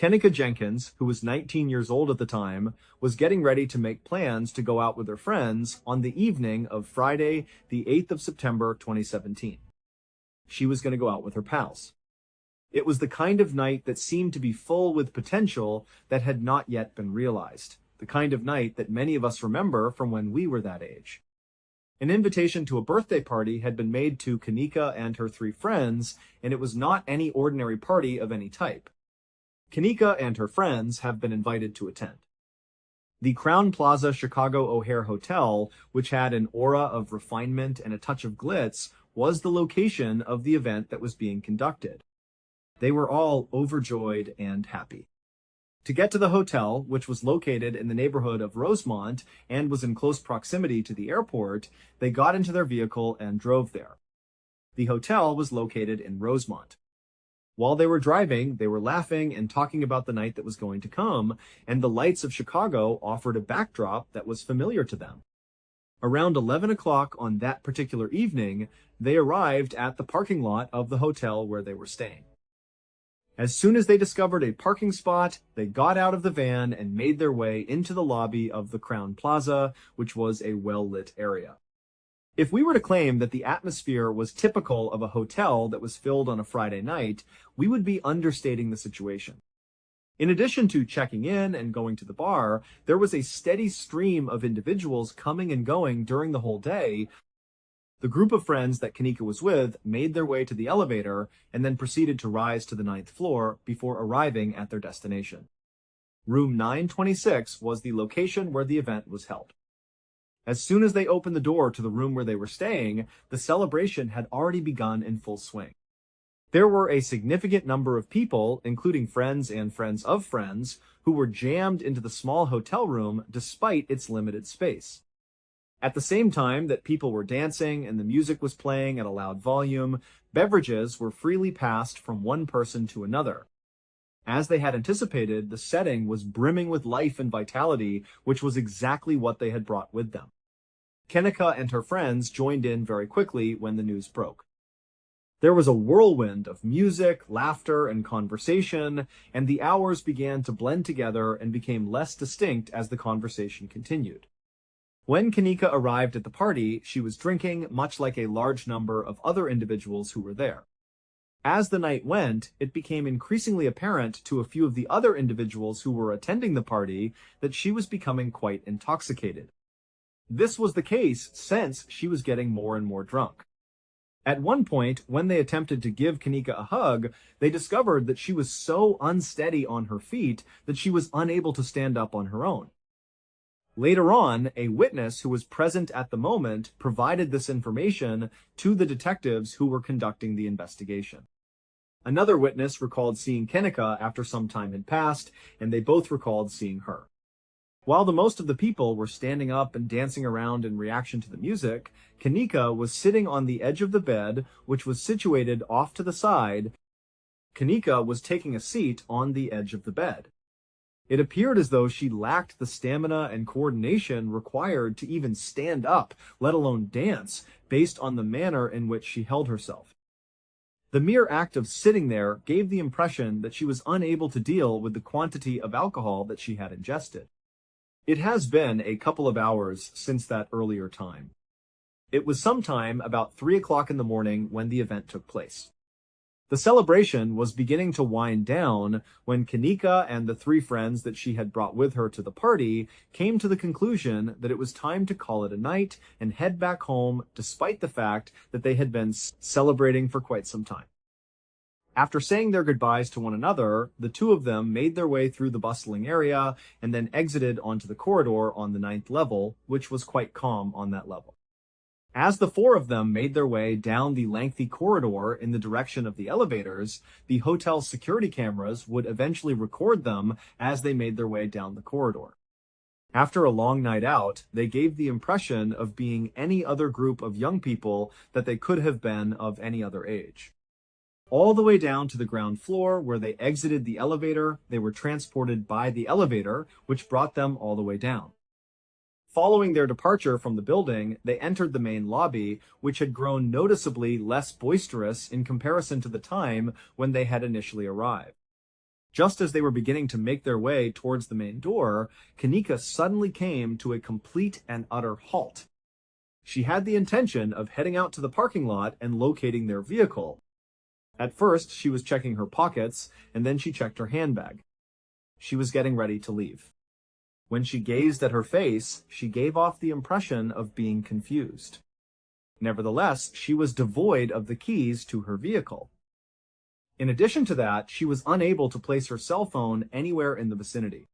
Kennica Jenkins, who was 19 years old at the time, was getting ready to make plans to go out with her friends on the evening of Friday, the 8th of September, 2017. She was going to go out with her pals. It was the kind of night that seemed to be full with potential that had not yet been realized. The kind of night that many of us remember from when we were that age. An invitation to a birthday party had been made to Kennica and her 3 friends, and it was not any ordinary party of any type. Kennica and her friends have been invited to attend. The Crowne Plaza Chicago O'Hare Hotel, which had an aura of refinement and a touch of glitz, was the location of the event that was being conducted. They were all overjoyed and happy. To get to the hotel, which was located in the neighborhood of Rosemont and was in close proximity to the airport, they got into their vehicle and drove there. The hotel was located in Rosemont. While they were driving, they were laughing and talking about the night that was going to come, and the lights of Chicago offered a backdrop that was familiar to them. Around 11 o'clock on that particular evening, they arrived at the parking lot of the hotel where they were staying. As soon as they discovered a parking spot, they got out of the van and made their way into the lobby of the Crowne Plaza, which was a well-lit area. If we were to claim that the atmosphere was typical of a hotel that was filled on a Friday night, we would be understating the situation. In addition to checking in and going to the bar, there was a steady stream of individuals coming and going during the whole day. The group of friends that Kennica was with made their way to the elevator and then proceeded to rise to the 9th floor before arriving at their destination. Room 926 was the location where the event was held. As soon as they opened the door to the room where they were staying, the celebration had already begun in full swing. There were a significant number of people, including friends and friends of friends, who were jammed into the small hotel room despite its limited space. At the same time that people were dancing and the music was playing at a loud volume, beverages were freely passed from one person to another. As they had anticipated, the setting was brimming with life and vitality, which was exactly what they had brought with them. Kennica and her friends joined in very quickly when the news broke. There was a whirlwind of music, laughter, and conversation, and the hours began to blend together and became less distinct as the conversation continued. When Kennica arrived at the party, she was drinking, much like a large number of other individuals who were there. As the night went, it became increasingly apparent to a few of the other individuals who were attending the party that she was becoming quite intoxicated. This was the case since she was getting more and more drunk. At one point, when they attempted to give Kennica a hug, they discovered that she was so unsteady on her feet that she was unable to stand up on her own. Later on, a witness who was present at the moment provided this information to the detectives who were conducting the investigation. Another witness recalled seeing Kennica after some time had passed, and they both recalled seeing her. While the most of the people were standing up and dancing around in reaction to the music, Kennica was sitting on the edge of the bed, which was situated off to the side. Kennica was taking a seat on the edge of the bed. It appeared as though she lacked the stamina and coordination required to even stand up, let alone dance, based on the manner in which she held herself. The mere act of sitting there gave the impression that she was unable to deal with the quantity of alcohol that she had ingested. It has been a couple of hours since that earlier time. It was sometime about 3 o'clock in the morning when the event took place. The celebration was beginning to wind down when Kennica and the 3 friends that she had brought with her to the party came to the conclusion that it was time to call it a night and head back home, despite the fact that they had been celebrating for quite some time. After saying their goodbyes to one another, the 2 of them made their way through the bustling area and then exited onto the corridor on the 9th level, which was quite calm on that level. As the 4 of them made their way down the lengthy corridor in the direction of the elevators, the hotel's security cameras would eventually record them as they made their way down the corridor. After a long night out, they gave the impression of being any other group of young people that they could have been of any other age. All the way down to the ground floor where they exited the elevator, they were transported by the elevator, which brought them all the way down. Following their departure from the building, they entered the main lobby, which had grown noticeably less boisterous in comparison to the time when they had initially arrived. Just as they were beginning to make their way towards the main door, Kanika suddenly came to a complete and utter halt. She had the intention of heading out to the parking lot and locating their vehicle. At first, she was checking her pockets, and then she checked her handbag. She was getting ready to leave. When she gazed at her face, she gave off the impression of being confused. Nevertheless, she was devoid of the keys to her vehicle. In addition to that, she was unable to place her cell phone anywhere in the vicinity.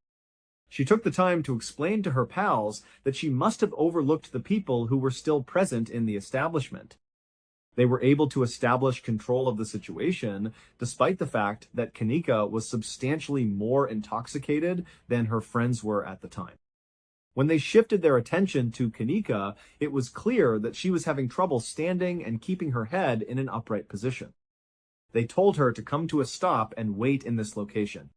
She took the time to explain to her pals that she must have overlooked the people who were still present in the establishment. They were able to establish control of the situation, despite the fact that Kanika was substantially more intoxicated than her friends were at the time. When they shifted their attention to Kanika, it was clear that she was having trouble standing and keeping her head in an upright position. They told her to come to a stop and wait in this location.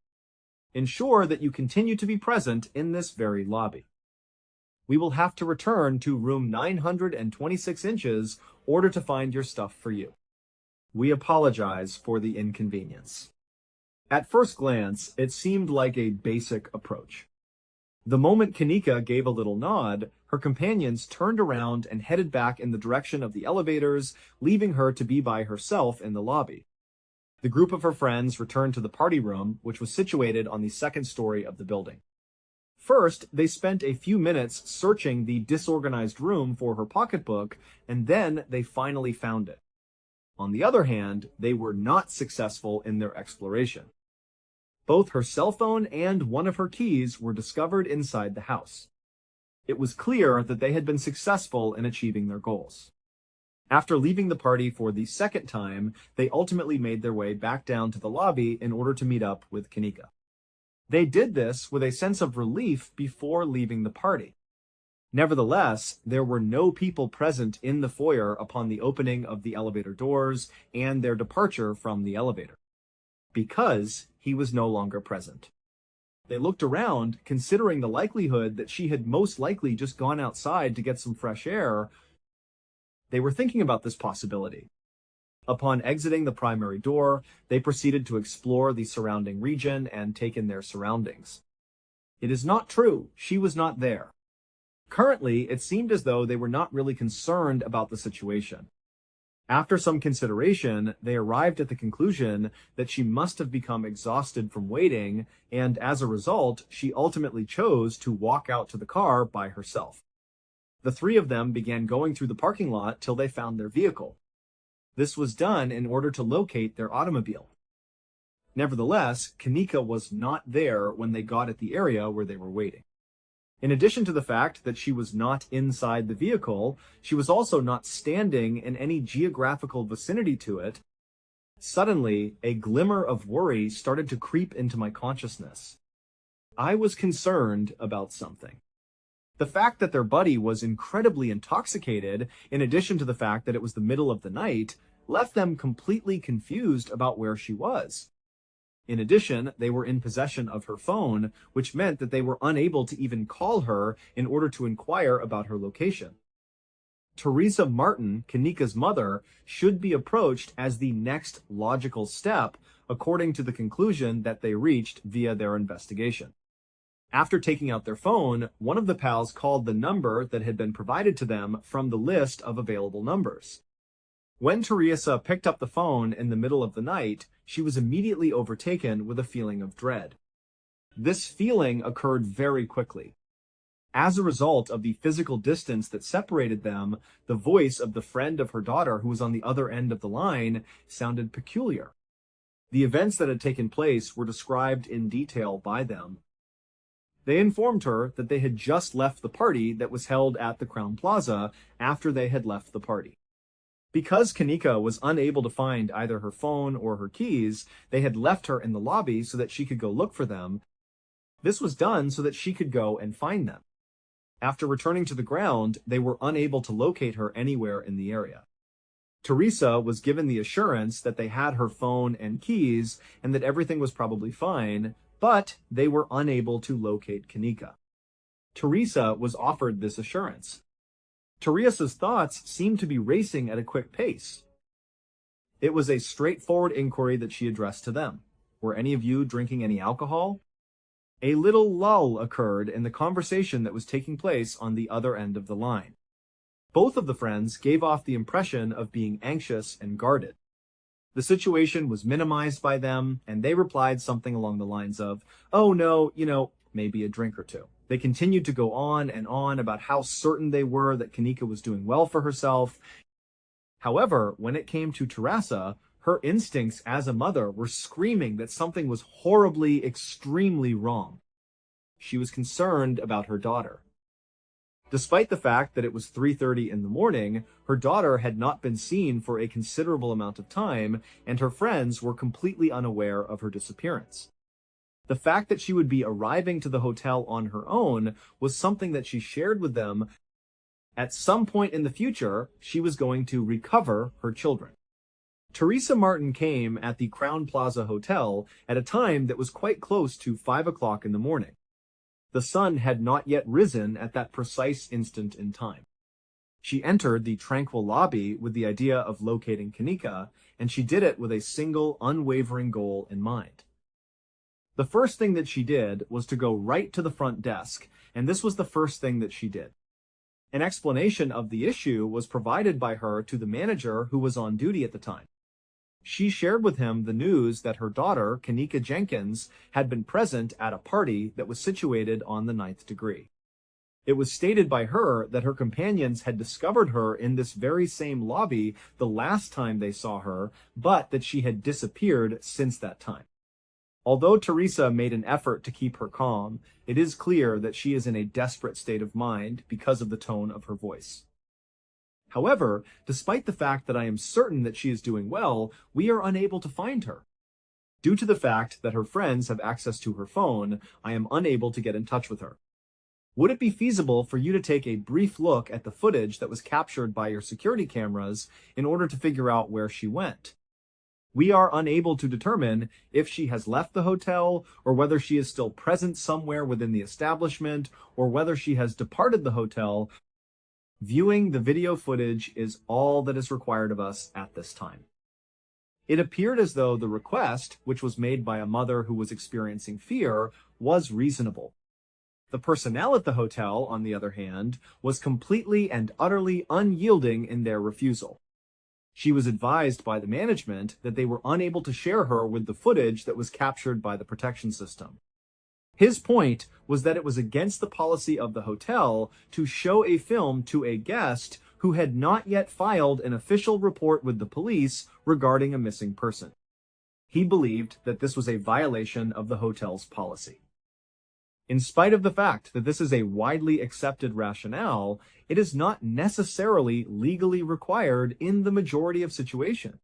Ensure that you continue to be present in this very lobby. We will have to return to room 926 inches in order to find your stuff for you. We apologize for the inconvenience. At first glance, it seemed like a basic approach. The moment Kanika gave a little nod, her companions turned around and headed back in the direction of the elevators, leaving her to be by herself in the lobby. The group of her friends returned to the party room, which was situated on the second story of the building. First, they spent a few minutes searching the disorganized room for her pocketbook, and then they finally found it. On the other hand, they were not successful in their exploration. Both her cell phone and one of her keys were discovered inside the house. It was clear that they had been successful in achieving their goals. After leaving the party for the second time, they ultimately made their way back down to the lobby in order to meet up with Kanika. They did this with a sense of relief before leaving the party. Nevertheless, there were no people present in the foyer upon the opening of the elevator doors and their departure from the elevator, because he was no longer present. They looked around, considering the likelihood that she had most likely just gone outside to get some fresh air. They were thinking about this possibility. Upon exiting the primary door, they proceeded to explore the surrounding region and take in their surroundings. It is not true, she was not there. Currently, it seemed as though they were not really concerned about the situation. After some consideration, they arrived at the conclusion that she must have become exhausted from waiting, and as a result, she ultimately chose to walk out to the car by herself. The three of them began going through the parking lot till they found their vehicle. This was done in order to locate their automobile. Nevertheless, Kanika was not there when they got at the area where they were waiting. In addition to the fact that she was not inside the vehicle, she was also not standing in any geographical vicinity to it. Suddenly, a glimmer of worry started to creep into my consciousness. I was concerned about something. The fact that their buddy was incredibly intoxicated, in addition to the fact that it was the middle of the night, left them completely confused about where she was. In addition, they were in possession of her phone, which meant that they were unable to even call her in order to inquire about her location. Teresa Martin, Kanika's mother, should be approached as the next logical step, according to the conclusion that they reached via their investigation. After taking out their phone, one of the pals called the number that had been provided to them from the list of available numbers. When Teresa picked up the phone in the middle of the night, she was immediately overtaken with a feeling of dread. This feeling occurred very quickly. As a result of the physical distance that separated them, the voice of the friend of her daughter who was on the other end of the line sounded peculiar. The events that had taken place were described in detail by them. They informed her that they had just left the party that was held at the Crown Plaza after they had left the party. Because Kanika was unable to find either her phone or her keys, they had left her in the lobby so that she could go look for them. This was done so that she could go and find them. After returning to the ground, they were unable to locate her anywhere in the area. Teresa was given the assurance that they had her phone and keys and that everything was probably fine, but they were unable to locate Kanika. Teresa was offered this assurance. Teresa's thoughts seemed to be racing at a quick pace. It was a straightforward inquiry that she addressed to them. Were any of you drinking any alcohol? A little lull occurred in the conversation that was taking place on the other end of the line. Both of the friends gave off the impression of being anxious and guarded. The situation was minimized by them, and they replied something along the lines of, "Oh no, maybe a drink or two." They continued to go on and on about how certain they were that Kanika was doing well for herself. However, when it came to Teresa, her instincts as a mother were screaming that something was horribly, extremely wrong. She was concerned about her daughter. Despite the fact that it was 3:30 in the morning, her daughter had not been seen for a considerable amount of time, and her friends were completely unaware of her disappearance. The fact that she would be arriving to the hotel on her own was something that she shared with them. At some point in the future, she was going to recover her children. Teresa Martin came at the Crown Plaza Hotel at a time that was quite close to 5 o'clock in the morning. The sun had not yet risen at that precise instant in time. She entered the tranquil lobby with the idea of locating Kanika, and she did it with a single, unwavering goal in mind. The first thing that she did was to go right to the front desk, and this was the first thing that she did. An explanation of the issue was provided by her to the manager who was on duty at the time. She shared with him the news that her daughter, Kanika Jenkins, had been present at a party that was situated on the 9th degree. It was stated by her that her companions had discovered her in this very same lobby the last time they saw her, but that she had disappeared since that time. Although Teresa made an effort to keep her calm, it is clear that she is in a desperate state of mind because of the tone of her voice. However, despite the fact that I am certain that she is doing well, we are unable to find her. Due to the fact that her friends have access to her phone, I am unable to get in touch with her. Would it be feasible for you to take a brief look at the footage that was captured by your security cameras in order to figure out where she went? We are unable to determine if she has left the hotel, or whether she is still present somewhere within the establishment, or whether she has departed the hotel. Viewing the video footage is all that is required of us at this time. It appeared as though the request, which was made by a mother who was experiencing fear, was reasonable. The personnel at the hotel, on the other hand, was completely and utterly unyielding in their refusal. She was advised by the management that they were unable to share her with the footage that was captured by the protection system. His point was that it was against the policy of the hotel to show a film to a guest who had not yet filed an official report with the police regarding a missing person. He believed that this was a violation of the hotel's policy. In spite of the fact that this is a widely accepted rationale, it is not necessarily legally required in the majority of situations.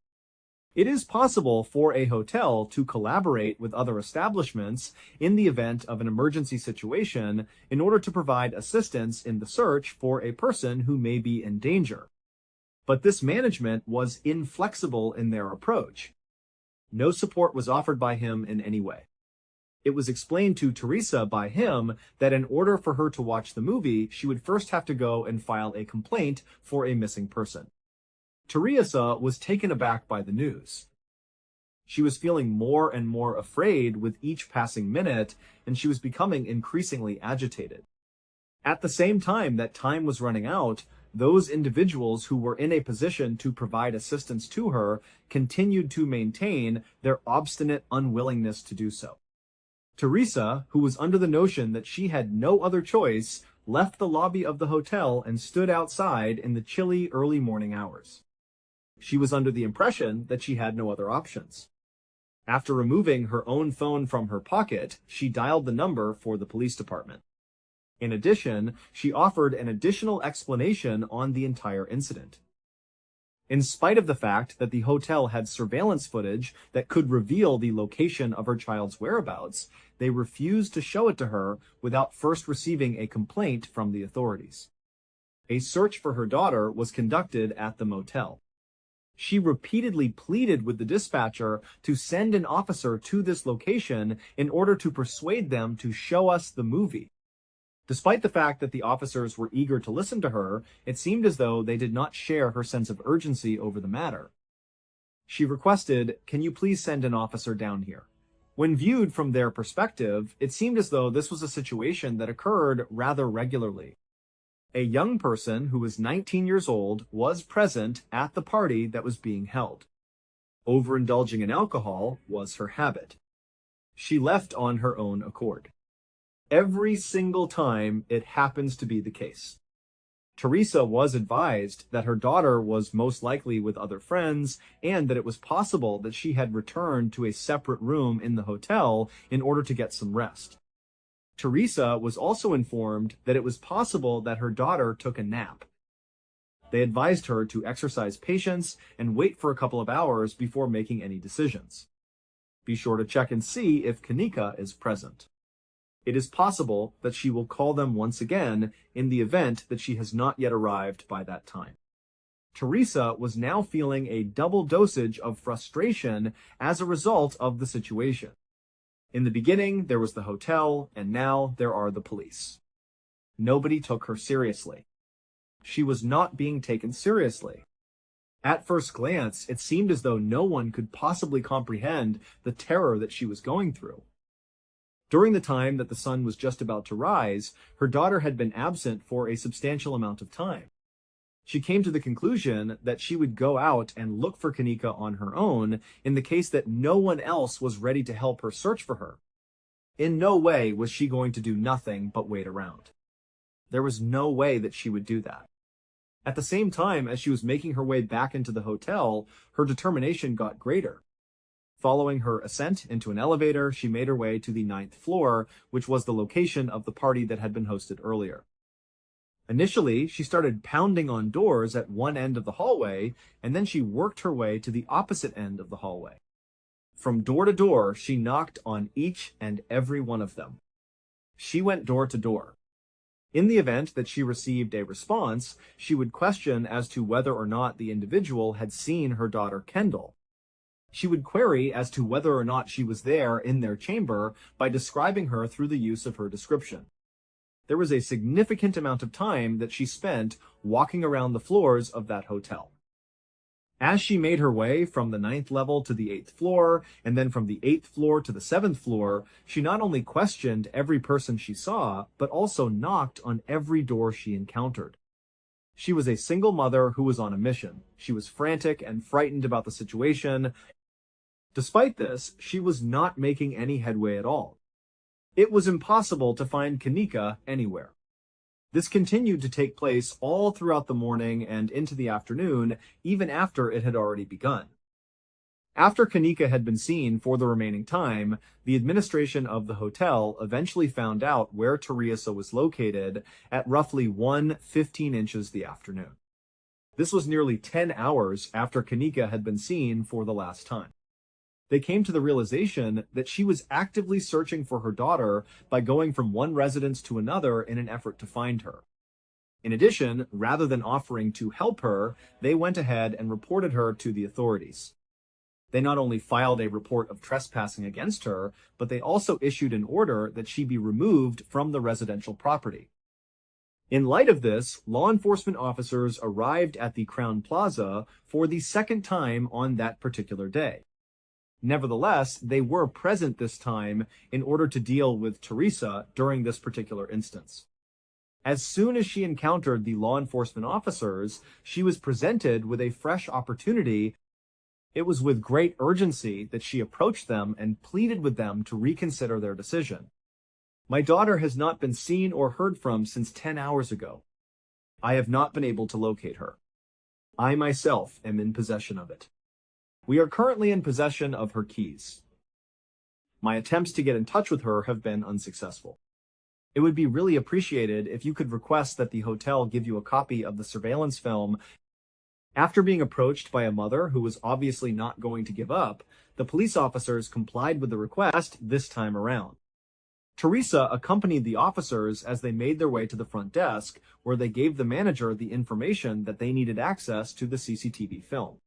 It is possible for a hotel to collaborate with other establishments in the event of an emergency situation in order to provide assistance in the search for a person who may be in danger. But this management was inflexible in their approach. No support was offered by him in any way. It was explained to Teresa by him that in order for her to watch the movie, she would first have to go and file a complaint for a missing person. Teresa was taken aback by the news. She was feeling more and more afraid with each passing minute, and she was becoming increasingly agitated. At the same time that time was running out, those individuals who were in a position to provide assistance to her continued to maintain their obstinate unwillingness to do so. Teresa, who was under the notion that she had no other choice, left the lobby of the hotel and stood outside in the chilly early morning hours. She was under the impression that she had no other options. After removing her own phone from her pocket, she dialed the number for the police department. In addition, she offered an additional explanation on the entire incident. In spite of the fact that the hotel had surveillance footage that could reveal the location of her child's whereabouts, they refused to show it to her without first receiving a complaint from the authorities. A search for her daughter was conducted at the motel. She repeatedly pleaded with the dispatcher to send an officer to this location in order to persuade them to show us the movie. Despite the fact that the officers were eager to listen to her, it seemed as though they did not share her sense of urgency over the matter. She requested, "Can you please send an officer down here?" When viewed from their perspective, it seemed as though this was a situation that occurred rather regularly. A young person who was 19 years old was present at the party that was being held. Overindulging in alcohol was her habit. She left on her own accord. Every single time it happens to be the case. Teresa was advised that her daughter was most likely with other friends and that it was possible that she had returned to a separate room in the hotel in order to get some rest. Teresa was also informed that it was possible that her daughter took a nap. They advised her to exercise patience and wait for a couple of hours before making any decisions. Be sure to check and see if Kanika is present. It is possible that she will call them once again in the event that she has not yet arrived by that time. Teresa was now feeling a double dosage of frustration as a result of the situation. In the beginning, there was the hotel, and now there are the police. Nobody took her seriously. She was not being taken seriously. At first glance, it seemed as though no one could possibly comprehend the terror that she was going through. During the time that the sun was just about to rise, her daughter had been absent for a substantial amount of time. She came to the conclusion that she would go out and look for Kanika on her own in the case that no one else was ready to help her search for her. In no way was she going to do nothing but wait around. There was no way that she would do that. At the same time as she was making her way back into the hotel, her determination got greater. Following her ascent into an elevator, she made her way to the 9th floor, which was the location of the party that had been hosted earlier. Initially, she started pounding on doors at one end of the hallway, and then she worked her way to the opposite end of the hallway. From door to door, she knocked on each and every one of them. She went door to door. In the event that she received a response, she would question as to whether or not the individual had seen her daughter Kendall. She would query as to whether or not she was there in their chamber by describing her through the use of her description. There was a significant amount of time that she spent walking around the floors of that hotel. As she made her way from the 9th level to the 8th floor, and then from the 8th floor to the 7th floor, she not only questioned every person she saw, but also knocked on every door she encountered. She was a single mother who was on a mission. She was frantic and frightened about the situation. Despite this, she was not making any headway at all. It was impossible to find Kanika anywhere. This continued to take place all throughout the morning and into the afternoon, even after it had already begun. After Kanika had been seen for the remaining time, the administration of the hotel eventually found out where Teresa was located at roughly 1:15 inches the afternoon. This was nearly 10 hours after Kanika had been seen for the last time. They came to the realization that she was actively searching for her daughter by going from one residence to another in an effort to find her. In addition, rather than offering to help her, they went ahead and reported her to the authorities. They not only filed a report of trespassing against her, but they also issued an order that she be removed from the residential property. In light of this, law enforcement officers arrived at the Crown Plaza for the second time on that particular day. Nevertheless, they were present this time in order to deal with Teresa during this particular instance. As soon as she encountered the law enforcement officers, she was presented with a fresh opportunity. It was with great urgency that she approached them and pleaded with them to reconsider their decision. My daughter has not been seen or heard from since 10 hours ago. I have not been able to locate her. I myself am in possession of it. We are currently in possession of her keys. My attempts to get in touch with her have been unsuccessful. It would be really appreciated if you could request that the hotel give you a copy of the surveillance film. After being approached by a mother who was obviously not going to give up, the police officers complied with the request this time around. Teresa accompanied the officers as they made their way to the front desk, where they gave the manager the information that they needed access to the CCTV film.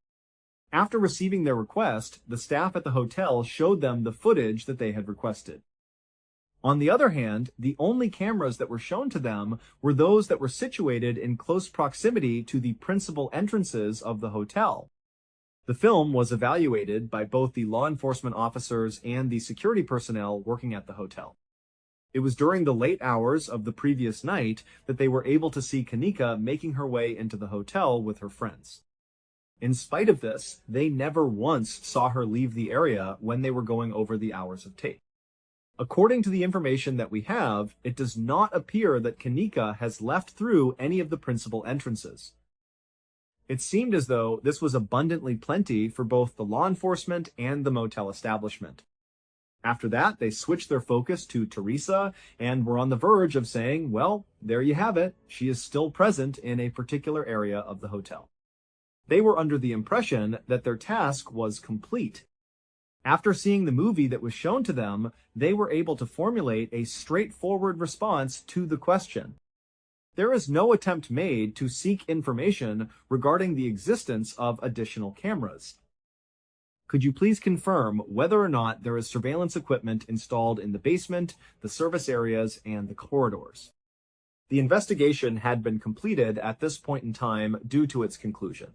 After receiving their request, the staff at the hotel showed them the footage that they had requested. On the other hand, the only cameras that were shown to them were those that were situated in close proximity to the principal entrances of the hotel. The film was evaluated by both the law enforcement officers and the security personnel working at the hotel. It was during the late hours of the previous night that they were able to see Kanika making her way into the hotel with her friends. In spite of this, they never once saw her leave the area when they were going over the hours of tape. According to the information that we have, it does not appear that Kanika has left through any of the principal entrances. It seemed as though this was abundantly plenty for both the law enforcement and the motel establishment. After that, they switched their focus to Teresa and were on the verge of saying, well, there you have it. She is still present in a particular area of the hotel. They were under the impression that their task was complete. After seeing the movie that was shown to them, they were able to formulate a straightforward response to the question. There is no attempt made to seek information regarding the existence of additional cameras. Could you please confirm whether or not there is surveillance equipment installed in the basement, the service areas, and the corridors? The investigation had been completed at this point in time due to its conclusion.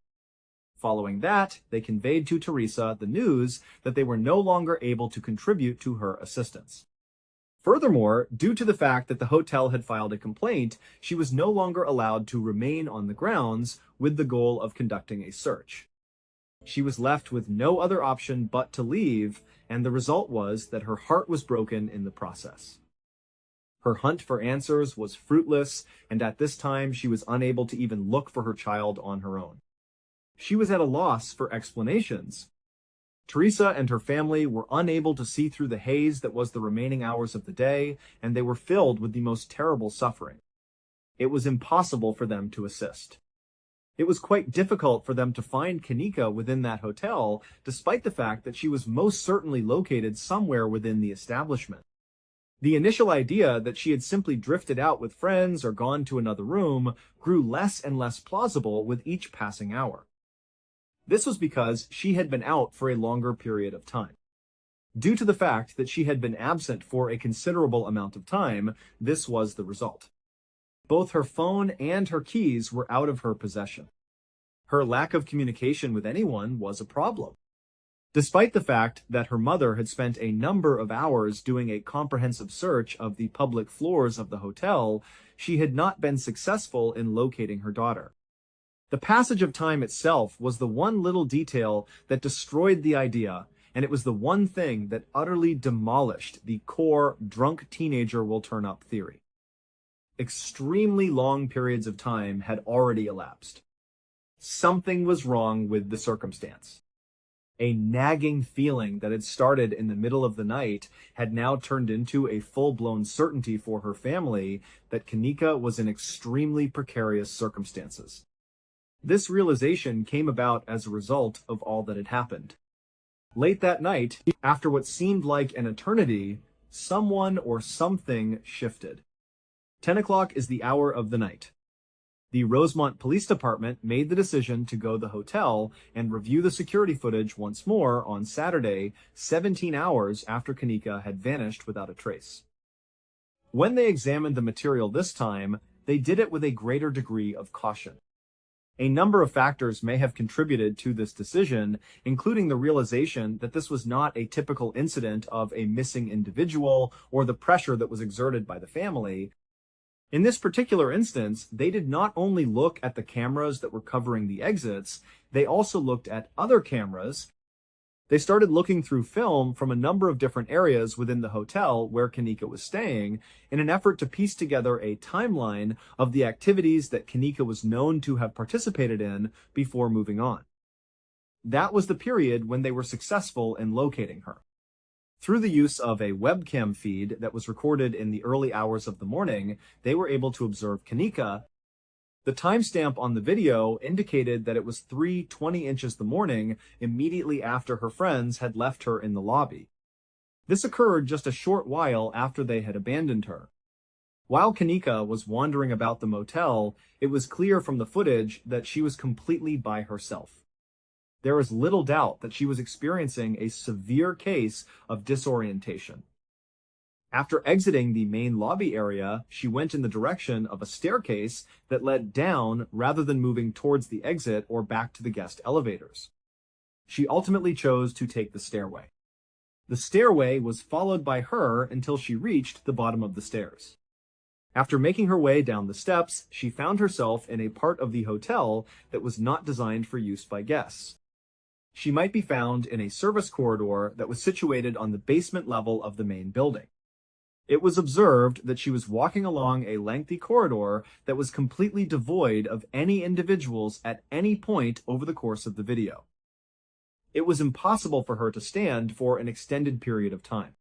Following that, they conveyed to Teresa the news that they were no longer able to contribute to her assistance. Furthermore, due to the fact that the hotel had filed a complaint, she was no longer allowed to remain on the grounds with the goal of conducting a search. She was left with no other option but to leave, and the result was that her heart was broken in the process. Her hunt for answers was fruitless, and at this time she was unable to even look for her child on her own. She was at a loss for explanations. Teresa and her family were unable to see through the haze that was the remaining hours of the day, and they were filled with the most terrible suffering. It was impossible for them to assist. It was quite difficult for them to find Kanika within that hotel, despite the fact that she was most certainly located somewhere within the establishment. The initial idea that she had simply drifted out with friends or gone to another room grew less and less plausible with each passing hour. This was because she had been out for a longer period of time. Due to the fact that she had been absent for a considerable amount of time, this was the result. Both her phone and her keys were out of her possession. Her lack of communication with anyone was a problem. Despite the fact that her mother had spent a number of hours doing a comprehensive search of the public floors of the hotel, she had not been successful in locating her daughter. The passage of time itself was the one little detail that destroyed the idea, and it was the one thing that utterly demolished the core drunk teenager will turn up theory. Extremely long periods of time had already elapsed. Something was wrong with the circumstance. A nagging feeling that had started in the middle of the night had now turned into a full-blown certainty for her family that Kanika was in extremely precarious circumstances. This realization came about as a result of all that had happened. Late that night, after what seemed like an eternity, someone or something shifted. 10 o'clock is the hour of the night. The Rosemont Police Department made the decision to go to the hotel and review the security footage once more on Saturday, 17 hours after Kanika had vanished without a trace. When they examined the material this time, they did it with a greater degree of caution. A number of factors may have contributed to this decision, including the realization that this was not a typical incident of a missing individual or the pressure that was exerted by the family. In this particular instance, they did not only look at the cameras that were covering the exits, they also looked at other cameras. They started looking through film from a number of different areas within the hotel where Kanika was staying in an effort to piece together a timeline of the activities that Kanika was known to have participated in before moving on. That was the period when they were successful in locating her. Through the use of a webcam feed that was recorded in the early hours of the morning, they were able to observe Kanika. The timestamp on the video indicated that it was 3:20 the morning immediately after her friends had left her in the lobby. This occurred just a short while after they had abandoned her. While Kanika was wandering about the motel, it was clear from the footage that she was completely by herself. There is little doubt that she was experiencing a severe case of disorientation. After exiting the main lobby area, she went in the direction of a staircase that led down rather than moving towards the exit or back to the guest elevators. She ultimately chose to take the stairway. The stairway was followed by her until she reached the bottom of the stairs. After making her way down the steps, she found herself in a part of the hotel that was not designed for use by guests. She might be found in a service corridor that was situated on the basement level of the main building. It was observed that she was walking along a lengthy corridor that was completely devoid of any individuals at any point over the course of the video. It was impossible for her to stand for an extended period of time.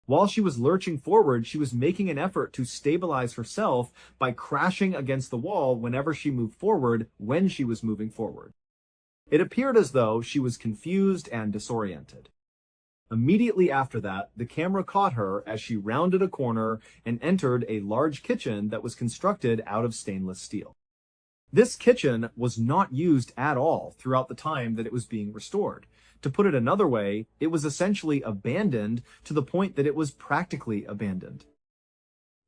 While she was lurching forward, she was making an effort to stabilize herself by crashing against the wall whenever she moved forward when she was moving forward. It appeared as though she was confused and disoriented. Immediately after that, the camera caught her as she rounded a corner and entered a large kitchen that was constructed out of stainless steel. This kitchen was not used at all throughout the time that it was being restored. To put it another way, it was essentially abandoned to the point that it was practically abandoned.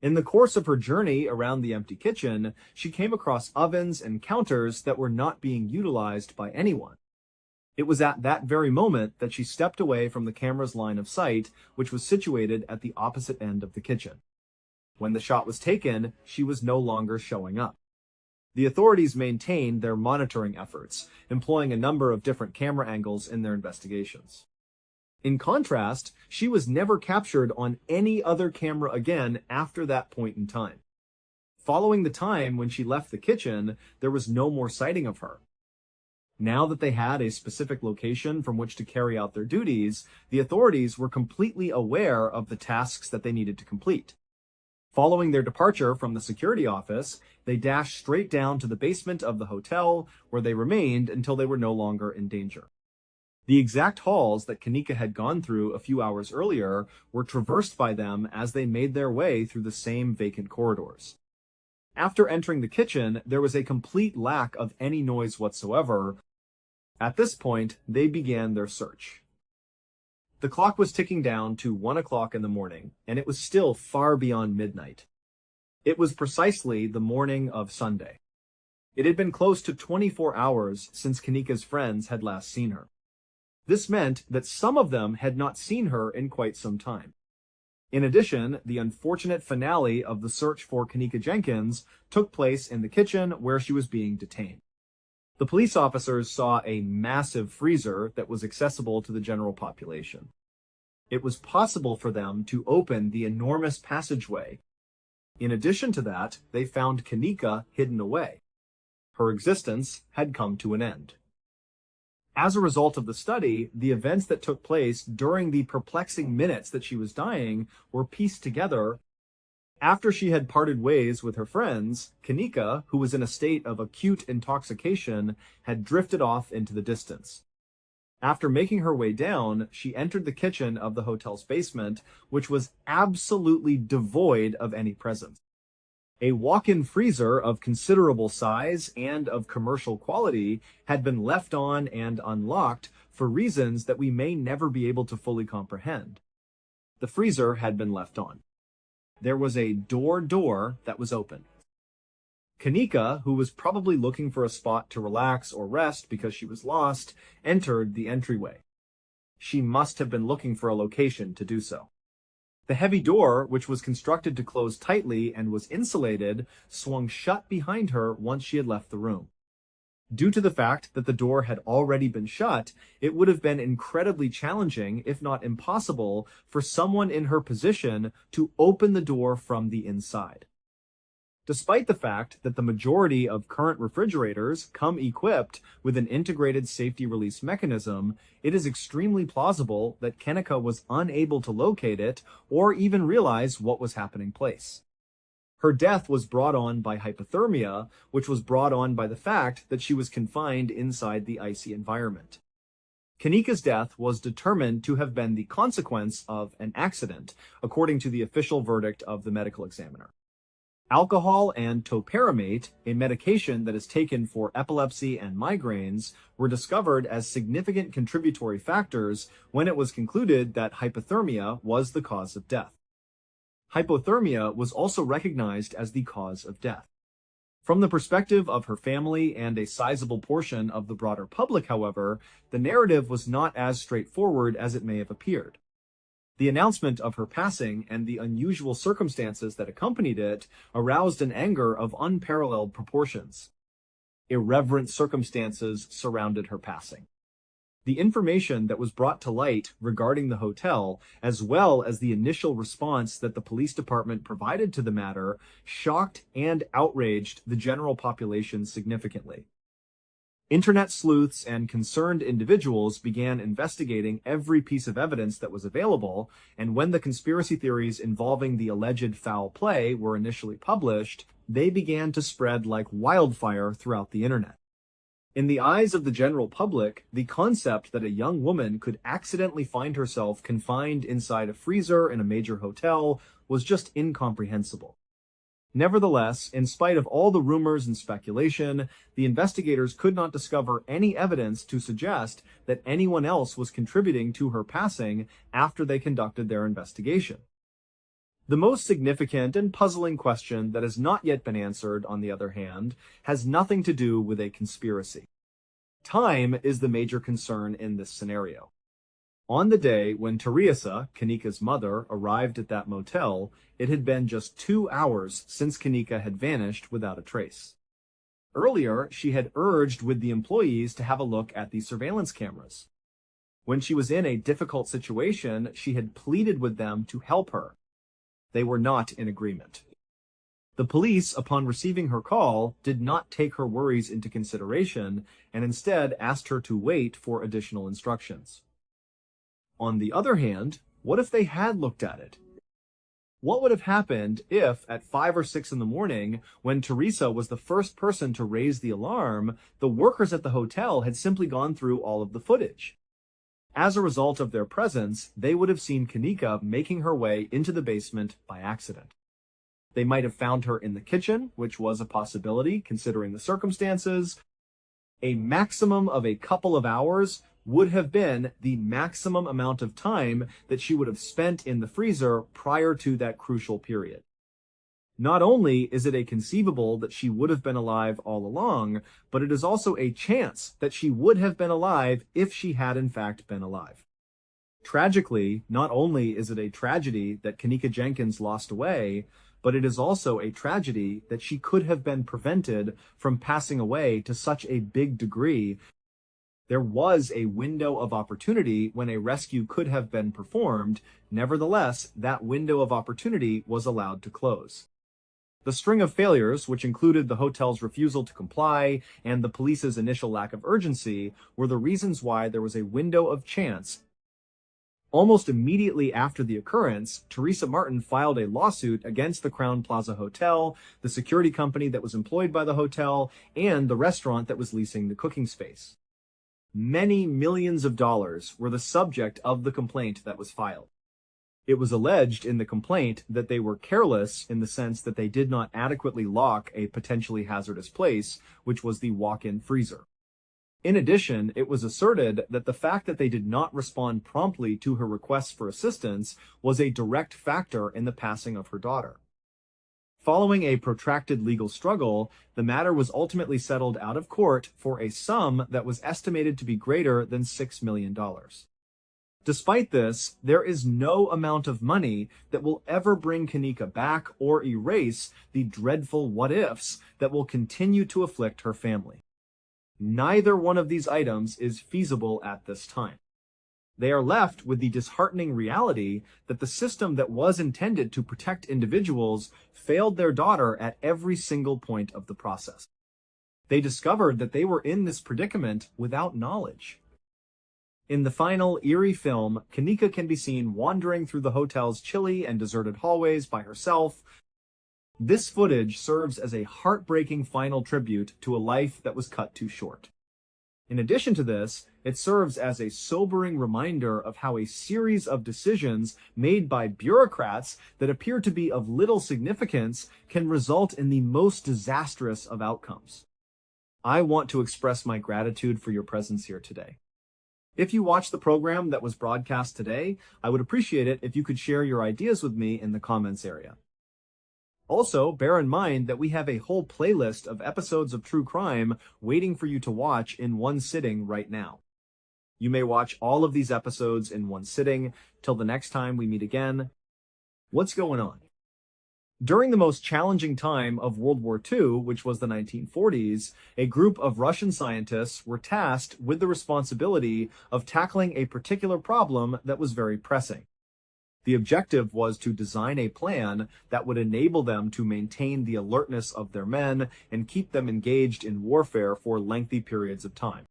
In the course of her journey around the empty kitchen, she came across ovens and counters that were not being utilized by anyone. It was at that very moment that she stepped away from the camera's line of sight, which was situated at the opposite end of the kitchen. When the shot was taken, she was no longer showing up. The authorities maintained their monitoring efforts, employing a number of different camera angles in their investigations. In contrast, she was never captured on any other camera again after that point in time. Following the time when she left the kitchen, there was no more sighting of her. Now that they had a specific location from which to carry out their duties, the authorities were completely aware of the tasks that they needed to complete. Following their departure from the security office, they dashed straight down to the basement of the hotel, where they remained until they were no longer in danger. The exact halls that Kanika had gone through a few hours earlier were traversed by them as they made their way through the same vacant corridors. After entering the kitchen, there was a complete lack of any noise whatsoever. At this point, they began their search. The clock was ticking down to 1 o'clock in the morning, and it was still far beyond midnight. It was precisely the morning of Sunday. It had been close to 24 hours since Kanika's friends had last seen her. This meant that some of them had not seen her in quite some time. In addition, the unfortunate finale of the search for Kanika Jenkins took place in the kitchen where she was being detained. The police officers saw a massive freezer that was accessible to the general population. It was possible for them to open the enormous passageway. In addition to that, they found Kanika hidden away. Her existence had come to an end. As a result of the study, the events that took place during the perplexing minutes that she was dying were pieced together. After she had parted ways with her friends, Kanika, who was in a state of acute intoxication, had drifted off into the distance. After making her way down, she entered the kitchen of the hotel's basement, which was absolutely devoid of any presence. A walk-in freezer of considerable size and of commercial quality had been left on and unlocked for reasons that we may never be able to fully comprehend. The freezer had been left on. There was a door that was open. Kanika, who was probably looking for a spot to relax or rest because she was lost, entered the entryway. She must have been looking for a location to do so. The heavy door, which was constructed to close tightly and was insulated, swung shut behind her once she had left the room. Due to the fact that the door had already been shut, it would have been incredibly challenging, if not impossible, for someone in her position to open the door from the inside. Despite the fact that the majority of current refrigerators come equipped with an integrated safety release mechanism, it is extremely plausible that Kanika was unable to locate it or even realize what was happening place. Her death was brought on by hypothermia, which was brought on by the fact that she was confined inside the icy environment. Kanika's death was determined to have been the consequence of an accident, according to the official verdict of the medical examiner. Alcohol and topiramate, a medication that is taken for epilepsy and migraines, were discovered as significant contributory factors when it was concluded that hypothermia was the cause of death. Hypothermia was also recognized as the cause of death. From the perspective of her family and a sizable portion of the broader public, however, the narrative was not as straightforward as it may have appeared. The announcement of her passing and the unusual circumstances that accompanied it aroused an anger of unparalleled proportions. Irreverent circumstances surrounded her passing. The information that was brought to light regarding the hotel, as well as the initial response that the police department provided to the matter, shocked and outraged the general population significantly. Internet sleuths and concerned individuals began investigating every piece of evidence that was available, and when the conspiracy theories involving the alleged foul play were initially published, they began to spread like wildfire throughout the internet. In the eyes of the general public, the concept that a young woman could accidentally find herself confined inside a freezer in a major hotel was just incomprehensible. Nevertheless, in spite of all the rumors and speculation, the investigators could not discover any evidence to suggest that anyone else was contributing to her passing after they conducted their investigation. The most significant and puzzling question that has not yet been answered, on the other hand, has nothing to do with a conspiracy. Time is the major concern in this scenario. On the day when Teresa, Kanika's mother, arrived at that motel, it had been just 2 hours since Kanika had vanished without a trace. Earlier, she had urged with the employees to have a look at the surveillance cameras. When she was in a difficult situation, she had pleaded with them to help her. They were not in agreement. The police, upon receiving her call, did not take her worries into consideration and instead asked her to wait for additional instructions. On the other hand, what if they had looked at it? What would have happened if, at 5 or 6 in the morning, when Teresa was the first person to raise the alarm, the workers at the hotel had simply gone through all of the footage? As a result of their presence, they would have seen Kanika making her way into the basement by accident. They might have found her in the kitchen, which was a possibility considering the circumstances. A maximum of a couple of hours would have been the maximum amount of time that she would have spent in the freezer prior to that crucial period. Not only is it conceivable that she would have been alive all along, but it is also a chance that she would have been alive if she had in fact been alive. Tragically, not only is it a tragedy that Kanika Jenkins lost away, but it is also a tragedy that she could have been prevented from passing away to such a big degree. There was a window of opportunity when a rescue could have been performed. Nevertheless, that window of opportunity was allowed to close. The string of failures, which included the hotel's refusal to comply and the police's initial lack of urgency, were the reasons why there was a window of chance. Almost immediately after the occurrence, Teresa Martin filed a lawsuit against the Crowne Plaza Hotel, the security company that was employed by the hotel, and the restaurant that was leasing the cooking space. Many millions of dollars were the subject of the complaint that was filed. It was alleged in the complaint that they were careless in the sense that they did not adequately lock a potentially hazardous place, which was the walk-in freezer. In addition, it was asserted that the fact that they did not respond promptly to her requests for assistance was a direct factor in the passing of her daughter. Following a protracted legal struggle, the matter was ultimately settled out of court for a sum that was estimated to be greater than $6 million. Despite this, there is no amount of money that will ever bring Kanika back or erase the dreadful what-ifs that will continue to afflict her family. Neither one of these items is feasible at this time. They are left with the disheartening reality that the system that was intended to protect individuals failed their daughter at every single point of the process. They discovered that they were in this predicament without knowledge. In the final eerie film, Kanika can be seen wandering through the hotel's chilly and deserted hallways by herself. This footage serves as a heartbreaking final tribute to a life that was cut too short. In addition to this, it serves as a sobering reminder of how a series of decisions made by bureaucrats that appear to be of little significance can result in the most disastrous of outcomes. I want to express my gratitude for your presence here today. If you watched the program that was broadcast today, I would appreciate it if you could share your ideas with me in the comments area. Also, bear in mind that we have a whole playlist of episodes of true crime waiting for you to watch in one sitting right now. You may watch all of these episodes in one sitting. Till the next time we meet again. What's going on? During the most challenging time of World War II, which was the 1940s, a group of Russian scientists were tasked with the responsibility of tackling a particular problem that was very pressing. The objective was to design a plan that would enable them to maintain the alertness of their men and keep them engaged in warfare for lengthy periods of time.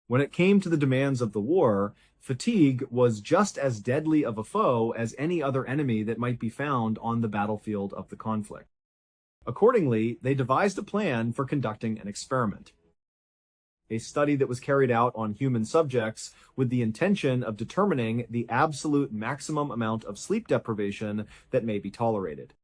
When it came to the demands of the war, fatigue was just as deadly of a foe as any other enemy that might be found on the battlefield of the conflict. Accordingly, they devised a plan for conducting an experiment. A study that was carried out on human subjects with the intention of determining the absolute maximum amount of sleep deprivation that may be tolerated.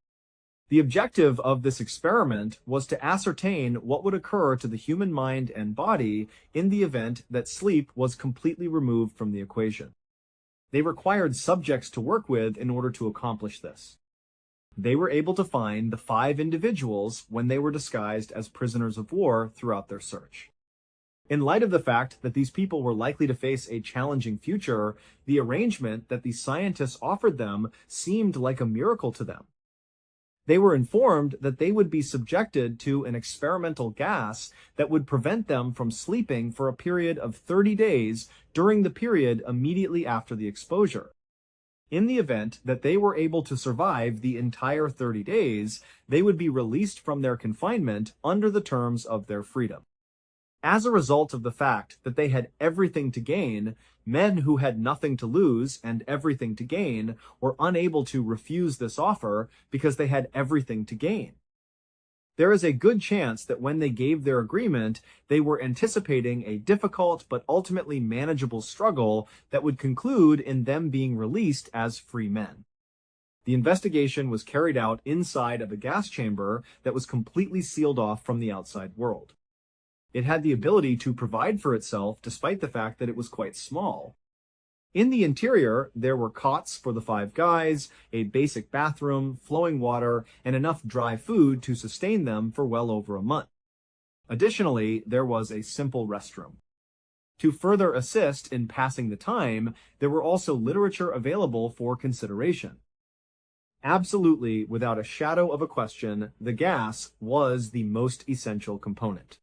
The objective of this experiment was to ascertain what would occur to the human mind and body in the event that sleep was completely removed from the equation. They required subjects to work with in order to accomplish this. They were able to find the 5 individuals when they were disguised as prisoners of war throughout their search. In light of the fact that these people were likely to face a challenging future, the arrangement that the scientists offered them seemed like a miracle to them. They were informed that they would be subjected to an experimental gas that would prevent them from sleeping for a period of 30 days during the period immediately after the exposure. In the event that they were able to survive the entire 30 days, they would be released from their confinement under the terms of their freedom. As a result of the fact that they had everything to gain, men who had nothing to lose and everything to gain were unable to refuse this offer because they had everything to gain. There is a good chance that when they gave their agreement, they were anticipating a difficult but ultimately manageable struggle that would conclude in them being released as free men. The investigation was carried out inside of a gas chamber that was completely sealed off from the outside world. It had the ability to provide for itself despite the fact that it was quite small. In the interior, there were cots for the 5 guys, a basic bathroom, flowing water, and enough dry food to sustain them for well over a month. Additionally, there was a simple restroom. To further assist in passing the time, there were also literature available for consideration. Absolutely, without a shadow of a question, the gas was the most essential component.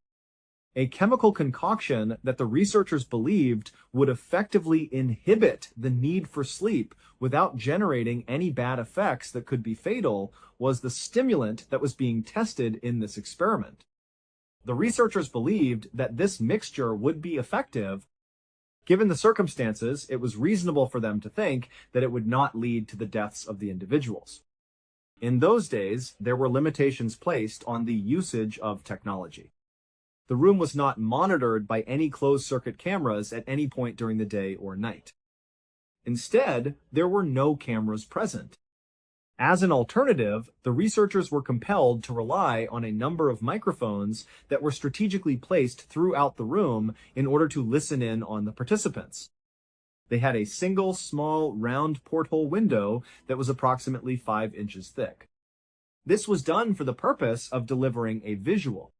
A chemical concoction that the researchers believed would effectively inhibit the need for sleep without generating any bad effects that could be fatal was the stimulant that was being tested in this experiment. The researchers believed that this mixture would be effective. Given the circumstances, it was reasonable for them to think that it would not lead to the deaths of the individuals. In those days, there were limitations placed on the usage of technology. The room was not monitored by any closed-circuit cameras at any point during the day or night. Instead, there were no cameras present. As an alternative, the researchers were compelled to rely on a number of microphones that were strategically placed throughout the room in order to listen in on the participants. They had a single, small, round porthole window that was approximately 5 inches thick. This was done for the purpose of delivering a visual.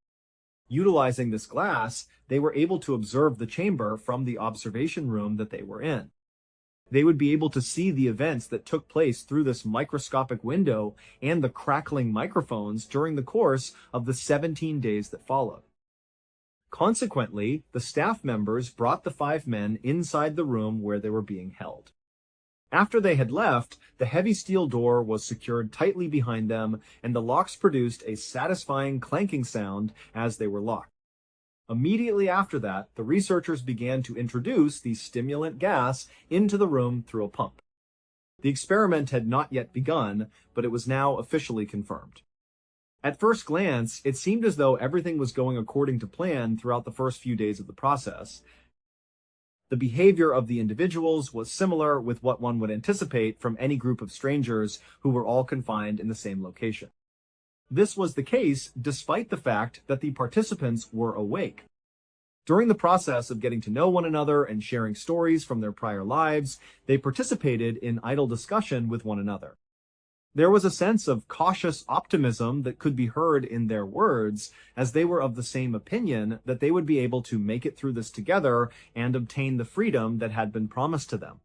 Utilizing this glass, they were able to observe the chamber from the observation room that they were in. They would be able to see the events that took place through this microscopic window and the crackling microphones during the course of the 17 days that followed. Consequently, the staff members brought the 5 men inside the room where they were being held. After they had left, the heavy steel door was secured tightly behind them, and the locks produced a satisfying clanking sound as they were locked. Immediately after that, the researchers began to introduce the stimulant gas into the room through a pump. The experiment had not yet begun, but it was now officially confirmed. At first glance, it seemed as though everything was going according to plan throughout the first few days of the process. The behavior of the individuals was similar with what one would anticipate from any group of strangers who were all confined in the same location. This was the case despite the fact that the participants were awake. During the process of getting to know one another and sharing stories from their prior lives, they participated in idle discussion with one another. There was a sense of cautious optimism that could be heard in their words, as they were of the same opinion that they would be able to make it through this together and obtain the freedom that had been promised to them.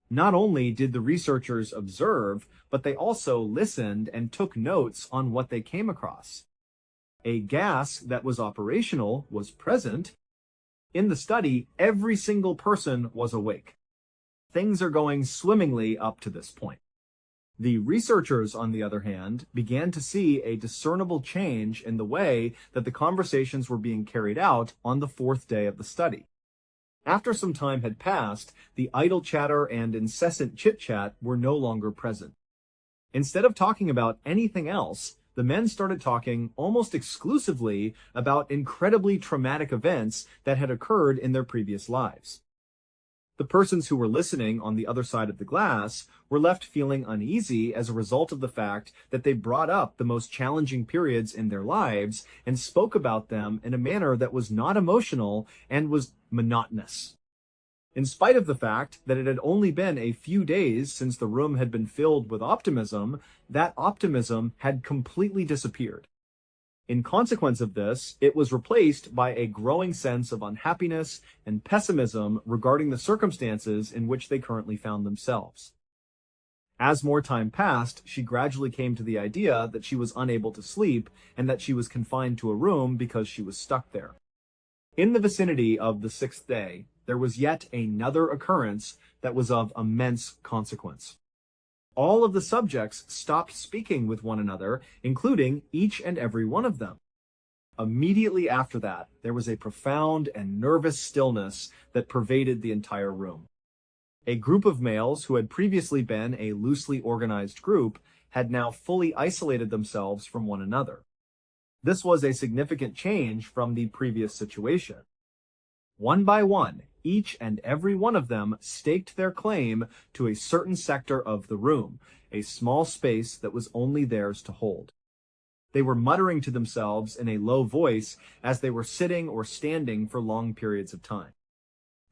Not only did the researchers observe, but they also listened and took notes on what they came across. A gas that was operational was present. In the study, every single person was awake. Things are going swimmingly up to this point. The researchers, on the other hand, began to see a discernible change in the way that the conversations were being carried out on the fourth day of the study. After some time had passed, the idle chatter and incessant chit-chat were no longer present. Instead of talking about anything else, the men started talking almost exclusively about incredibly traumatic events that had occurred in their previous lives. The persons who were listening on the other side of the glass were left feeling uneasy as a result of the fact that they brought up the most challenging periods in their lives and spoke about them in a manner that was not emotional and was monotonous. In spite of the fact that it had only been a few days since the room had been filled with optimism, that optimism had completely disappeared. In consequence of this, it was replaced by a growing sense of unhappiness and pessimism regarding the circumstances in which they currently found themselves. As more time passed, she gradually came to the idea that she was unable to sleep and that she was confined to a room because she was stuck there. In the vicinity of the sixth day, there was yet another occurrence that was of immense consequence. All of the subjects stopped speaking with one another, including each and every one of them. Immediately after that, there was a profound and nervous stillness that pervaded the entire room. A group of males who had previously been a loosely organized group had now fully isolated themselves from one another. This was a significant change from the previous situation. One by one, each and every one of them staked their claim to a certain sector of the room, a small space that was only theirs to hold. They were muttering to themselves in a low voice as they were sitting or standing for long periods of time.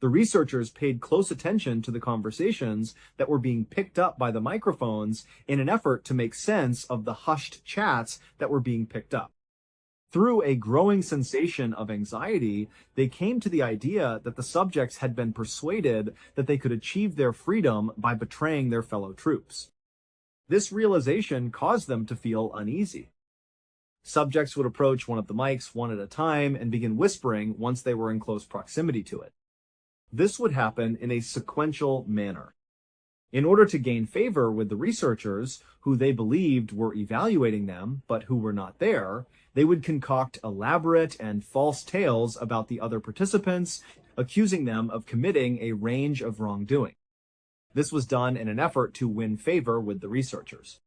The researchers paid close attention to the conversations that were being picked up by the microphones in an effort to make sense of the hushed chats that were being picked up. Through a growing sensation of anxiety, they came to the idea that the subjects had been persuaded that they could achieve their freedom by betraying their fellow troops. This realization caused them to feel uneasy. Subjects would approach one of the mics one at a time and begin whispering once they were in close proximity to it. This would happen in a sequential manner. In order to gain favor with the researchers, who they believed were evaluating them, but who were not there, they would concoct elaborate and false tales about the other participants, accusing them of committing a range of wrongdoing. This was done in an effort to win favor with the researchers.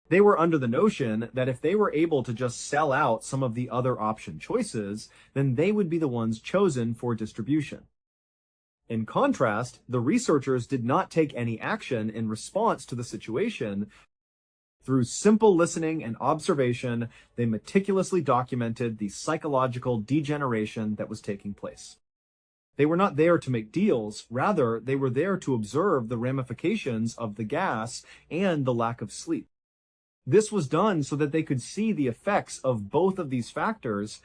They were under the notion that if they were able to just sell out some of the other option choices, then they would be the ones chosen for distribution. In contrast, the researchers did not take any action in response to the situation. Through simple listening and observation, they meticulously documented the psychological degeneration that was taking place. They were not there to make deals, rather, they were there to observe the ramifications of the gas and the lack of sleep. This was done so that they could see the effects of both of these factors.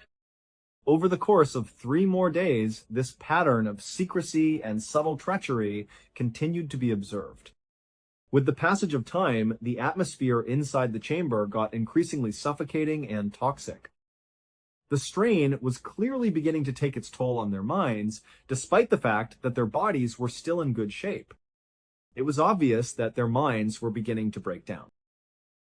Over the course of 3 more days, this pattern of secrecy and subtle treachery continued to be observed. With the passage of time, the atmosphere inside the chamber got increasingly suffocating and toxic. The strain was clearly beginning to take its toll on their minds, despite the fact that their bodies were still in good shape. It was obvious that their minds were beginning to break down.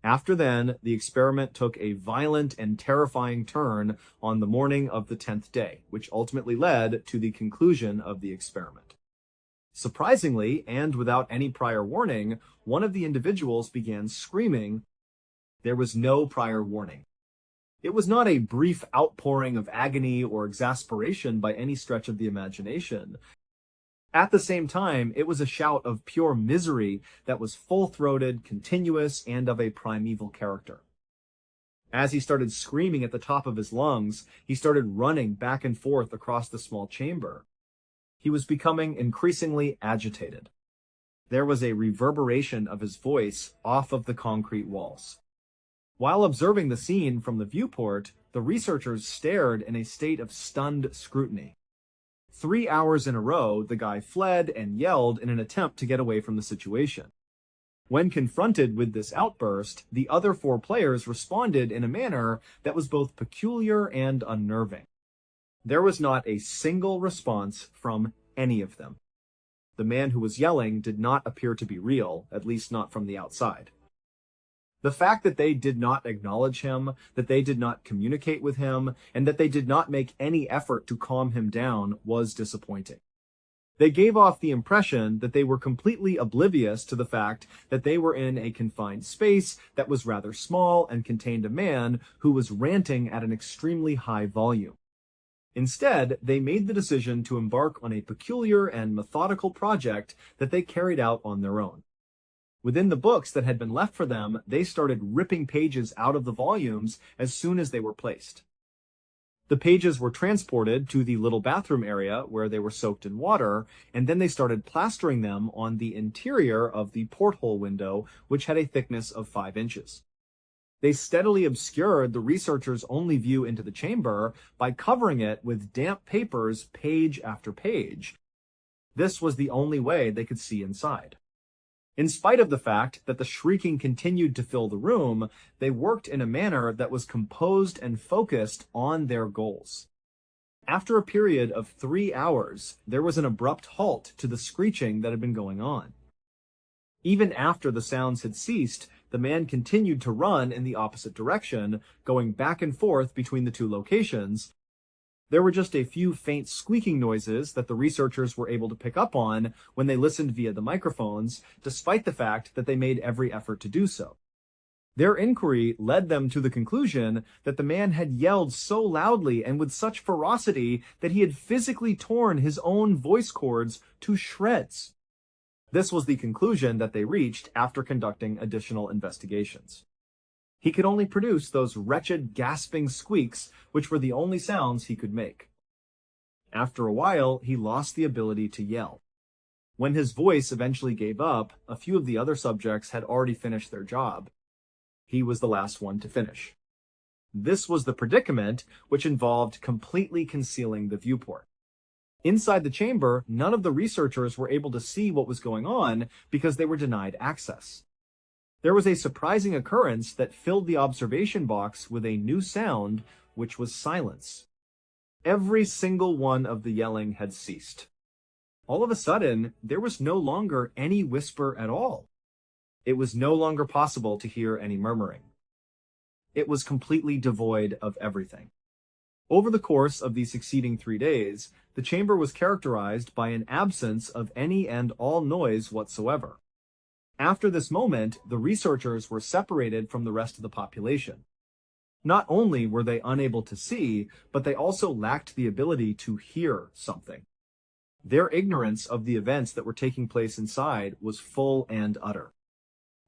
After then, the experiment took a violent and terrifying turn on the morning of the 10th day, which ultimately led to the conclusion of the experiment. Surprisingly, and without any prior warning, one of the individuals began screaming. There was no prior warning. It was not a brief outpouring of agony or exasperation by any stretch of the imagination. At the same time, it was a shout of pure misery that was full-throated, continuous, and of a primeval character. As he started screaming at the top of his lungs, he started running back and forth across the small chamber. He was becoming increasingly agitated. there was a reverberation of his voice off of the concrete walls. While observing the scene from the viewport, the researchers stared in a state of stunned scrutiny. 3 hours in a row, the guy fled and yelled in an attempt to get away from the situation. When confronted with this outburst, the other 4 players responded in a manner that was both peculiar and unnerving. There was not a single response from any of them. The man who was yelling did not appear to be real, at least not from the outside. The fact that they did not acknowledge him, that they did not communicate with him, and that they did not make any effort to calm him down was disappointing. They gave off the impression that they were completely oblivious to the fact that they were in a confined space that was rather small and contained a man who was ranting at an extremely high volume. Instead, they made the decision to embark on a peculiar and methodical project that they carried out on their own. Within the books that had been left for them, they started ripping pages out of the volumes as soon as they were placed. The pages were transported to the little bathroom area where they were soaked in water, and then they started plastering them on the interior of the porthole window, which had a thickness of 5 inches. They steadily obscured the researchers' only view into the chamber by covering it with damp papers page after page. This was the only way they could see inside. In spite of the fact that the shrieking continued to fill the room, they worked in a manner that was composed and focused on their goals. After a period of 3 hours, there was an abrupt halt to the screeching that had been going on. Even after the sounds had ceased, the man continued to run in the opposite direction, going back and forth between the 2 locations. There were just a few faint squeaking noises that the researchers were able to pick up on when they listened via the microphones, despite the fact that they made every effort to do so. Their inquiry led them to the conclusion that the man had yelled so loudly and with such ferocity that he had physically torn his own voice cords to shreds. This was the conclusion that they reached after conducting additional investigations. He could only produce those wretched, gasping squeaks, which were the only sounds he could make. After a while, he lost the ability to yell. When his voice eventually gave up, a few of the other subjects had already finished their job. He was the last one to finish. This was the predicament, which involved completely concealing the viewport. Inside the chamber, none of the researchers were able to see what was going on because they were denied access. There was a surprising occurrence that filled the observation box with a new sound, which was silence. Every single one of the yelling had ceased. All of a sudden, there was no longer any whisper at all. It was no longer possible to hear any murmuring. It was completely devoid of everything. Over the course of the succeeding 3 days, the chamber was characterized by an absence of any and all noise whatsoever. After this moment, the researchers were separated from the rest of the population. Not only were they unable to see, but they also lacked the ability to hear something. Their ignorance of the events that were taking place inside was full and utter.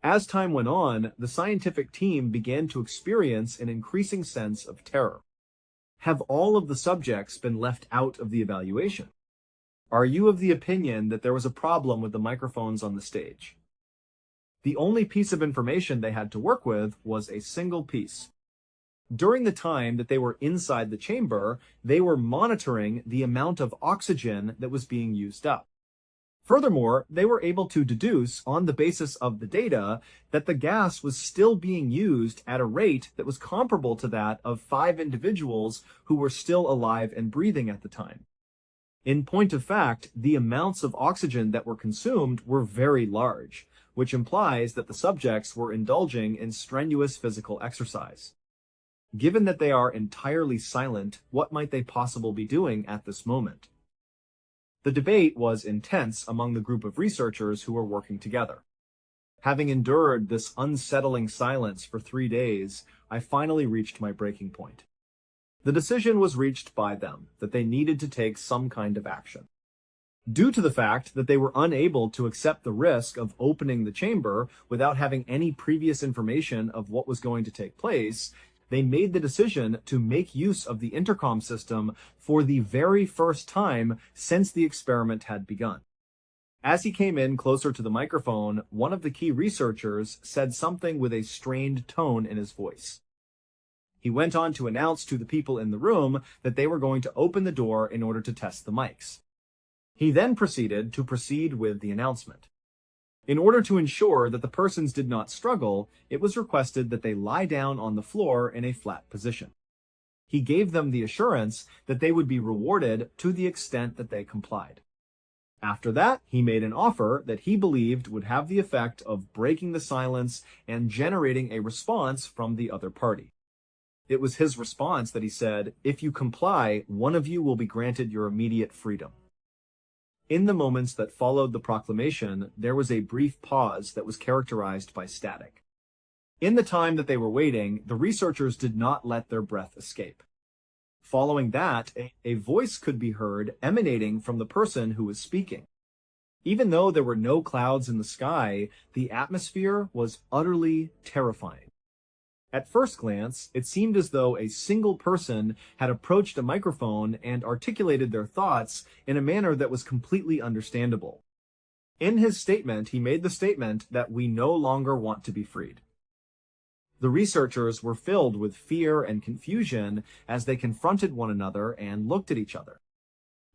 As time went on, the scientific team began to experience an increasing sense of terror. Have all of the subjects been left out of the evaluation? Are you of the opinion that there was a problem with the microphones on the stage? The only piece of information they had to work with was a single piece. During the time that they were inside the chamber, they were monitoring the amount of oxygen that was being used up. Furthermore, they were able to deduce on the basis of the data that the gas was still being used at a rate that was comparable to that of 5 individuals who were still alive and breathing at the time. In point of fact, the amounts of oxygen that were consumed were very large, which implies that the subjects were indulging in strenuous physical exercise. Given that they are entirely silent, what might they possibly be doing at this moment? The debate was intense among the group of researchers who were working together. Having endured this unsettling silence for 3 days, I finally reached my breaking point. The decision was reached by them that they needed to take some kind of action. Due to the fact that they were unable to accept the risk of opening the chamber without having any previous information of what was going to take place, they made the decision to make use of the intercom system for the very first time since the experiment had begun. As he came in closer to the microphone, one of the key researchers said something with a strained tone in his voice. He went on to announce to the people in the room that they were going to open the door in order to test the mics. He then proceed with the announcement. In order to ensure that the persons did not struggle, it was requested that they lie down on the floor in a flat position. He gave them the assurance that they would be rewarded to the extent that they complied. After that, he made an offer that he believed would have the effect of breaking the silence and generating a response from the other party. It was his response that he said, "If you comply, one of you will be granted your immediate freedom." In the moments that followed the proclamation, there was a brief pause that was characterized by static. In the time that they were waiting, the researchers did not let their breath escape. Following that, a voice could be heard emanating from the person who was speaking. Even though there were no clouds in the sky, the atmosphere was utterly terrifying. At first glance, it seemed as though a single person had approached a microphone and articulated their thoughts in a manner that was completely understandable. In his statement, he made the statement that we no longer want to be freed. The researchers were filled with fear and confusion as they confronted one another and looked at each other.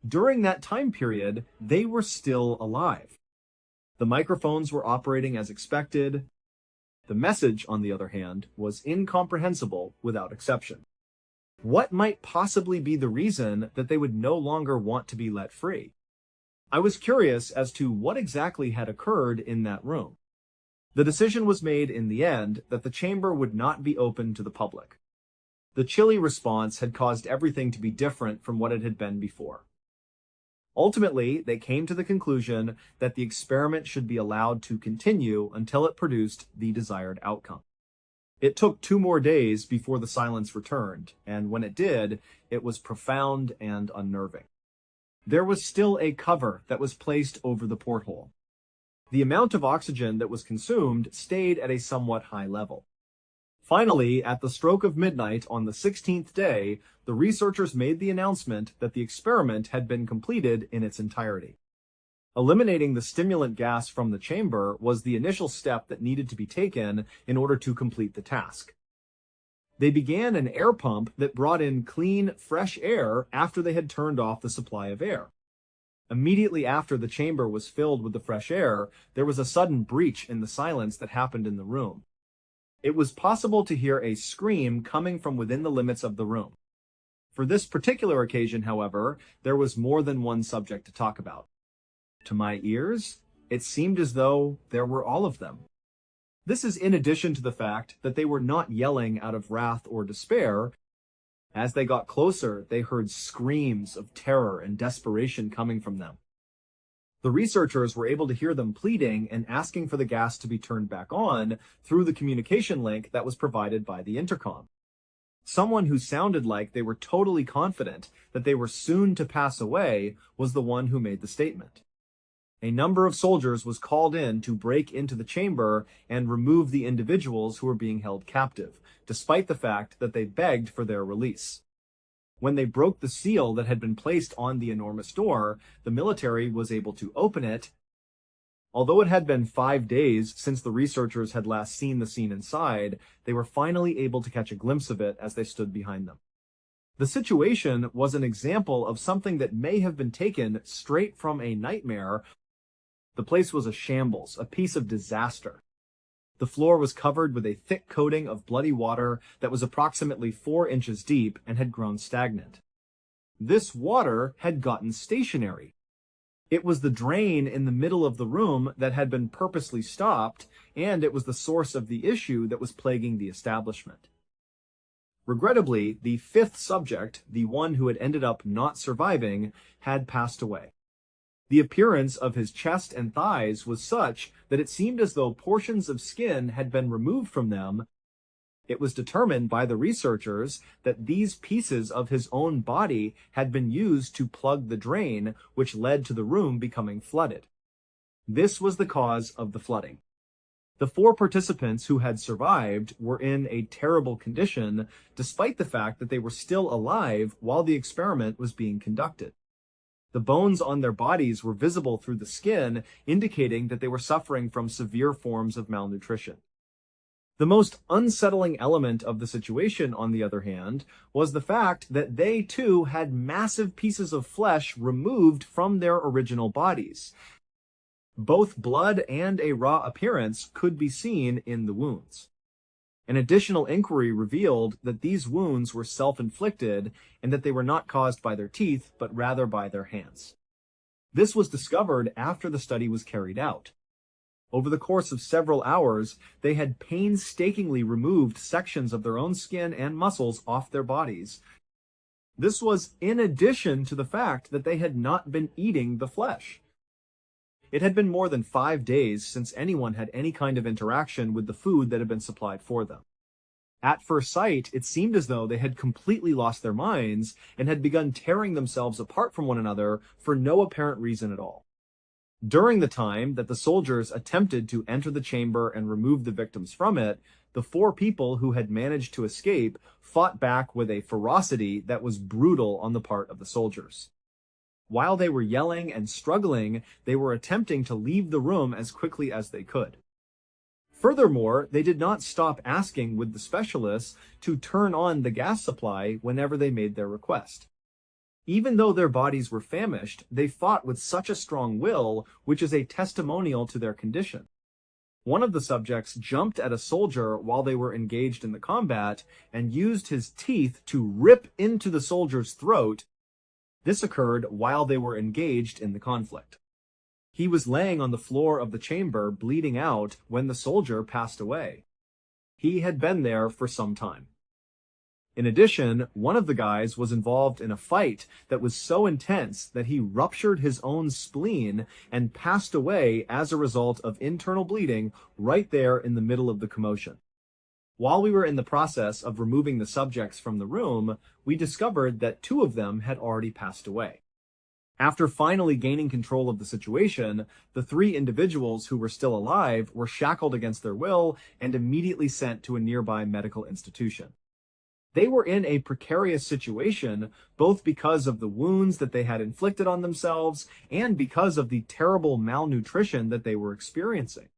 During that time period, they were still alive. The microphones were operating as expected. The message, on the other hand, was incomprehensible without exception. What might possibly be the reason that they would no longer want to be let free? I was curious as to what exactly had occurred in that room. The decision was made in the end that the chamber would not be open to the public. The chilly response had caused everything to be different from what it had been before. Ultimately, they came to the conclusion that the experiment should be allowed to continue until it produced the desired outcome. It took 2 more days before the silence returned, and when it did, it was profound and unnerving. There was still a cover that was placed over the porthole. The amount of oxygen that was consumed stayed at a somewhat high level. Finally, at the stroke of midnight on the 16th day, the researchers made the announcement that the experiment had been completed in its entirety. Eliminating the stimulant gas from the chamber was the initial step that needed to be taken in order to complete the task. They began an air pump that brought in clean, fresh air after they had turned off the supply of air. Immediately after the chamber was filled with the fresh air, there was a sudden breach in the silence that happened in the room. It was possible to hear a scream coming from within the limits of the room. For this particular occasion, however, there was more than one subject to talk about. To my ears, it seemed as though there were all of them. This is in addition to the fact that they were not yelling out of wrath or despair. As they got closer, they heard screams of terror and desperation coming from them. The researchers were able to hear them pleading and asking for the gas to be turned back on through the communication link that was provided by the intercom. Someone who sounded like they were totally confident that they were soon to pass away was the one who made the statement. A number of soldiers was called in to break into the chamber and remove the individuals who were being held captive, despite the fact that they begged for their release. When they broke the seal that had been placed on the enormous door, the military was able to open it. Although it had been 5 days since the researchers had last seen the scene inside, they were finally able to catch a glimpse of it as they stood behind them. The situation was an example of something that may have been taken straight from a nightmare. The place was a shambles, a piece of disaster. The floor was covered with a thick coating of bloody water that was approximately 4 inches deep and had grown stagnant. This water had gotten stationary. It was the drain in the middle of the room that had been purposely stopped, and it was the source of the issue that was plaguing the establishment. Regrettably, the 5th subject, the one who had ended up not surviving, had passed away. The appearance of his chest and thighs was such that it seemed as though portions of skin had been removed from them. It was determined by the researchers that these pieces of his own body had been used to plug the drain, which led to the room becoming flooded. This was the cause of the flooding. The 4 participants who had survived were in a terrible condition, despite the fact that they were still alive while the experiment was being conducted. The bones on their bodies were visible through the skin, indicating that they were suffering from severe forms of malnutrition. The most unsettling element of the situation, on the other hand, was the fact that they too had massive pieces of flesh removed from their original bodies. Both blood and a raw appearance could be seen in the wounds. An additional inquiry revealed that these wounds were self-inflicted and that they were not caused by their teeth, but rather by their hands. This was discovered after the study was carried out. Over the course of several hours, they had painstakingly removed sections of their own skin and muscles off their bodies. This was in addition to the fact that they had not been eating the flesh. It had been more than 5 days since anyone had any kind of interaction with the food that had been supplied for them. At first sight, it seemed as though they had completely lost their minds and had begun tearing themselves apart from one another for no apparent reason at all. During the time that the soldiers attempted to enter the chamber and remove the victims from it, the 4 people who had managed to escape fought back with a ferocity that was brutal on the part of the soldiers. While they were yelling and struggling, they were attempting to leave the room as quickly as they could. Furthermore, they did not stop asking with the specialists to turn on the gas supply whenever they made their request. Even though their bodies were famished, they fought with such a strong will, which is a testimonial to their condition. One of the subjects jumped at a soldier while they were engaged in the combat and used his teeth to rip into the soldier's throat. This occurred while they were engaged in the conflict. He was laying on the floor of the chamber, bleeding out, when the soldier passed away. He had been there for some time. In addition, one of the guys was involved in a fight that was so intense that he ruptured his own spleen and passed away as a result of internal bleeding right there in the middle of the commotion. While we were in the process of removing the subjects from the room, we discovered that 2 of them had already passed away. After finally gaining control of the situation, the 3 individuals who were still alive were shackled against their will and immediately sent to a nearby medical institution. They were in a precarious situation, both because of the wounds that they had inflicted on themselves and because of the terrible malnutrition that they were experiencing.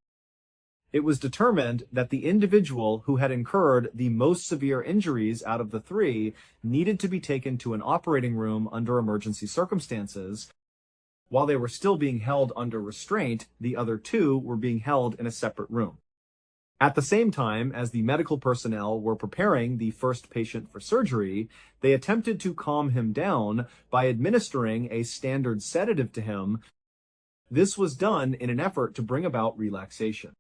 It was determined that the individual who had incurred the most severe injuries out of the 3 needed to be taken to an operating room under emergency circumstances. While they were still being held under restraint, the other 2 were being held in a separate room. At the same time as the medical personnel were preparing the first patient for surgery, they attempted to calm him down by administering a standard sedative to him. This was done in an effort to bring about relaxation.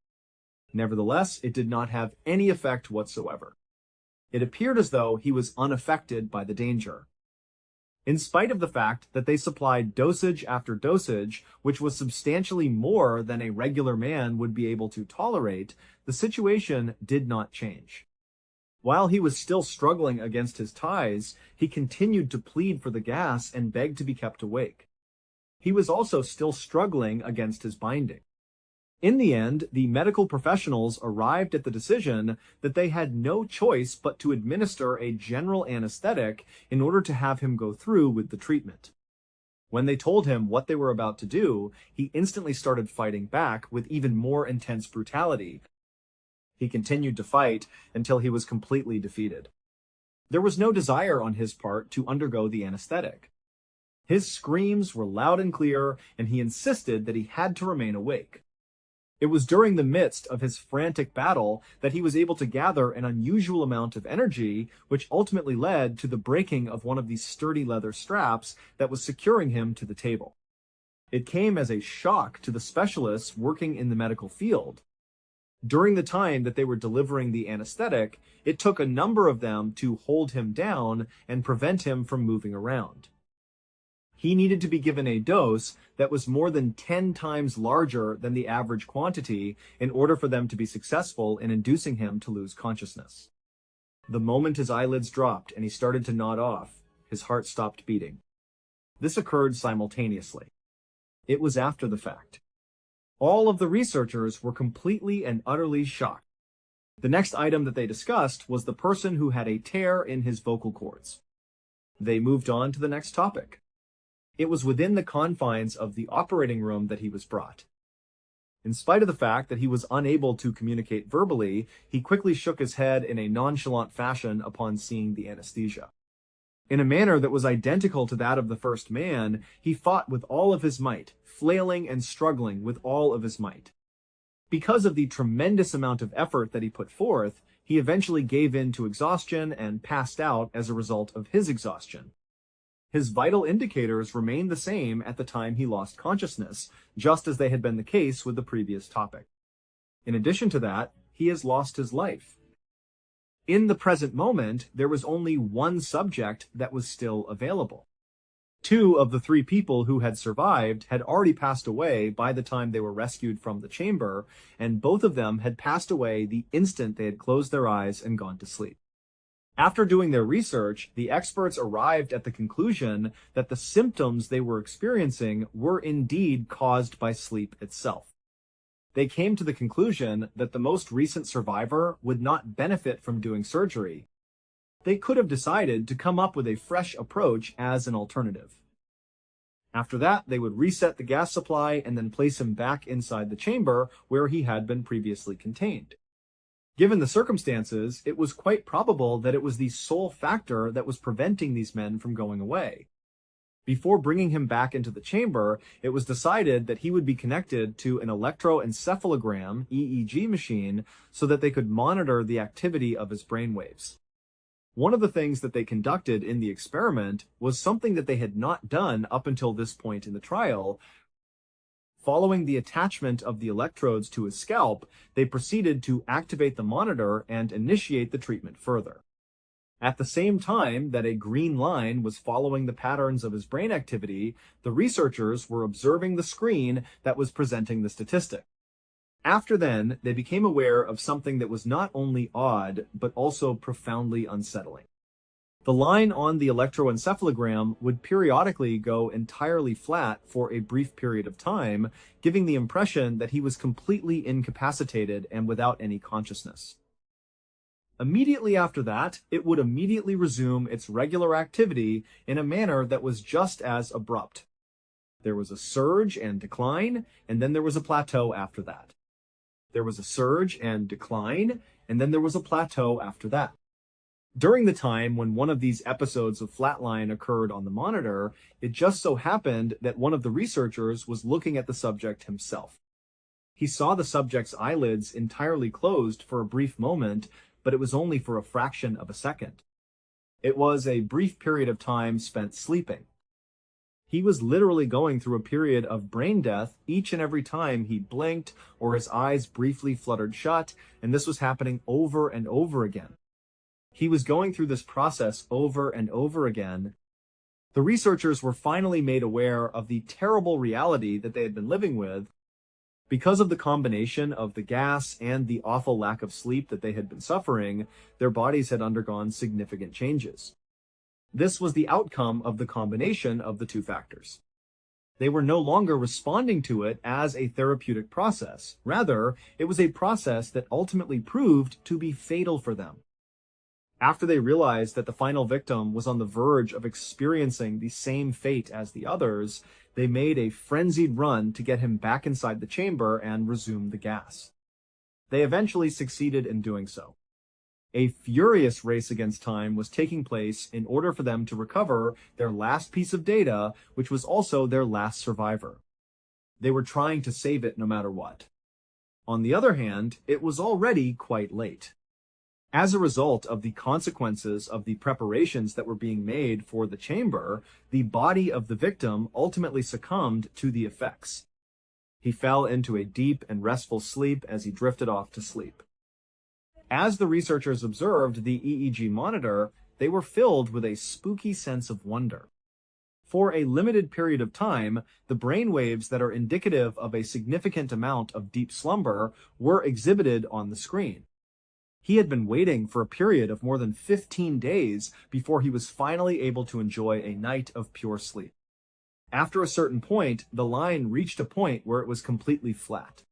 Nevertheless, it did not have any effect whatsoever. It appeared as though he was unaffected by the danger. In spite of the fact that they supplied dosage after dosage, which was substantially more than a regular man would be able to tolerate, the situation did not change. While he was still struggling against his ties, he continued to plead for the gas and beg to be kept awake. He was also still struggling against his binding. In the end, the medical professionals arrived at the decision that they had no choice but to administer a general anesthetic in order to have him go through with the treatment. When they told him what they were about to do, he instantly started fighting back with even more intense brutality. He continued to fight until he was completely defeated. There was no desire on his part to undergo the anesthetic. His screams were loud and clear, and he insisted that he had to remain awake. It was during the midst of his frantic battle that he was able to gather an unusual amount of energy, which ultimately led to the breaking of one of these sturdy leather straps that was securing him to the table. It came as a shock to the specialists working in the medical field. During the time that they were delivering the anesthetic, it took a number of them to hold him down and prevent him from moving around. He needed to be given a dose that was more than 10 times larger than the average quantity in order for them to be successful in inducing him to lose consciousness. The moment his eyelids dropped and he started to nod off, his heart stopped beating. This occurred simultaneously. It was after the fact. All of the researchers were completely and utterly shocked. The next item that they discussed was the person who had a tear in his vocal cords. They moved on to the next topic. It was within the confines of the operating room that he was brought. In spite of the fact that he was unable to communicate verbally, he quickly shook his head in a nonchalant fashion upon seeing the anesthesia. In a manner that was identical to that of the first man, he fought with all of his might, flailing and struggling with all of his might. Because of the tremendous amount of effort that he put forth, he eventually gave in to exhaustion and passed out as a result of his exhaustion. His vital indicators remained the same at the time he lost consciousness, just as they had been the case with the previous topic. In addition to that, he has lost his life. In the present moment, there was only one subject that was still available. 2 of the 3 people who had survived had already passed away by the time they were rescued from the chamber, and both of them had passed away the instant they had closed their eyes and gone to sleep. After doing their research, the experts arrived at the conclusion that the symptoms they were experiencing were indeed caused by sleep itself. They came to the conclusion that the most recent survivor would not benefit from doing surgery. They could have decided to come up with a fresh approach as an alternative. After that, they would reset the gas supply and then place him back inside the chamber where he had been previously contained. Given the circumstances, it was quite probable that it was the sole factor that was preventing these men from going away. Before bringing him back into the chamber, it was decided that he would be connected to an electroencephalogram (EEG) machine so that they could monitor the activity of his brainwaves. One of the things that they conducted in the experiment was something that they had not done up until this point in the trial. Following the attachment of the electrodes to his scalp, they proceeded to activate the monitor and initiate the treatment further. At the same time that a green line was following the patterns of his brain activity, the researchers were observing the screen that was presenting the statistic. After then, they became aware of something that was not only odd, but also profoundly unsettling. The line on the electroencephalogram would periodically go entirely flat for a brief period of time, giving the impression that he was completely incapacitated and without any consciousness. Immediately after that, it would immediately resume its regular activity in a manner that was just as abrupt. There was a surge and decline, and then there was a plateau after that. There was a surge and decline, and then there was a plateau after that. During the time when one of these episodes of flatline occurred on the monitor, it just so happened that one of the researchers was looking at the subject himself. He saw the subject's eyelids entirely closed for a brief moment, but it was only for a fraction of a second. It was a brief period of time spent sleeping. He was literally going through a period of brain death each and every time he blinked or his eyes briefly fluttered shut, and this was happening over and over again. He was going through this process over and over again. The researchers were finally made aware of the terrible reality that they had been living with. Because of the combination of the gas and the awful lack of sleep that they had been suffering, their bodies had undergone significant changes. This was the outcome of the combination of the 2 factors. They were no longer responding to it as a therapeutic process. Rather, it was a process that ultimately proved to be fatal for them. After they realized that the final victim was on the verge of experiencing the same fate as the others, they made a frenzied run to get him back inside the chamber and resume the gas. They eventually succeeded in doing so. A furious race against time was taking place in order for them to recover their last piece of data, which was also their last survivor. They were trying to save it no matter what. On the other hand, it was already quite late. As a result of the consequences of the preparations that were being made for the chamber, the body of the victim ultimately succumbed to the effects. He fell into a deep and restful sleep as he drifted off to sleep. As the researchers observed the EEG monitor, they were filled with a spooky sense of wonder. For a limited period of time, the brain waves that are indicative of a significant amount of deep slumber were exhibited on the screen. He had been waiting for a period of more than 15 days before he was finally able to enjoy a night of pure sleep. After a certain point, the line reached a point where it was completely flat.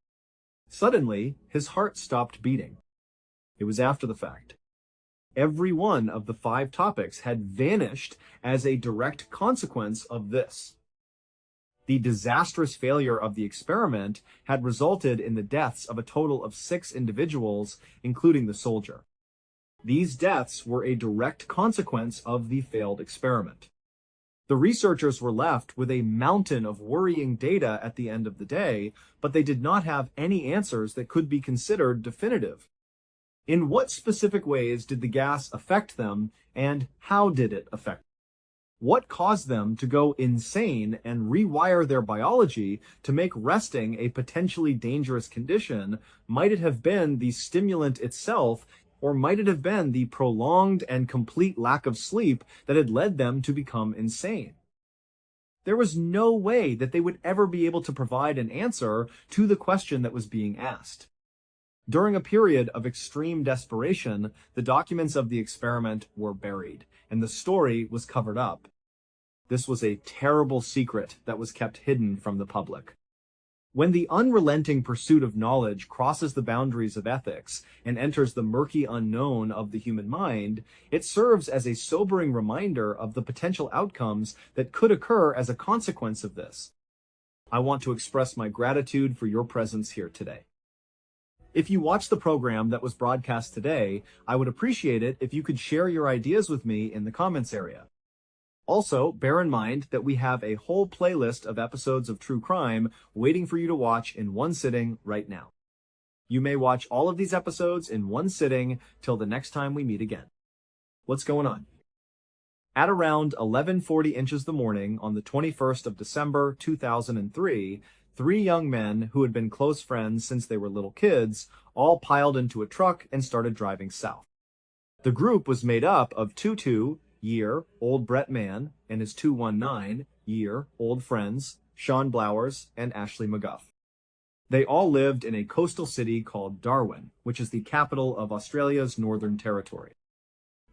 Suddenly, his heart stopped beating. It was after the fact. Every one of the 5 topics had vanished as a direct consequence of this. The disastrous failure of the experiment had resulted in the deaths of a total of 6 individuals, including the soldier. These deaths were a direct consequence of the failed experiment. The researchers were left with a mountain of worrying data at the end of the day, but they did not have any answers that could be considered definitive. In what specific ways did the gas affect them, and how did it affect them? What caused them to go insane and rewire their biology to make resting a potentially dangerous condition? Might it have been the stimulant itself, or might it have been the prolonged and complete lack of sleep that had led them to become insane? There was no way that they would ever be able to provide an answer to the question that was being asked. During a period of extreme desperation, the documents of the experiment were buried, and the story was covered up. This was a terrible secret that was kept hidden from the public. When the unrelenting pursuit of knowledge crosses the boundaries of ethics and enters the murky unknown of the human mind, it serves as a sobering reminder of the potential outcomes that could occur as a consequence of this. I want to express my gratitude for your presence here today. If you watched the program that was broadcast today, I would appreciate it if you could share your ideas with me in the comments area. Also, bear in mind that we have a whole playlist of episodes of True Crime waiting for you to watch in one sitting right now. You may watch all of these episodes in one sitting till the next time we meet again. What's going on? At around 11:40 inches the morning on the 21st of December 2003, 3 young men who had been close friends since they were little kids all piled into a truck and started driving south. The group was made up of 22-year-old Brett Mann and his 219-year-old friends, Sean Blowers and Ashley McGuff. They all lived in a coastal city called Darwin, which is the capital of Australia's Northern Territory.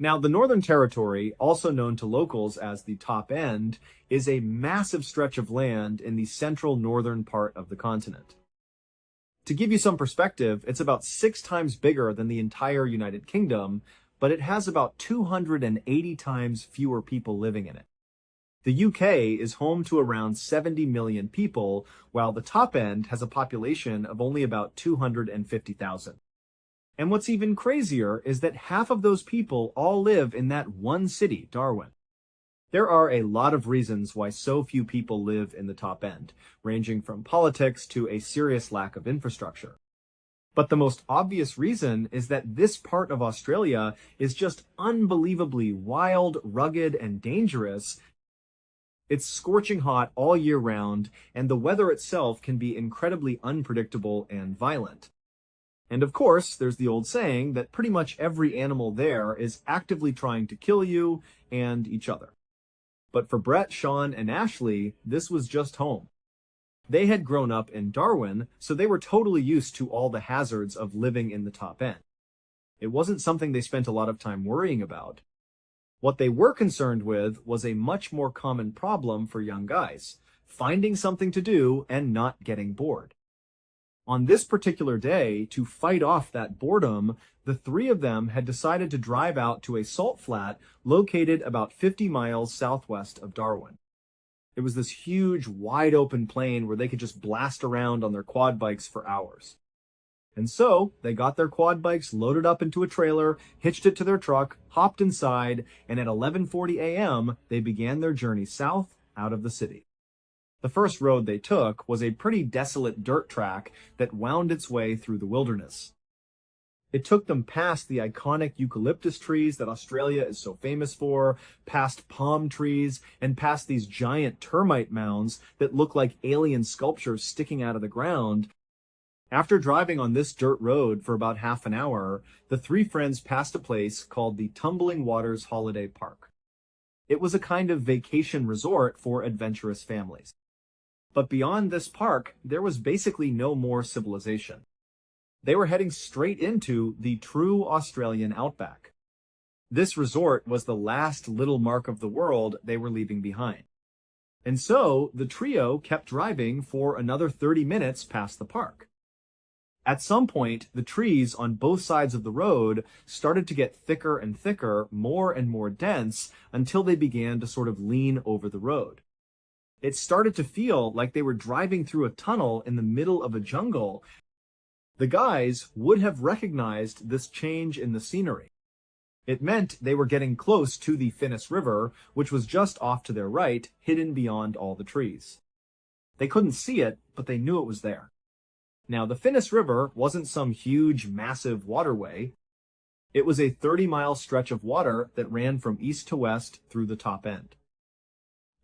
Now, the Northern Territory, also known to locals as the Top End, is a massive stretch of land in the central northern part of the continent. To give you some perspective, it's about 6 times bigger than the entire United Kingdom, but it has about 280 times fewer people living in it. The UK is home to around 70 million people, while the Top End has a population of only about 250,000. And what's even crazier is that half of those people all live in that one city, Darwin. There are a lot of reasons why so few people live in the Top End, ranging from politics to a serious lack of infrastructure. But the most obvious reason is that this part of Australia is just unbelievably wild, rugged, and dangerous. It's scorching hot all year round, and the weather itself can be incredibly unpredictable and violent. And of course, there's the old saying that pretty much every animal there is actively trying to kill you and each other. But for Brett, Sean, and Ashley, this was just home. They had grown up in Darwin, so they were totally used to all the hazards of living in the Top End. It wasn't something they spent a lot of time worrying about. What they were concerned with was a much more common problem for young guys: finding something to do and not getting bored. On this particular day, to fight off that boredom, the 3 of them had decided to drive out to a salt flat located about 50 miles southwest of Darwin. It was this huge, wide-open plain where they could just blast around on their quad bikes for hours. And so, they got their quad bikes loaded up into a trailer, hitched it to their truck, hopped inside, and at 11:40 a.m., they began their journey south out of the city. The first road they took was a pretty desolate dirt track that wound its way through the wilderness. It took them past the iconic eucalyptus trees that Australia is so famous for, past palm trees, and past these giant termite mounds that look like alien sculptures sticking out of the ground. After driving on this dirt road for about half an hour, the 3 friends passed a place called the Tumbling Waters Holiday Park. It was a kind of vacation resort for adventurous families. But beyond this park, there was basically no more civilization. They were heading straight into the true Australian outback. This resort was the last little mark of the world they were leaving behind. And so, the trio kept driving for another 30 minutes past the park. At some point, the trees on both sides of the road started to get thicker and thicker, more and more dense, until they began to sort of lean over the road. It started to feel like they were driving through a tunnel in the middle of a jungle. The guys would have recognized this change in the scenery. It meant they were getting close to the Finnis River, which was just off to their right, hidden beyond all the trees. They couldn't see it, but they knew it was there. Now, the Finnis River wasn't some huge, massive waterway. It was a 30-mile stretch of water that ran from east to west through the top end.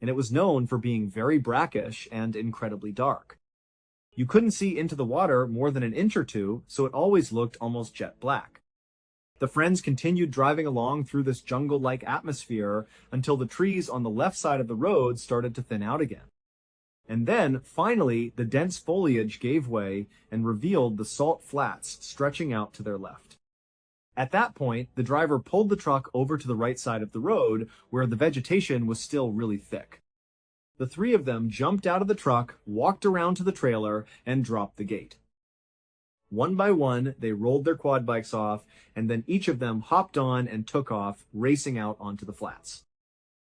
And it was known for being very brackish and incredibly dark. You couldn't see into the water more than an inch or two, so it always looked almost jet black. The friends continued driving along through this jungle-like atmosphere until the trees on the left side of the road started to thin out again. And then, finally, the dense foliage gave way and revealed the salt flats stretching out to their left. At that point, the driver pulled the truck over to the right side of the road, where the vegetation was still really thick. The three of them jumped out of the truck, walked around to the trailer, and dropped the gate. One by one, they rolled their quad bikes off, and then each of them hopped on and took off, racing out onto the flats.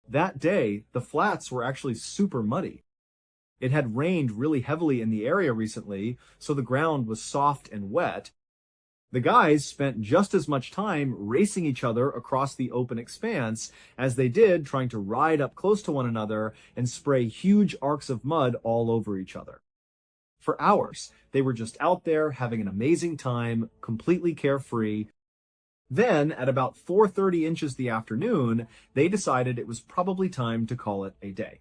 That day, the flats were actually super muddy. It had rained really heavily in the area recently, so the ground was soft and wet. The guys spent just as much time racing each other across the open expanse as they did trying to ride up close to one another and spray huge arcs of mud all over each other. For hours, they were just out there having an amazing time, completely carefree. Then, at about 4:30 inches the afternoon, they decided it was probably time to call it a day.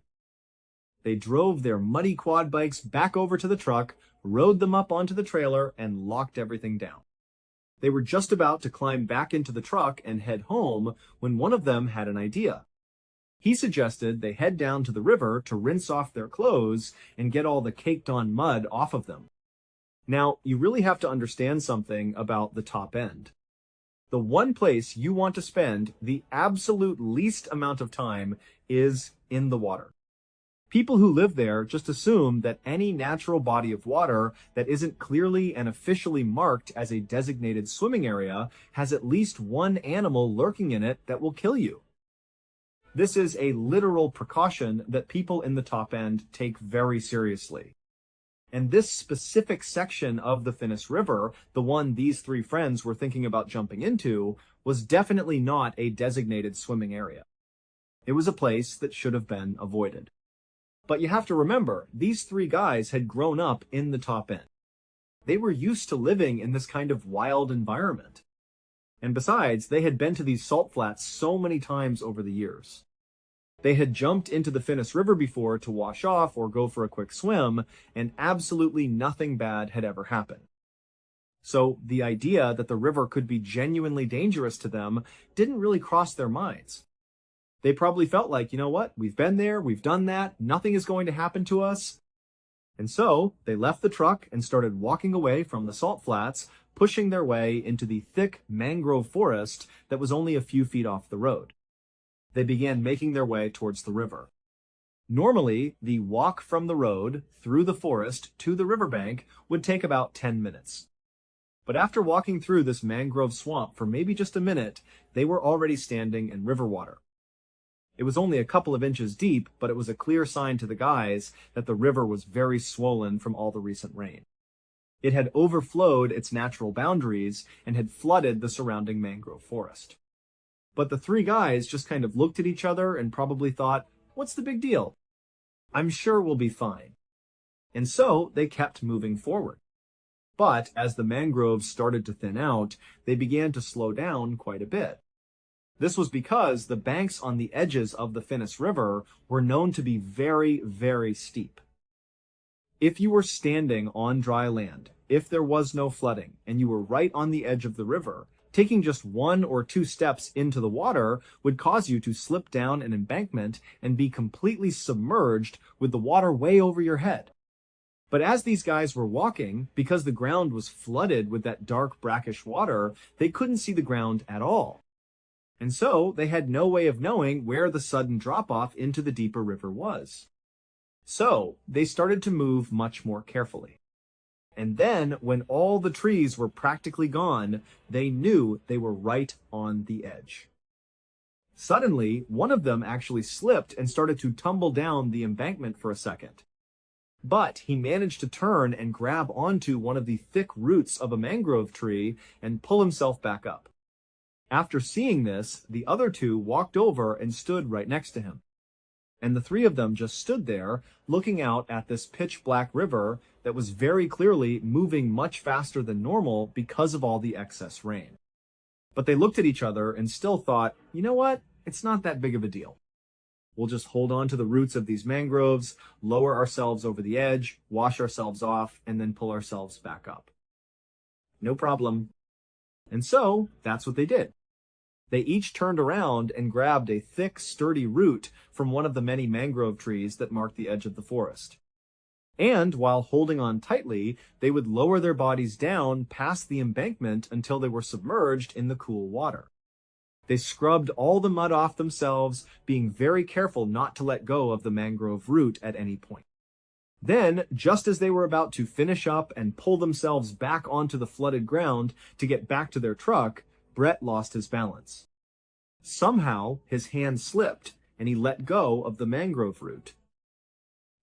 They drove their muddy quad bikes back over to the truck, rode them up onto the trailer, and locked everything down. They were just about to climb back into the truck and head home when one of them had an idea. He suggested they head down to the river to rinse off their clothes and get all the caked-on mud off of them. Now, you really have to understand something about the top end. The one place you want to spend the absolute least amount of time is in the water. People who live there just assume that any natural body of water that isn't clearly and officially marked as a designated swimming area has at least one animal lurking in it that will kill you. This is a literal precaution that people in the top end take very seriously. And this specific section of the Finnis River, the one these three friends were thinking about jumping into, was definitely not a designated swimming area. It was a place that should have been avoided. But you have to remember, these three guys had grown up in the top end. They were used to living in this kind of wild environment. And besides, they had been to these salt flats so many times over the years. They had jumped into the Finnis River before to wash off or go for a quick swim, and absolutely nothing bad had ever happened. So the idea that the river could be genuinely dangerous to them didn't really cross their minds. They probably felt like, you know what, we've been there, we've done that, nothing is going to happen to us. And so they left the truck and started walking away from the salt flats, pushing their way into the thick mangrove forest that was only a few feet off the road. They began making their way towards the river. Normally, the walk from the road through the forest to the riverbank would take about 10 minutes. But after walking through this mangrove swamp for maybe just a minute, they were already standing in river water. It was only a couple of inches deep, but it was a clear sign to the guys that the river was very swollen from all the recent rain. It had overflowed its natural boundaries and had flooded the surrounding mangrove forest. But the three guys just kind of looked at each other and probably thought, what's the big deal? I'm sure we'll be fine. And so they kept moving forward. But as the mangroves started to thin out, they began to slow down quite a bit. This was because the banks on the edges of the Finnis River were known to be very, very steep. If you were standing on dry land, if there was no flooding, and you were right on the edge of the river, taking just 1 or 2 steps into the water would cause you to slip down an embankment and be completely submerged with the water way over your head. But as these guys were walking, because the ground was flooded with that dark brackish water, they couldn't see the ground at all. And so they had no way of knowing where the sudden drop-off into the deeper river was. So they started to move much more carefully. And then, when all the trees were practically gone, they knew they were right on the edge. Suddenly, one of them actually slipped and started to tumble down the embankment for a second. But he managed to turn and grab onto one of the thick roots of a mangrove tree and pull himself back up. After seeing this, the other two walked over and stood right next to him. And the three of them just stood there, looking out at this pitch-black river that was very clearly moving much faster than normal because of all the excess rain. But they looked at each other and still thought, you know what? It's not that big of a deal. We'll just hold on to the roots of these mangroves, lower ourselves over the edge, wash ourselves off, and then pull ourselves back up. No problem. And so, that's what they did. They each turned around and grabbed a thick, sturdy root from one of the many mangrove trees that marked the edge of the forest. And while holding on tightly, they would lower their bodies down past the embankment until they were submerged in the cool water. They scrubbed all the mud off themselves, being very careful not to let go of the mangrove root at any point. Then, just as they were about to finish up and pull themselves back onto the flooded ground to get back to their truck, Brett lost his balance. Somehow, his hand slipped, and he let go of the mangrove root.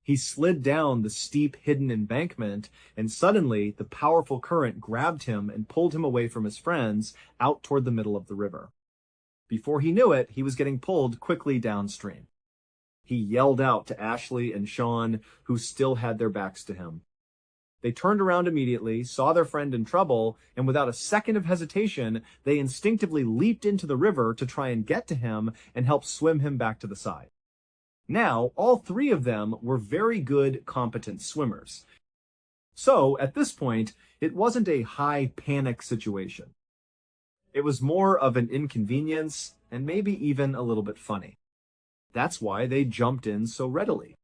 He slid down the steep, hidden embankment, and suddenly the powerful current grabbed him and pulled him away from his friends out toward the middle of the river. Before he knew it, he was getting pulled quickly downstream. He yelled out to Ashley and Sean, who still had their backs to him. They turned around immediately, saw their friend in trouble, and without a second of hesitation, they instinctively leaped into the river to try and get to him and help swim him back to the side. Now, all three of them were very good, competent swimmers. So, at this point, it wasn't a high panic situation. It was more of an inconvenience, and maybe even a little bit funny. That's why they jumped in so readily.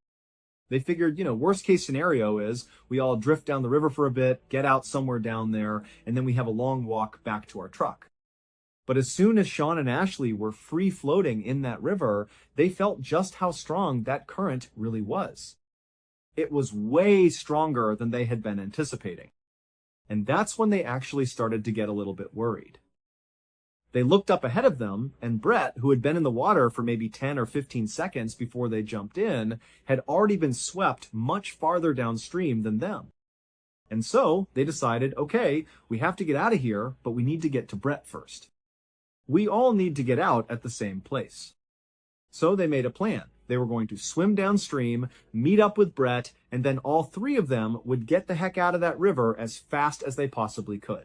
They figured, worst case scenario is we all drift down the river for a bit, get out somewhere down there, and then we have a long walk back to our truck. But as soon as Sean and Ashley were free floating in that river, they felt just how strong that current really was. It was way stronger than they had been anticipating. And that's when they actually started to get a little bit worried. They looked up ahead of them, and Brett, who had been in the water for maybe 10 or 15 seconds before they jumped in, had already been swept much farther downstream than them. And so they decided, okay, we have to get out of here, but we need to get to Brett first. We all need to get out at the same place. So they made a plan. They were going to swim downstream, meet up with Brett, and then all three of them would get the heck out of that river as fast as they possibly could.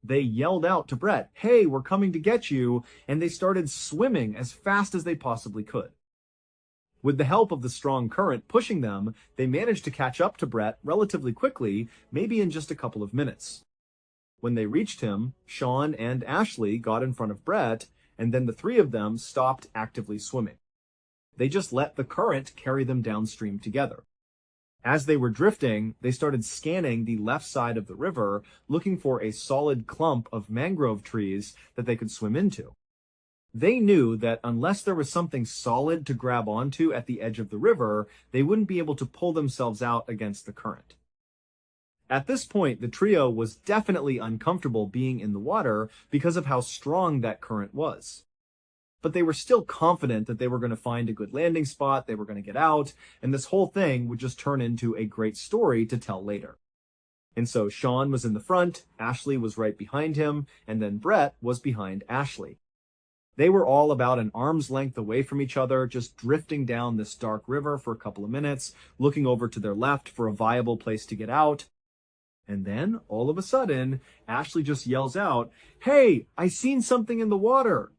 They yelled out to Brett, "Hey, we're coming to get you," and they started swimming as fast as they possibly could. With the help of the strong current pushing them, they managed to catch up to Brett relatively quickly, maybe in just a couple of minutes. When they reached him, Sean and Ashley got in front of Brett, and then the three of them stopped actively swimming. They just let the current carry them downstream together. As they were drifting, they started scanning the left side of the river, looking for a solid clump of mangrove trees that they could swim into. They knew that unless there was something solid to grab onto at the edge of the river, they wouldn't be able to pull themselves out against the current. At this point, the trio was definitely uncomfortable being in the water because of how strong that current was. But they were still confident that they were going to find a good landing spot, they were going to get out, and this whole thing would just turn into a great story to tell later. And so Sean was in the front, Ashley was right behind him, and then Brett was behind Ashley. They were all about an arm's length away from each other, just drifting down this dark river for a couple of minutes, looking over to their left for a viable place to get out. And then, all of a sudden, Ashley just yells out, "Hey, I seen something in the water!"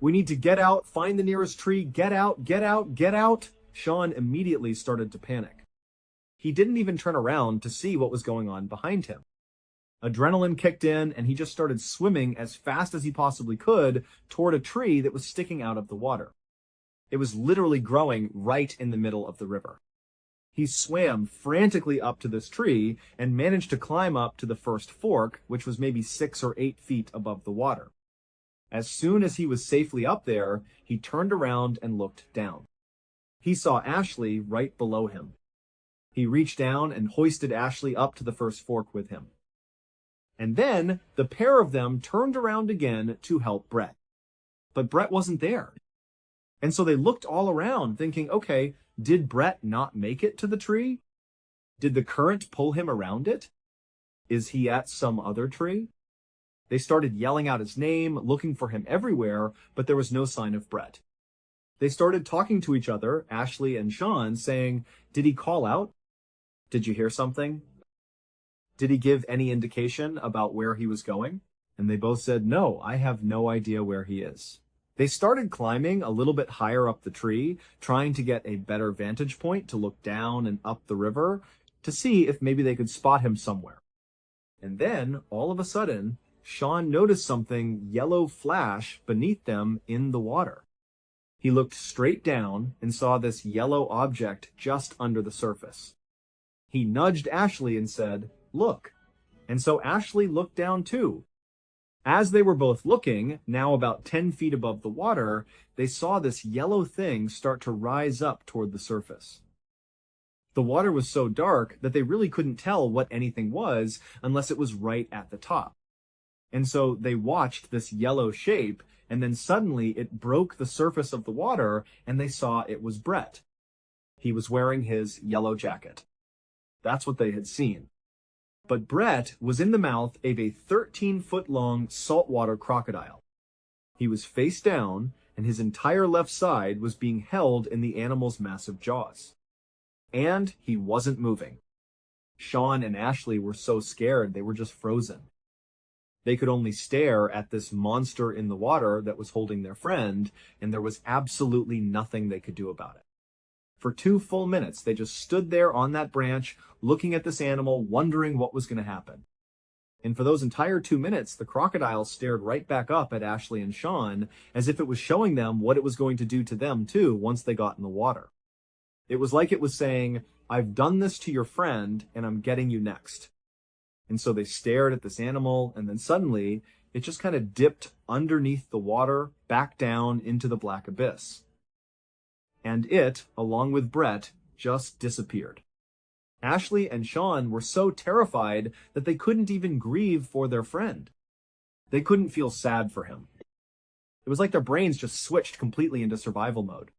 "We need to get out, find the nearest tree, get out, get out, get out." Sean immediately started to panic. He didn't even turn around to see what was going on behind him. Adrenaline kicked in, and he just started swimming as fast as he possibly could toward a tree that was sticking out of the water. It was literally growing right in the middle of the river. He swam frantically up to this tree and managed to climb up to the first fork, which was maybe 6 or 8 feet above the water. As soon as he was safely up there, he turned around and looked down. He saw Ashley right below him. He reached down and hoisted Ashley up to the first fork with him. And then the pair of them turned around again to help Brett. but Brett wasn't there. And so they looked all around thinking, okay, did Brett not make it to the tree? Did the current pull him around it? Is he at some other tree? They started yelling out his name, looking for him everywhere, but there was no sign of Brett. They started talking to each other, Ashley and Sean, saying, did he call out? Did you hear something? Did he give any indication about where he was going? And they both said, no, I have no idea where he is. They started climbing a little bit higher up the tree, trying to get a better vantage point to look down and up the river to see if maybe they could spot him somewhere. And then, all of a sudden, Sean noticed something yellow flash beneath them in the water. He looked straight down and saw this yellow object just under the surface. He nudged Ashley and said, look. And so Ashley looked down too. As they were both looking, now about 10 feet above the water, they saw this yellow thing start to rise up toward the surface. The water was so dark that they really couldn't tell what anything was unless it was right at the top. And so they watched this yellow shape, and then suddenly it broke the surface of the water, and they saw it was Brett. He was wearing his yellow jacket. That's what they had seen. But Brett was in the mouth of a 13-foot-long saltwater crocodile. He was face down, and his entire left side was being held in the animal's massive jaws. And he wasn't moving. Sean and Ashley were so scared they were just frozen. They could only stare at this monster in the water that was holding their friend, and there was absolutely nothing they could do about it. For 2 full minutes, they just stood there on that branch, looking at this animal, wondering what was going to happen. And for those entire 2 minutes, the crocodile stared right back up at Ashley and Sean, as if it was showing them what it was going to do to them too once they got in the water. It was like it was saying, I've done this to your friend, and I'm getting you next. And so they stared at this animal, and then suddenly, it just kind of dipped underneath the water, back down into the black abyss. And it, along with Brett, just disappeared. Ashley and Sean were so terrified that they couldn't even grieve for their friend. They couldn't feel sad for him. It was like their brains just switched completely into survival mode.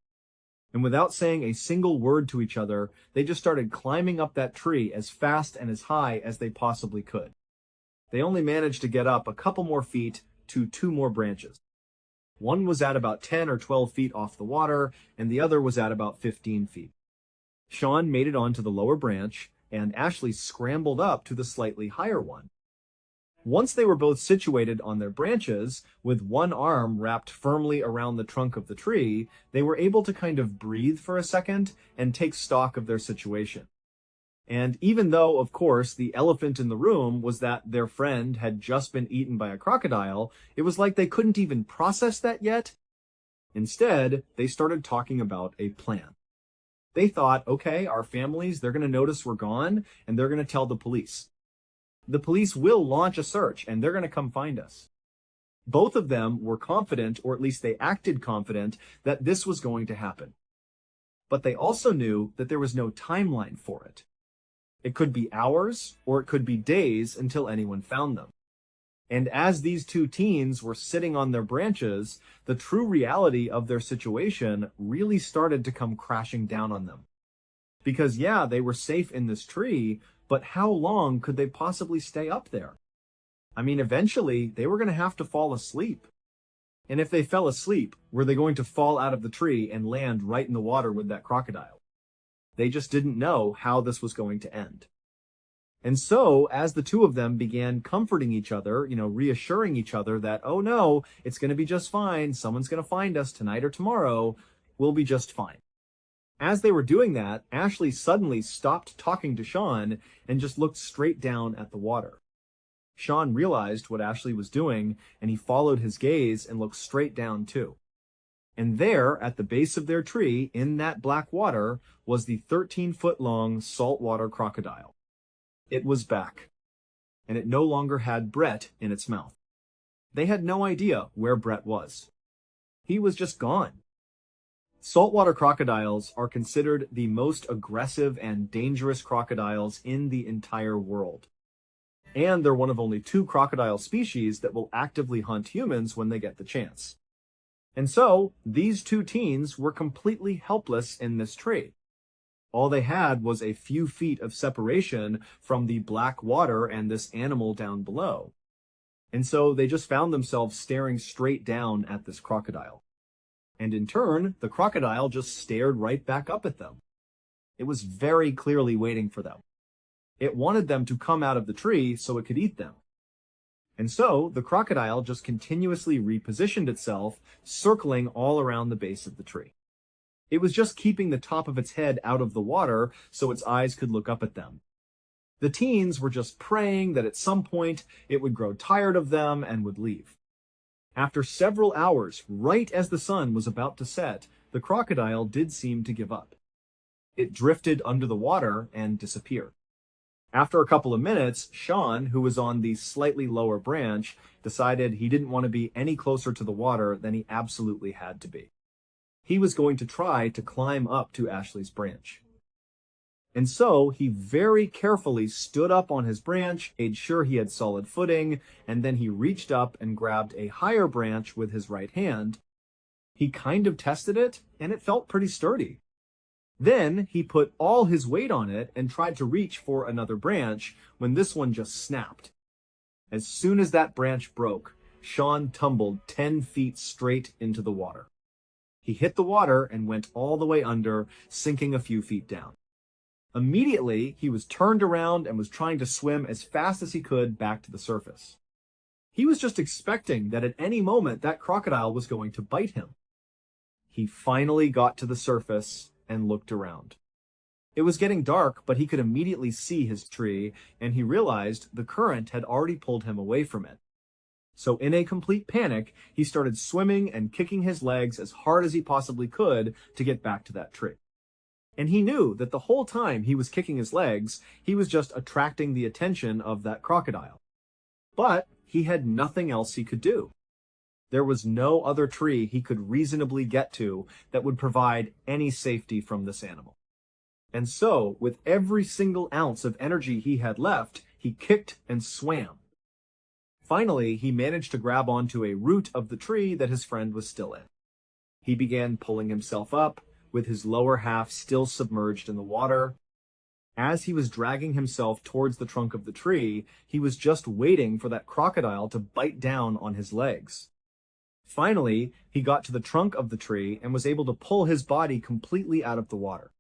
And without saying a single word to each other, they just started climbing up that tree as fast and as high as they possibly could. They only managed to get up a couple more feet to 2 more branches. One was at about 10 or 12 feet off the water, and the other was at about 15 feet. Sean made it onto the lower branch, and Ashley scrambled up to the slightly higher one. Once they were both situated on their branches, with one arm wrapped firmly around the trunk of the tree, they were able to kind of breathe for a second and take stock of their situation. And even though, of course, the elephant in the room was that their friend had just been eaten by a crocodile, it was like they couldn't even process that yet. Instead, they started talking about a plan. They thought, okay, our families, they're going to notice we're gone, and they're going to tell the police. The police will launch a search, and they're going to come find us. Both of them were confident, or at least they acted confident, that this was going to happen. But they also knew that there was no timeline for it. It could be hours, or it could be days until anyone found them. And as these 2 teens were sitting on their branches, the true reality of their situation really started to come crashing down on them. Because yeah, they were safe in this tree, but how long could they possibly stay up there? I mean, eventually, they were going to have to fall asleep. And if they fell asleep, were they going to fall out of the tree and land right in the water with that crocodile? They just didn't know how this was going to end. And so, as the 2 of them began comforting each other, reassuring each other that, oh no, it's going to be just fine, someone's going to find us tonight or tomorrow, we'll be just fine. As they were doing that, Ashley suddenly stopped talking to Sean and just looked straight down at the water. Sean realized what Ashley was doing, and he followed his gaze and looked straight down too. And there, at the base of their tree, in that black water, was the 13-foot-long saltwater crocodile. It was back, and it no longer had Brett in its mouth. They had no idea where Brett was. He was just gone. Saltwater crocodiles are considered the most aggressive and dangerous crocodiles in the entire world. And they're one of only 2 crocodile species that will actively hunt humans when they get the chance. And so these two teens were completely helpless in this tree. All they had was a few feet of separation from the black water and this animal down below. And so they just found themselves staring straight down at this crocodile. And in turn, the crocodile just stared right back up at them. It was very clearly waiting for them. It wanted them to come out of the tree so it could eat them. And so the crocodile just continuously repositioned itself, circling all around the base of the tree. It was just keeping the top of its head out of the water so its eyes could look up at them. The teens were just praying that at some point it would grow tired of them and would leave. After several hours, right as the sun was about to set, the crocodile did seem to give up. It drifted under the water and disappeared. After a couple of minutes, Sean, who was on the slightly lower branch, decided he didn't want to be any closer to the water than he absolutely had to be. He was going to try to climb up to Ashley's branch. And so he very carefully stood up on his branch, made sure he had solid footing, and then he reached up and grabbed a higher branch with his right hand. He kind of tested it, and it felt pretty sturdy. Then he put all his weight on it and tried to reach for another branch when this one just snapped. As soon as that branch broke, Sean tumbled 10 feet straight into the water. He hit the water and went all the way under, sinking a few feet down. Immediately, he was turned around and was trying to swim as fast as he could back to the surface. He was just expecting that at any moment that crocodile was going to bite him. He finally got to the surface and looked around. It was getting dark, but he could immediately see his tree, and he realized the current had already pulled him away from it. So in a complete panic, he started swimming and kicking his legs as hard as he possibly could to get back to that tree. And he knew that the whole time he was kicking his legs, he was just attracting the attention of that crocodile. But he had nothing else he could do. There was no other tree he could reasonably get to that would provide any safety from this animal. And so, with every single ounce of energy he had left, he kicked and swam. Finally, he managed to grab onto a root of the tree that his friend was still in. He began pulling himself up, with his lower half still submerged in the water. As he was dragging himself towards the trunk of the tree, he was just waiting for that crocodile to bite down on his legs. Finally, he got to the trunk of the tree and was able to pull his body completely out of the water.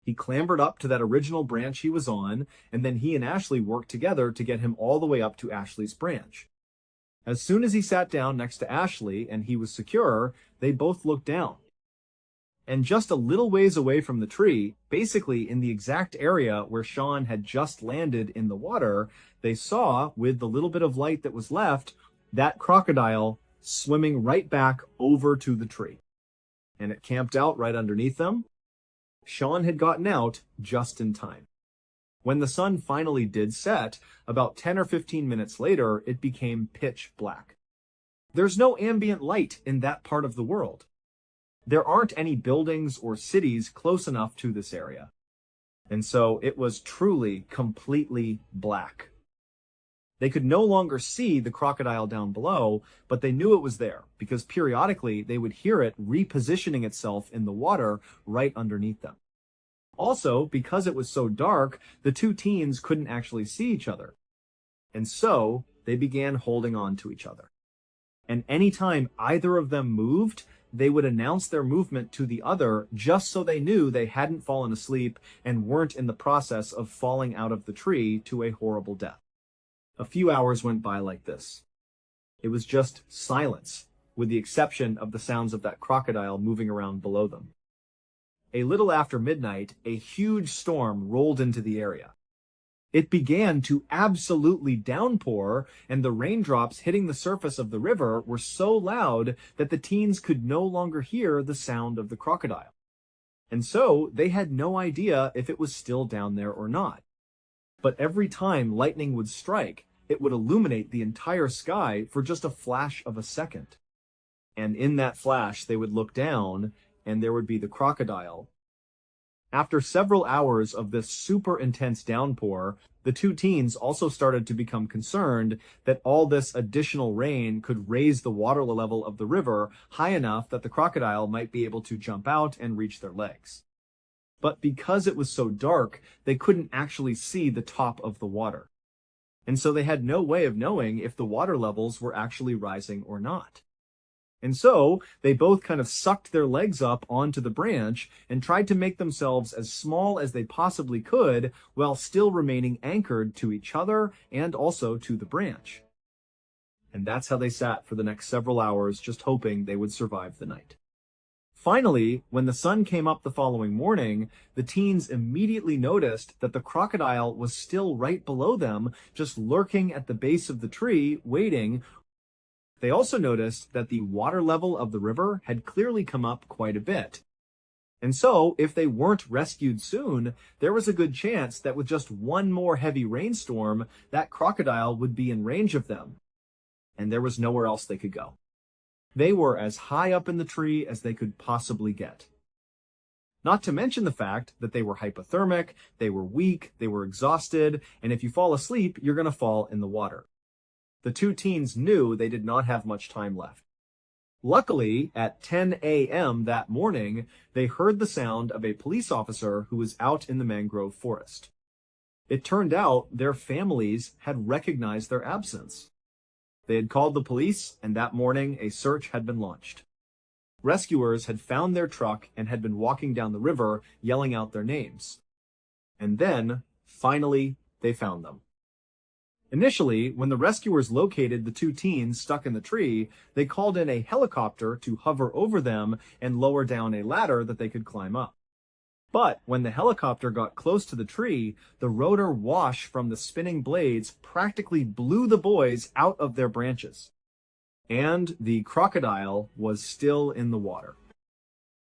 He clambered up to that original branch he was on, and then he and Ashley worked together to get him all the way up to Ashley's branch. As soon as he sat down next to Ashley and he was secure, they both looked down. And just a little ways away from the tree, basically in the exact area where Sean had just landed in the water, they saw, with the little bit of light that was left, that crocodile swimming right back over to the tree. And it camped out right underneath them. Sean had gotten out just in time. When the sun finally did set, about 10 or 15 minutes later, it became pitch black. There's no ambient light in that part of the world. There aren't any buildings or cities close enough to this area. And so it was truly completely black. They could no longer see the crocodile down below, but they knew it was there because periodically they would hear it repositioning itself in the water right underneath them. Also, because it was so dark, the two teens couldn't actually see each other. And so they began holding on to each other. And anytime either of them moved, they would announce their movement to the other just so they knew they hadn't fallen asleep and weren't in the process of falling out of the tree to a horrible death. A few hours went by like this. It was just silence, with the exception of the sounds of that crocodile moving around below them. A little after midnight, a huge storm rolled into the area. It began to absolutely downpour, and the raindrops hitting the surface of the river were so loud that the teens could no longer hear the sound of the crocodile. And so they had no idea if it was still down there or not. But every time lightning would strike, it would illuminate the entire sky for just a flash of a second. And in that flash, they would look down, and there would be the crocodile. After several hours of this super intense downpour, The two teens also started to become concerned that all this additional rain could raise the water level of the river high enough that the crocodile might be able to jump out and reach their legs. But because it was so dark, they couldn't actually see the top of the water. And so they had no way of knowing if the water levels were actually rising or not. And so they both kind of sucked their legs up onto the branch and tried to make themselves as small as they possibly could while still remaining anchored to each other and also to the branch. And that's how they sat for the next several hours, just hoping they would survive the night. Finally, when the sun came up the following morning, the teens immediately noticed that the crocodile was still right below them, just lurking at the base of the tree, waiting. They also noticed that the water level of the river had clearly come up quite a bit. And so, if they weren't rescued soon, there was a good chance that with just one more heavy rainstorm, that crocodile would be in range of them. And there was nowhere else they could go. They were as high up in the tree as they could possibly get. Not to mention the fact that they were hypothermic, they were weak, they were exhausted, and if you fall asleep, you're going to fall in the water. The two teens knew they did not have much time left. Luckily, at 10 a.m. that morning, they heard the sound of a police officer who was out in the mangrove forest. It turned out their families had recognized their absence. They had called the police, and that morning a search had been launched. Rescuers had found their truck and had been walking down the river, yelling out their names. And then, finally, they found them. Initially, when the rescuers located the two teens stuck in the tree, they called in a helicopter to hover over them and lower down a ladder that they could climb up. But when the helicopter got close to the tree, the rotor wash from the spinning blades practically blew the boys out of their branches. And the crocodile was still in the water.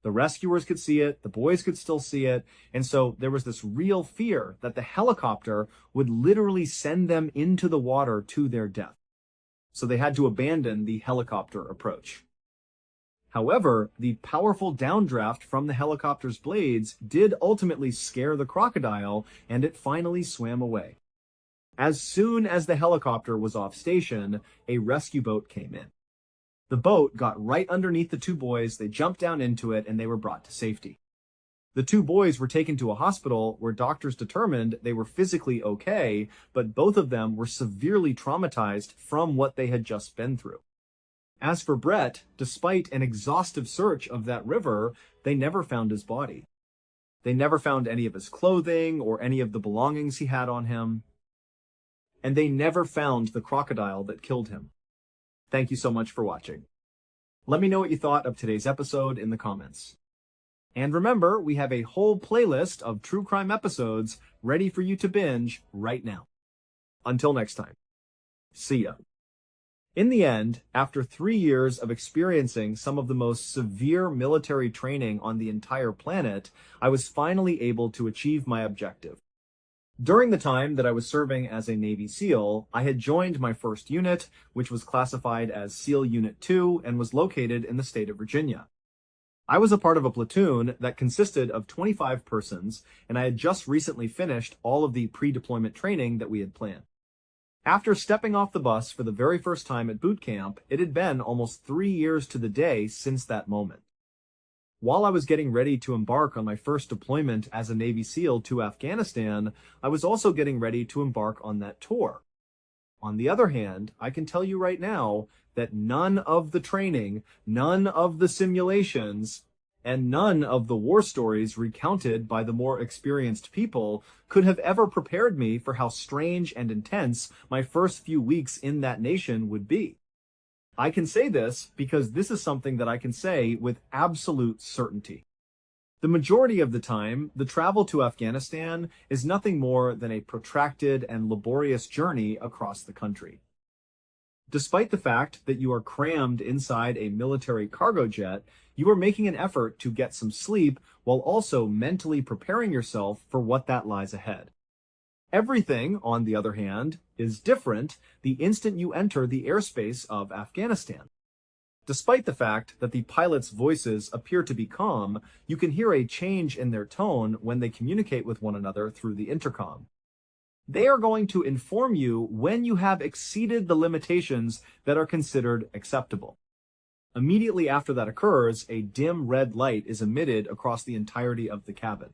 The rescuers could see it, the boys could still see it, and so there was this real fear that the helicopter would literally send them into the water to their death. So they had to abandon the helicopter approach. However, the powerful downdraft from the helicopter's blades did ultimately scare the crocodile, and it finally swam away. As soon as the helicopter was off station, a rescue boat came in. The boat got right underneath the two boys, they jumped down into it, and they were brought to safety. The two boys were taken to a hospital where doctors determined they were physically okay, but both of them were severely traumatized from what they had just been through. As for Brett, despite an exhaustive search of that river, they never found his body. They never found any of his clothing or any of the belongings he had on him. And they never found the crocodile that killed him. Thank you so much for watching. Let me know what you thought of today's episode in the comments. And remember, we have a whole playlist of true crime episodes ready for you to binge right now. Until next time, see ya. In the end, after 3 years of experiencing some of the most severe military training on the entire planet, I was finally able to achieve my objective. During the time that I was serving as a Navy SEAL, I had joined my first unit, which was classified as SEAL Unit 2 and was located in the state of Virginia. I was a part of a platoon that consisted of 25 persons, and I had just recently finished all of the pre-deployment training that we had planned. After stepping off the bus for the very first time at boot camp, it had been almost 3 years to the day since that moment. While I was getting ready to embark on my first deployment as a Navy SEAL to Afghanistan, I was also getting ready to embark on that tour. On the other hand, I can tell you right now that none of the training, none of the simulations, and none of the war stories recounted by the more experienced people could have ever prepared me for how strange and intense my first few weeks in that nation would be. I can say this because this is something that I can say with absolute certainty. The majority of the time, the travel to Afghanistan is nothing more than a protracted and laborious journey across the country. Despite the fact that you are crammed inside a military cargo jet, you are making an effort to get some sleep while also mentally preparing yourself for what that lies ahead. Everything, on the other hand, is different the instant you enter the airspace of Afghanistan. Despite the fact that the pilots' voices appear to be calm, you can hear a change in their tone when they communicate with one another through the intercom. They are going to inform you when you have exceeded the limitations that are considered acceptable. Immediately after that occurs, a dim red light is emitted across the entirety of the cabin.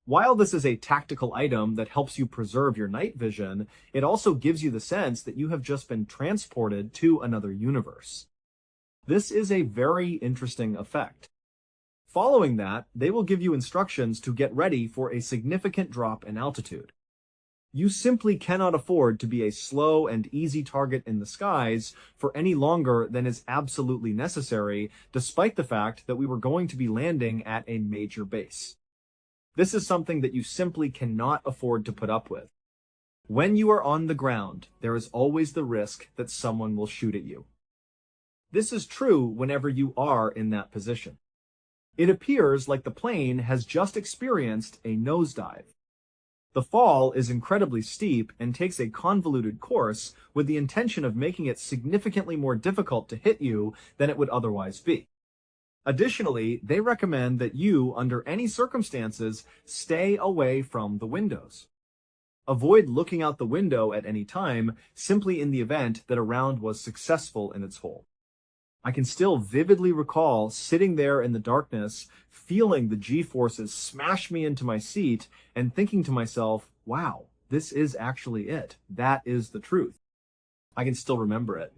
While this is a tactical item that helps you preserve your night vision, it also gives you the sense that you have just been transported to another universe. This is a very interesting effect. Following that, they will give you instructions to get ready for a significant drop in altitude. You simply cannot afford to be a slow and easy target in the skies for any longer than is absolutely necessary, despite the fact that we were going to be landing at a major base. This is something that you simply cannot afford to put up with. When you are on the ground, there is always the risk that someone will shoot at you. This is true whenever you are in that position. It appears like the plane has just experienced a nosedive. The fall is incredibly steep and takes a convoluted course with the intention of making it significantly more difficult to hit you than it would otherwise be. Additionally, they recommend that you, under any circumstances, stay away from the windows. Avoid looking out the window at any time, simply in the event that a round was successful in its hole. I can still vividly recall sitting there in the darkness, feeling the G-forces smash me into my seat, and thinking to myself, wow, this is actually it. That is the truth. I can still remember it.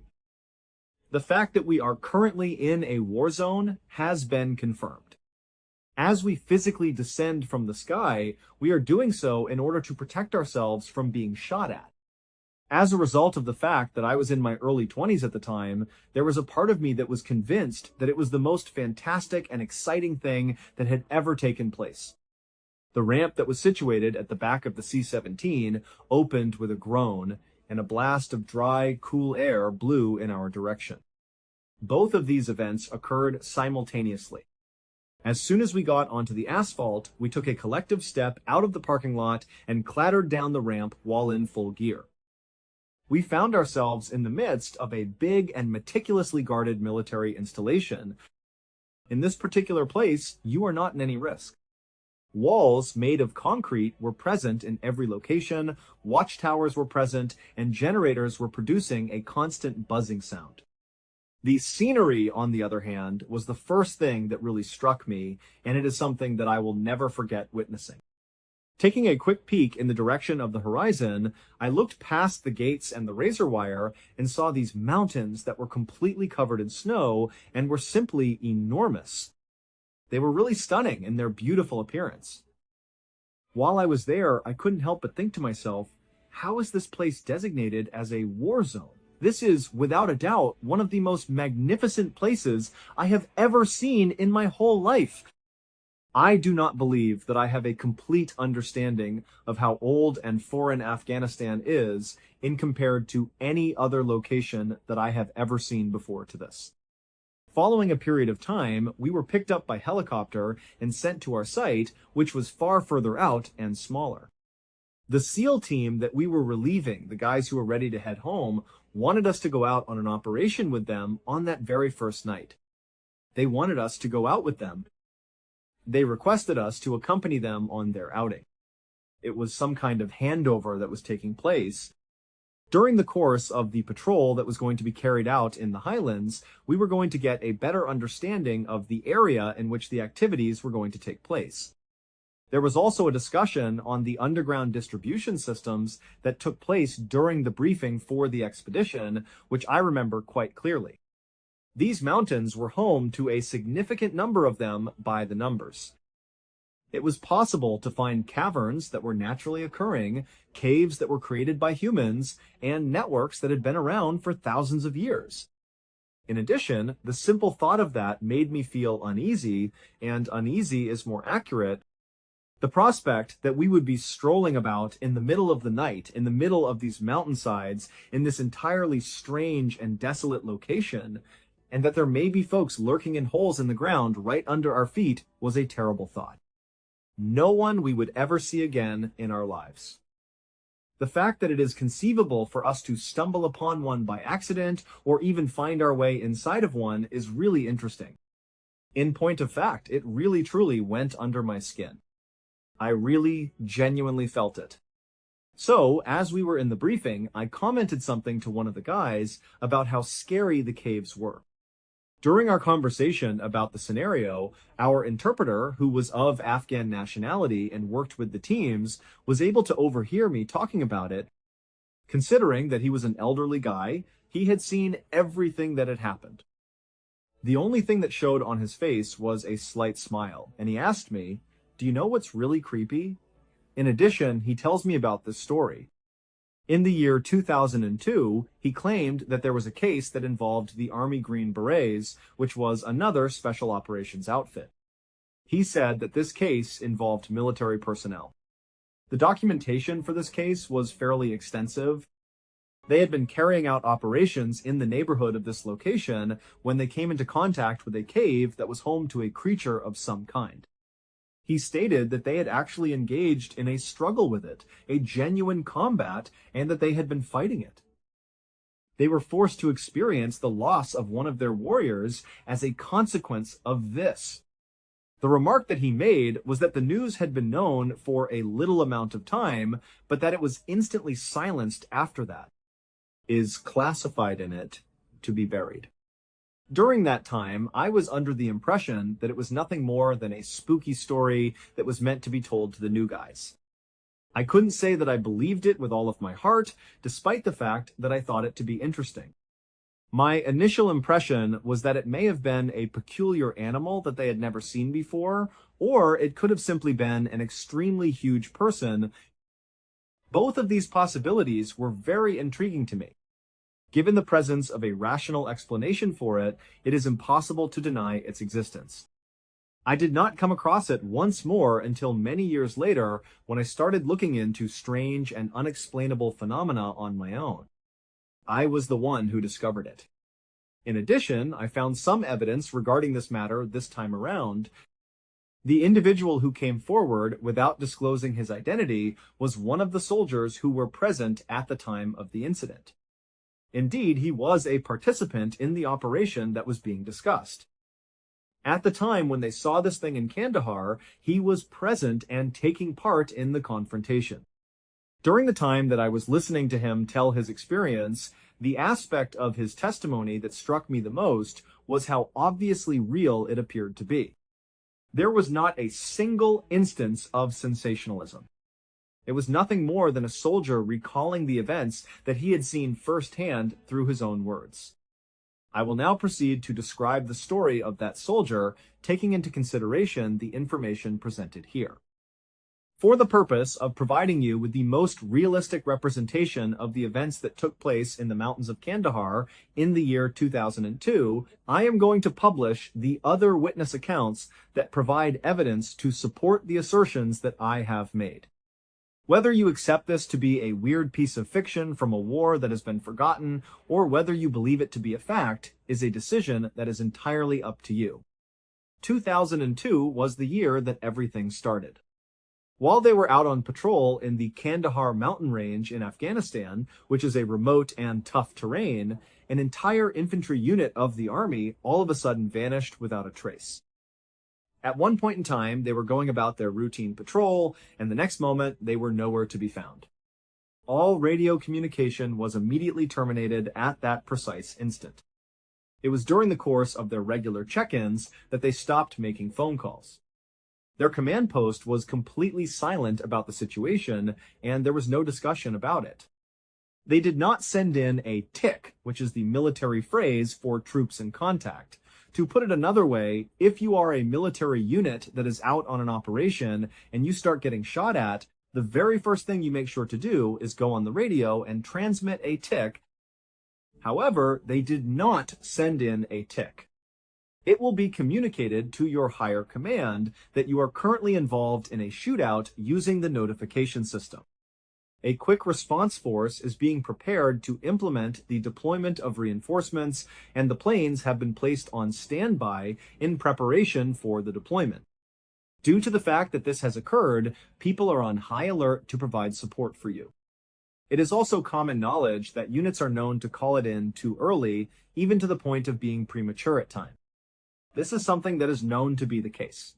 The fact that we are currently in a war zone has been confirmed. As we physically descend from the sky, we are doing so in order to protect ourselves from being shot at. As a result of the fact that I was in my early 20s at the time, there was a part of me that was convinced that it was the most fantastic and exciting thing that had ever taken place. The ramp that was situated at the back of the C-17 opened with a groan, and a blast of dry, cool air blew in our direction. Both of these events occurred simultaneously. As soon as we got onto the asphalt, we took a collective step out of the parking lot and clattered down the ramp while in full gear. We found ourselves in the midst of a big and meticulously guarded military installation. In this particular place, you are not in any risk. Walls made of concrete were present in every location, watchtowers were present, and generators were producing a constant buzzing sound. The scenery, on the other hand, was the first thing that really struck me, and it is something that I will never forget witnessing. Taking a quick peek in the direction of the horizon, I looked past the gates and the razor wire and saw these mountains that were completely covered in snow and were simply enormous. They were really stunning in their beautiful appearance. While I was there, I couldn't help but think to myself, how is this place designated as a war zone? This is, without a doubt, one of the most magnificent places I have ever seen in my whole life. I do not believe that I have a complete understanding of how old and foreign Afghanistan is in compared to any other location that I have ever seen before to this. Following a period of time, we were picked up by helicopter and sent to our site, which was far further out and smaller. The SEAL team that we were relieving, the guys who were ready to head home, wanted us to go out on an operation with them on that very first night. They wanted us to go out with them. They requested us to accompany them on their outing. It was some kind of handover that was taking place. During the course of the patrol that was going to be carried out in the Highlands, we were going to get a better understanding of the area in which the activities were going to take place. There was also a discussion on the underground distribution systems that took place during the briefing for the expedition, which I remember quite clearly. These mountains were home to a significant number of them by the numbers. It was possible to find caverns that were naturally occurring, caves that were created by humans, and networks that had been around for thousands of years. In addition, the simple thought of that made me feel uneasy, and uneasy is more accurate. The prospect that we would be strolling about in the middle of the night, in the middle of these mountainsides, in this entirely strange and desolate location, and that there may be folks lurking in holes in the ground right under our feet, was a terrible thought. No one we would ever see again in our lives. The fact that it is conceivable for us to stumble upon one by accident or even find our way inside of one is really interesting. In point of fact, it really truly went under my skin. I really genuinely felt it. So, as we were in the briefing, I commented something to one of the guys about how scary the caves were. During our conversation about the scenario, our interpreter, who was of Afghan nationality and worked with the teams, was able to overhear me talking about it. Considering that he was an elderly guy, he had seen everything that had happened. The only thing that showed on his face was a slight smile, and he asked me, "Do you know what's really creepy?" In addition, he tells me about this story. In the year 2002, he claimed that there was a case that involved the Army Green Berets, which was another special operations outfit. He said that this case involved military personnel. The documentation for this case was fairly extensive. They had been carrying out operations in the neighborhood of this location when they came into contact with a cave that was home to a creature of some kind. He stated that they had actually engaged in a struggle with it, a genuine combat, and that they had been fighting it. They were forced to experience the loss of one of their warriors as a consequence of this. The remark that he made was that the news had been known for a little amount of time, but that it was instantly silenced after that. Is classified in it to be buried. During that time, I was under the impression that it was nothing more than a spooky story that was meant to be told to the new guys. I couldn't say that I believed it with all of my heart, despite the fact that I thought it to be interesting. My initial impression was that it may have been a peculiar animal that they had never seen before, or it could have simply been an extremely huge person. Both of these possibilities were very intriguing to me. Given the presence of a rational explanation for it, it is impossible to deny its existence. I did not come across it once more until many years later when I started looking into strange and unexplainable phenomena on my own. I was the one who discovered it. In addition, I found some evidence regarding this matter this time around. The individual who came forward without disclosing his identity was one of the soldiers who were present at the time of the incident. Indeed, he was a participant in the operation that was being discussed. At the time when they saw this thing in Kandahar, he was present and taking part in the confrontation. During the time that I was listening to him tell his experience, the aspect of his testimony that struck me the most was how obviously real it appeared to be. There was not a single instance of sensationalism. It was nothing more than a soldier recalling the events that he had seen firsthand through his own words. I will now proceed to describe the story of that soldier, taking into consideration the information presented here. For the purpose of providing you with the most realistic representation of the events that took place in the mountains of Kandahar in the year 2002, I am going to publish the other witness accounts that provide evidence to support the assertions that I have made. Whether you accept this to be a weird piece of fiction from a war that has been forgotten, or whether you believe it to be a fact, is a decision that is entirely up to you. 2002 was the year that everything started. While they were out on patrol in the Kandahar mountain range in Afghanistan, which is a remote and tough terrain, an entire infantry unit of the army all of a sudden vanished without a trace. At one point in time, they were going about their routine patrol, and the next moment, they were nowhere to be found. All radio communication was immediately terminated at that precise instant. It was during the course of their regular check-ins that they stopped making phone calls. Their command post was completely silent about the situation, and there was no discussion about it. They did not send in a tick, which is the military phrase for troops in contact. To put it another way, if you are a military unit that is out on an operation and you start getting shot at, the very first thing you make sure to do is go on the radio and transmit a tick. However, they did not send in a tick. It will be communicated to your higher command that you are currently involved in a shootout using the notification system. A quick response force is being prepared to implement the deployment of reinforcements, and the planes have been placed on standby in preparation for the deployment. Due to the fact that this has occurred, people are on high alert to provide support for you. It is also common knowledge that units are known to call it in too early, even to the point of being premature at times. This is something that is known to be the case.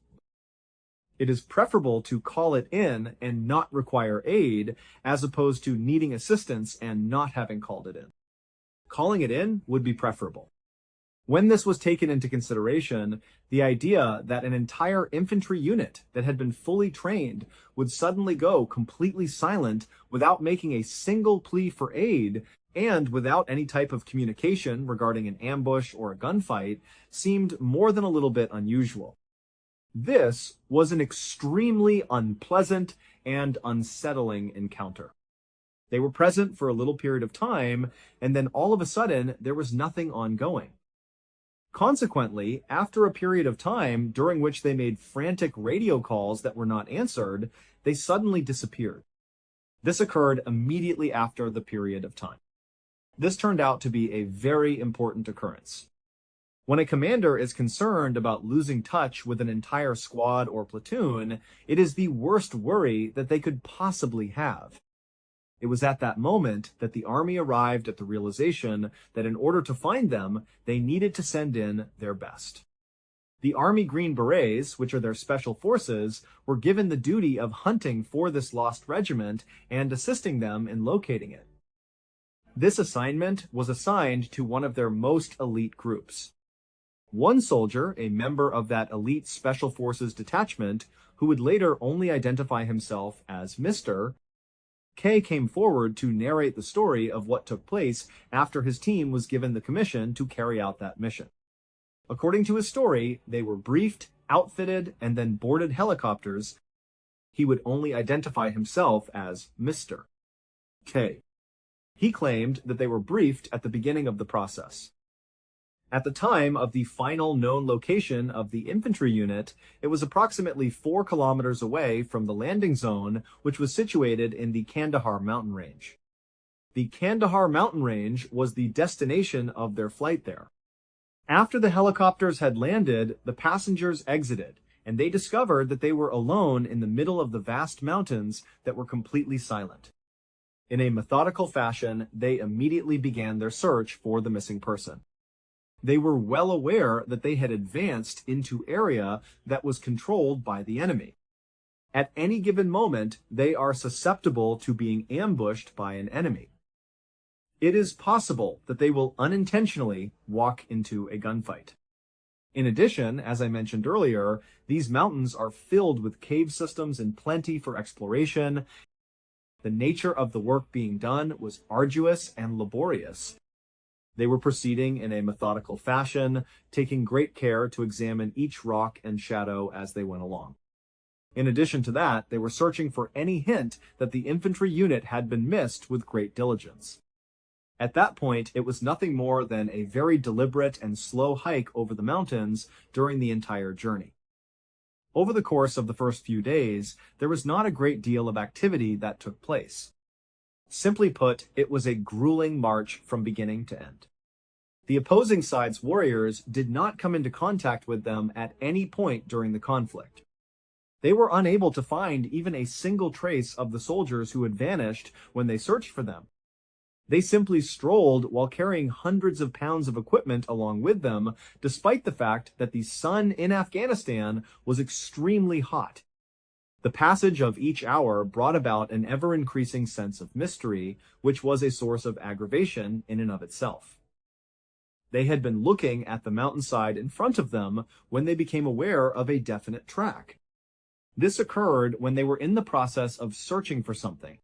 It is preferable to call it in and not require aid, as opposed to needing assistance and not having called it in. Calling it in would be preferable. When this was taken into consideration, the idea that an entire infantry unit that had been fully trained would suddenly go completely silent without making a single plea for aid and without any type of communication regarding an ambush or a gunfight seemed more than a little bit unusual. This was an extremely unpleasant and unsettling encounter. They were present for a little period of time, and then all of a sudden, there was nothing ongoing. Consequently, after a period of time during which they made frantic radio calls that were not answered, they suddenly disappeared. This occurred immediately after the period of time. This turned out to be a very important occurrence. When a commander is concerned about losing touch with an entire squad or platoon, it is the worst worry that they could possibly have. It was at that moment that the army arrived at the realization that in order to find them, they needed to send in their best. The Army Green Berets, which are their special forces, were given the duty of hunting for this lost regiment and assisting them in locating it. This assignment was assigned to one of their most elite groups. One soldier, a member of that elite Special Forces detachment, who would later only identify himself as Mr. K, came forward to narrate the story of what took place after his team was given the commission to carry out that mission. According to his story, they were briefed, outfitted, and then boarded helicopters. He would only identify himself as Mr. K. He claimed that they were briefed at the beginning of the process. At the time of the final known location of the infantry unit, it was approximately 4 kilometers away from the landing zone, which was situated in the Kandahar mountain range. The Kandahar mountain range was the destination of their flight there. After the helicopters had landed, the passengers exited, and they discovered that they were alone in the middle of the vast mountains that were completely silent. In a methodical fashion, they immediately began their search for the missing person. They were well aware that they had advanced into area that was controlled by the enemy. At any given moment, they are susceptible to being ambushed by an enemy. It is possible that they will unintentionally walk into a gunfight. In addition, as I mentioned earlier, these mountains are filled with cave systems in plenty for exploration. The nature of the work being done was arduous and laborious. They were proceeding in a methodical fashion, taking great care to examine each rock and shadow as they went along. In addition to that, they were searching for any hint that the infantry unit had been missed with great diligence. At that point, it was nothing more than a very deliberate and slow hike over the mountains during the entire journey. Over the course of the first few days, there was not a great deal of activity that took place. Simply put, it was a grueling march from beginning to end. The opposing side's warriors did not come into contact with them at any point during the conflict. They were unable to find even a single trace of the soldiers who had vanished when they searched for them. They simply strolled while carrying hundreds of pounds of equipment along with them, despite the fact that the sun in Afghanistan was extremely hot. The passage of each hour brought about an ever-increasing sense of mystery, which was a source of aggravation in and of itself. They had been looking at the mountainside in front of them when they became aware of a definite track. This occurred when they were in the process of searching for something.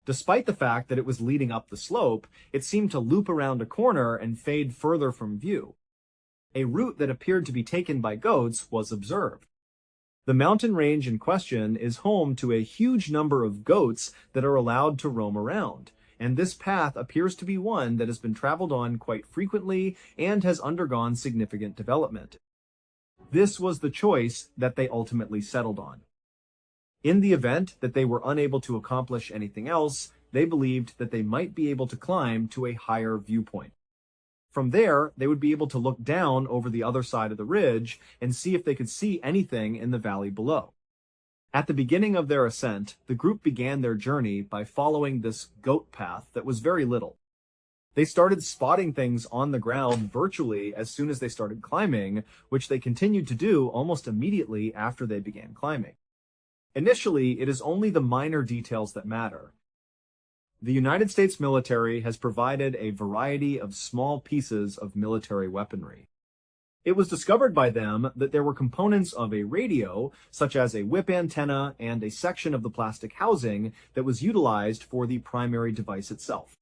Despite the fact that it was leading up the slope, it seemed to loop around a corner and fade further from view. A route that appeared to be taken by goats was observed. The mountain range in question is home to a huge number of goats that are allowed to roam around, and this path appears to be one that has been traveled on quite frequently and has undergone significant development. This was the choice that they ultimately settled on. In the event that they were unable to accomplish anything else, they believed that they might be able to climb to a higher viewpoint. From there, they would be able to look down over the other side of the ridge and see if they could see anything in the valley below. At the beginning of their ascent, the group began their journey by following this goat path that was very little. They started spotting things on the ground virtually as soon as they started climbing, which they continued to do almost immediately after they began climbing. Initially, it is only the minor details that matter. The United States military has provided a variety of small pieces of military weaponry. It was discovered by them that there were components of a radio, such as a whip antenna and a section of the plastic housing that was utilized for the primary device itself.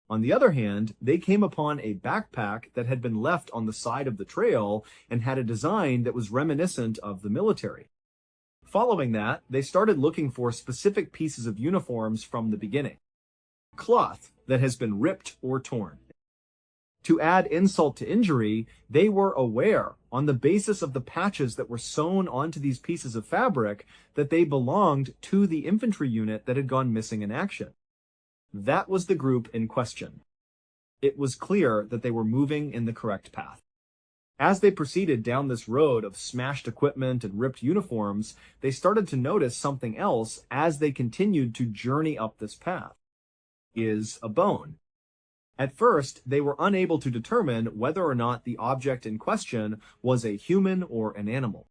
On the other hand, they came upon a backpack that had been left on the side of the trail and had a design that was reminiscent of the military. Following that, they started looking for specific pieces of uniforms from the beginning. Cloth that has been ripped or torn. To add insult to injury, they were aware, on the basis of the patches that were sewn onto these pieces of fabric, that they belonged to the infantry unit that had gone missing in action. That was the group in question. It was clear that they were moving in the correct path. As they proceeded down this road of smashed equipment and ripped uniforms, they started to notice something else as they continued to journey up this path. Is a bone. At first, they were unable to determine whether or not the object in question was a human or an animal.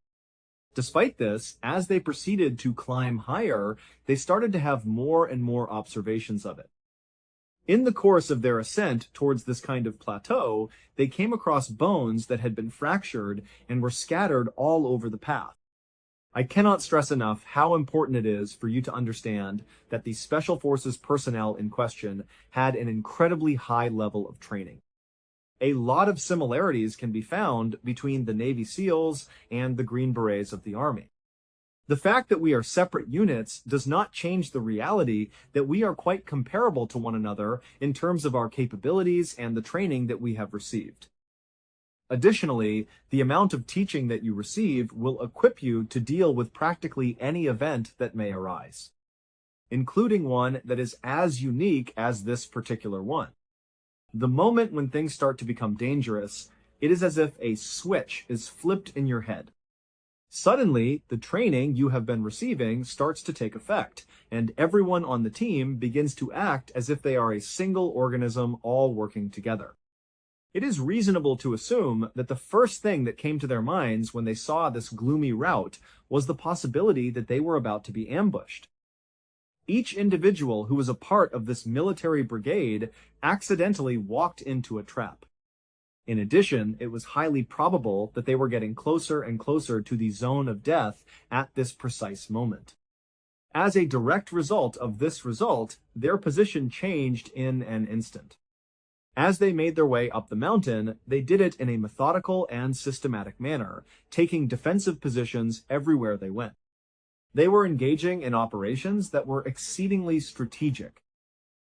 Despite this, as they proceeded to climb higher, they started to have more and more observations of it. In the course of their ascent towards this kind of plateau, they came across bones that had been fractured and were scattered all over the path. I cannot stress enough how important it is for you to understand that the Special Forces personnel in question had an incredibly high level of training. A lot of similarities can be found between the Navy SEALs and the Green Berets of the Army. The fact that we are separate units does not change the reality that we are quite comparable to one another in terms of our capabilities and the training that we have received. Additionally, the amount of teaching that you receive will equip you to deal with practically any event that may arise, including one that is as unique as this particular one. The moment when things start to become dangerous, it is as if a switch is flipped in your head. Suddenly, the training you have been receiving starts to take effect, and everyone on the team begins to act as if they are a single organism all working together. It is reasonable to assume that the first thing that came to their minds when they saw this gloomy route was the possibility that they were about to be ambushed. Each individual who was a part of this military brigade accidentally walked into a trap. In addition, it was highly probable that they were getting closer and closer to the zone of death at this precise moment. As a direct result of this result, their position changed in an instant. As they made their way up the mountain, they did it in a methodical and systematic manner, taking defensive positions everywhere they went. They were engaging in operations that were exceedingly strategic.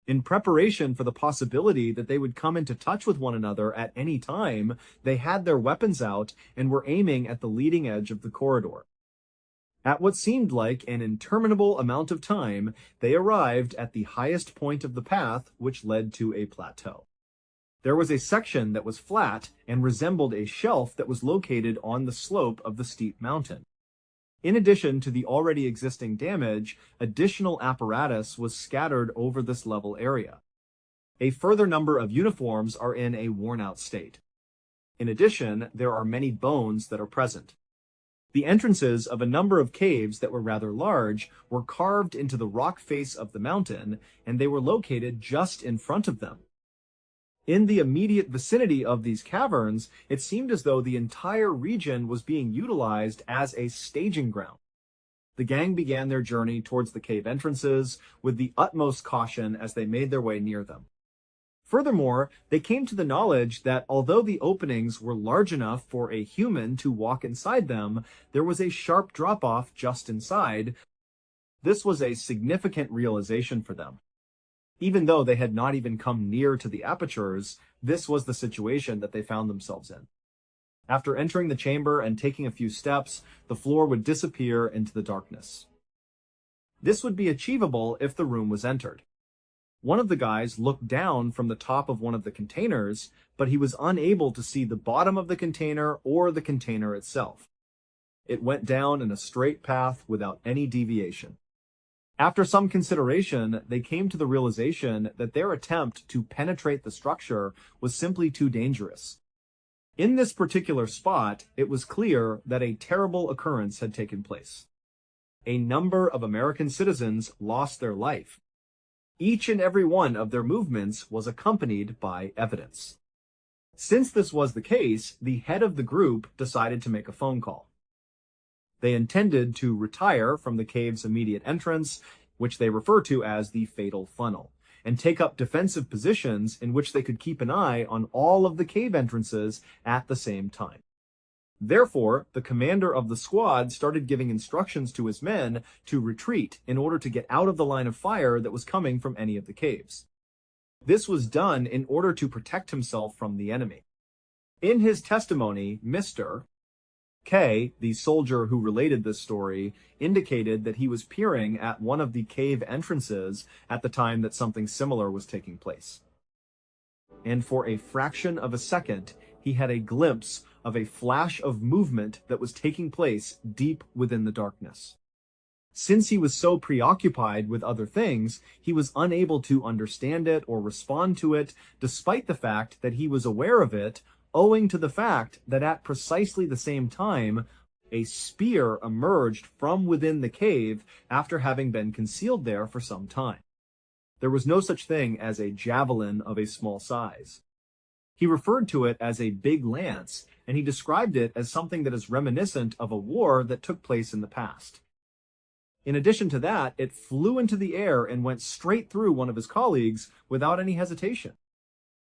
In preparation for the possibility that they would come into touch with one another at any time, they had their weapons out and were aiming at the leading edge of the corridor. At what seemed like an interminable amount of time, they arrived at the highest point of the path, which led to a plateau. There was a section that was flat and resembled a shelf that was located on the slope of the steep mountain. In addition to the already existing damage, additional apparatus was scattered over this level area. A further number of uniforms are in a worn-out state. In addition, there are many bones that are present. The entrances of a number of caves that were rather large were carved into the rock face of the mountain, and they were located just in front of them. In the immediate vicinity of these caverns, it seemed as though the entire region was being utilized as a staging ground. The gang began their journey towards the cave entrances with the utmost caution as they made their way near them. Furthermore, they came to the knowledge that although the openings were large enough for a human to walk inside them, there was a sharp drop-off just inside. This was a significant realization for them. Even though they had not even come near to the apertures, this was the situation that they found themselves in. After entering the chamber and taking a few steps, the floor would disappear into the darkness. This would be achievable if the room was entered. One of the guys looked down from the top of one of the containers, but he was unable to see the bottom of the container or the container itself. It went down in a straight path without any deviation. After some consideration, they came to the realization that their attempt to penetrate the structure was simply too dangerous. In this particular spot, it was clear that a terrible occurrence had taken place. a number of American citizens lost their life. Each and every one of their movements was accompanied by evidence. Since this was the case, the head of the group decided to make a phone call. They intended to retire from the cave's immediate entrance, which they refer to as the fatal funnel, and take up defensive positions in which they could keep an eye on all of the cave entrances at the same time. Therefore, the commander of the squad started giving instructions to his men to retreat in order to get out of the line of fire that was coming from any of the caves. This was done in order to protect himself from the enemy. In his testimony, Mr. K, the soldier who related this story, indicated that he was peering at one of the cave entrances at the time that something similar was taking place. And for a fraction of a second, he had a glimpse of a flash of movement that was taking place deep within the darkness. Since he was so preoccupied with other things, he was unable to understand it or respond to it, despite the fact that he was aware of it, owing to the fact that at precisely the same time, a spear emerged from within the cave after having been concealed there for some time. There was no such thing as a javelin of a small size. He referred to it as a big lance, and he described it as something that is reminiscent of a war that took place in the past. In addition to that, it flew into the air and went straight through one of his colleagues without any hesitation.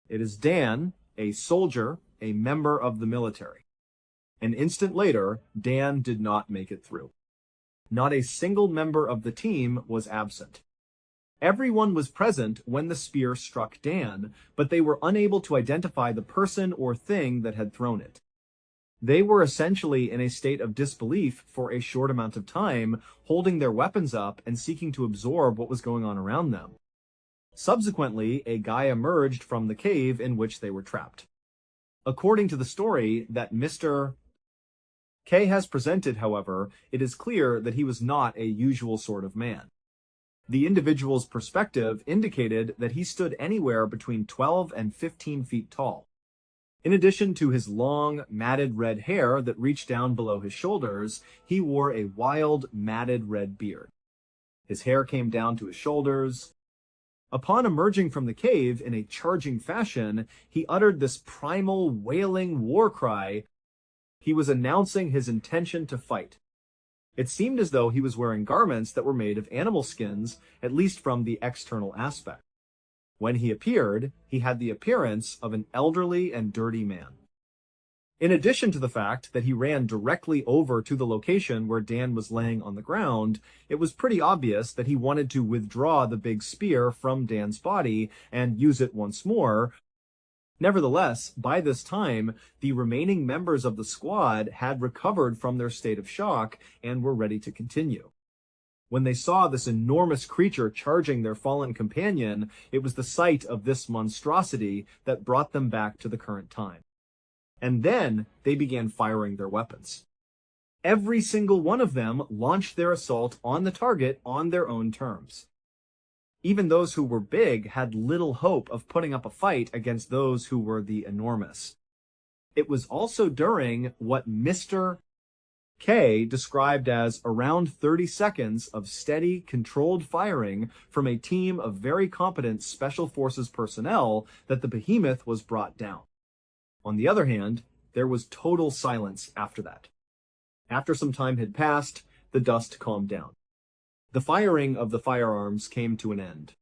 It is Dan, a soldier, a member of the military. An instant later, Dan did not make it through. Not a single member of the team was absent. Everyone was present when the spear struck Dan, but they were unable to identify the person or thing that had thrown it. They were essentially in a state of disbelief for a short amount of time, holding their weapons up and seeking to absorb what was going on around them. Subsequently, a guy emerged from the cave in which they were trapped. According to the story that Mr. K has presented, however, it is clear that he was not a usual sort of man. The individual's perspective indicated that he stood anywhere between 12 and 15 feet tall. In addition to his long, matted red hair that reached down below his shoulders, he wore a wild, matted red beard. His hair came down to his shoulders. Upon emerging from the cave in a charging fashion, he uttered this primal, wailing war cry. He was announcing his intention to fight. It seemed as though he was wearing garments that were made of animal skins, at least from the external aspect. When he appeared, he had the appearance of an elderly and dirty man. In addition to the fact that he ran directly over to the location where Dan was laying on the ground, it was pretty obvious that he wanted to withdraw the big spear from Dan's body and use it once more. Nevertheless, by this time, the remaining members of the squad had recovered from their state of shock and were ready to continue. When they saw this enormous creature charging their fallen companion, it was the sight of this monstrosity that brought them back to the current time. And then they began firing their weapons. Every single one of them launched their assault on the target on their own terms. Even those who were big had little hope of putting up a fight against those who were the enormous. It was also during what Mr. K described as around 30 seconds of steady, controlled firing from a team of very competent Special Forces personnel that the behemoth was brought down. On the other hand, there was total silence after that. After some time had passed, the dust calmed down. The firing of the firearms came to an end.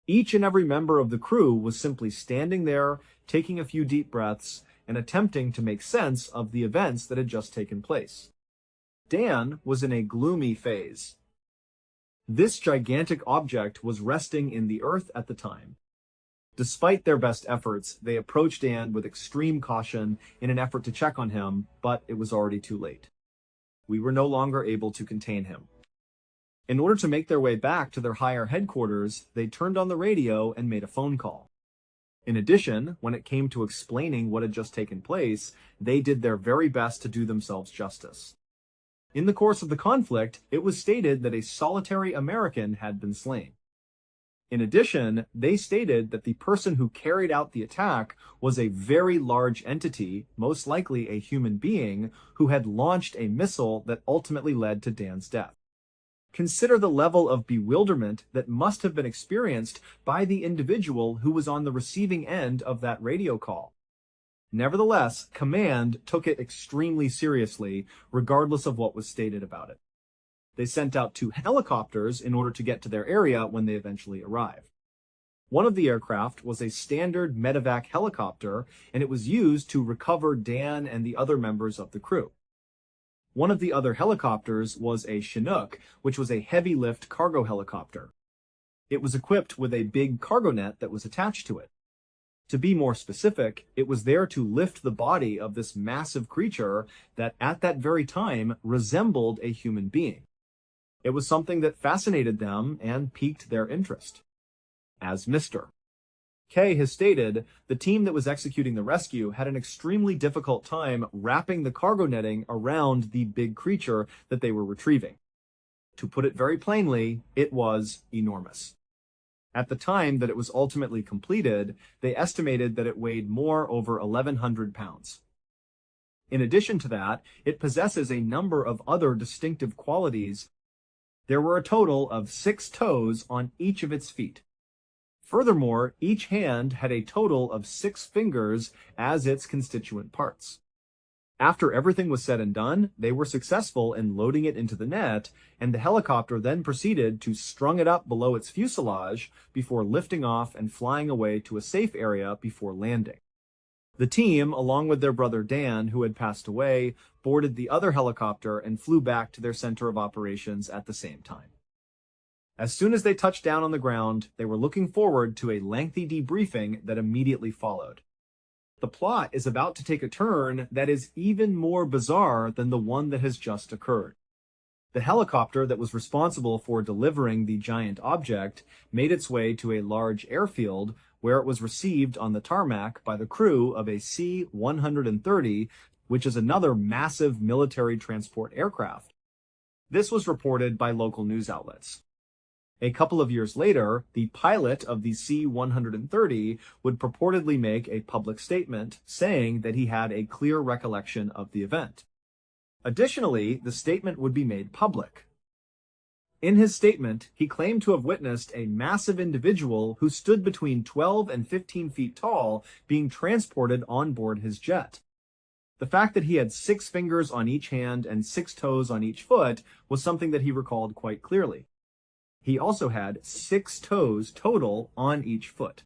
Each and every member of the crew was simply standing there, taking a few deep breaths, and attempting to make sense of the events that had just taken place. Dan was in a gloomy phase. This gigantic object was resting in the earth at the time. Despite their best efforts, they approached Dan with extreme caution in an effort to check on him, but it was already too late. We were no longer able to contain him. In order to make their way back to their higher headquarters, they turned on the radio and made a phone call. In addition, when it came to explaining what had just taken place, they did their very best to do themselves justice. In the course of the conflict, it was stated that a solitary American had been slain. In addition, they stated that the person who carried out the attack was a very large entity, most likely a human being, who had launched a missile that ultimately led to Dan's death. Consider the level of bewilderment that must have been experienced by the individual who was on the receiving end of that radio call. Nevertheless, command took it extremely seriously, regardless of what was stated about it. They sent out 2 helicopters in order to get to their area when they eventually arrived. One of the aircraft was a standard medevac helicopter, and it was used to recover Dan and the other members of the crew. One of the other helicopters was a Chinook, which was a heavy-lift cargo helicopter. It was equipped with a big cargo net that was attached to it. To be more specific, it was there to lift the body of this massive creature that at that very time resembled a human being. It was something that fascinated them and piqued their interest. As Mr. K has stated, the team that was executing the rescue had an extremely difficult time wrapping the cargo netting around the big creature that they were retrieving. To put it very plainly, it was enormous. At the time that it was ultimately completed, they estimated that it weighed more over 1,100 pounds. In addition to that, it possesses a number of other distinctive qualities. There were a total of 6 toes on each of its feet. Furthermore, each hand had a total of 6 fingers as its constituent parts. After everything was said and done, they were successful in loading it into the net, and the helicopter then proceeded to strung it up below its fuselage before lifting off and flying away to a safe area before landing. The team, along with their brother Dan, who had passed away, boarded the other helicopter and flew back to their center of operations at the same time. As soon as they touched down on the ground, they were looking forward to a lengthy debriefing that immediately followed. The plot is about to take a turn that is even more bizarre than the one that has just occurred. The helicopter that was responsible for delivering the giant object made its way to a large airfield where it was received on the tarmac by the crew of a C-130, which is another massive military transport aircraft. This was reported by local news outlets. A couple of years later, the pilot of the C-130 would purportedly make a public statement saying that he had a clear recollection of the event. Additionally, the statement would be made public. In his statement, he claimed to have witnessed a massive individual who stood between 12 and 15 feet tall being transported on board his jet. The fact that he had 6 fingers on each hand and 6 toes on each foot was something that he recalled quite clearly. He also had 6 toes total on each foot.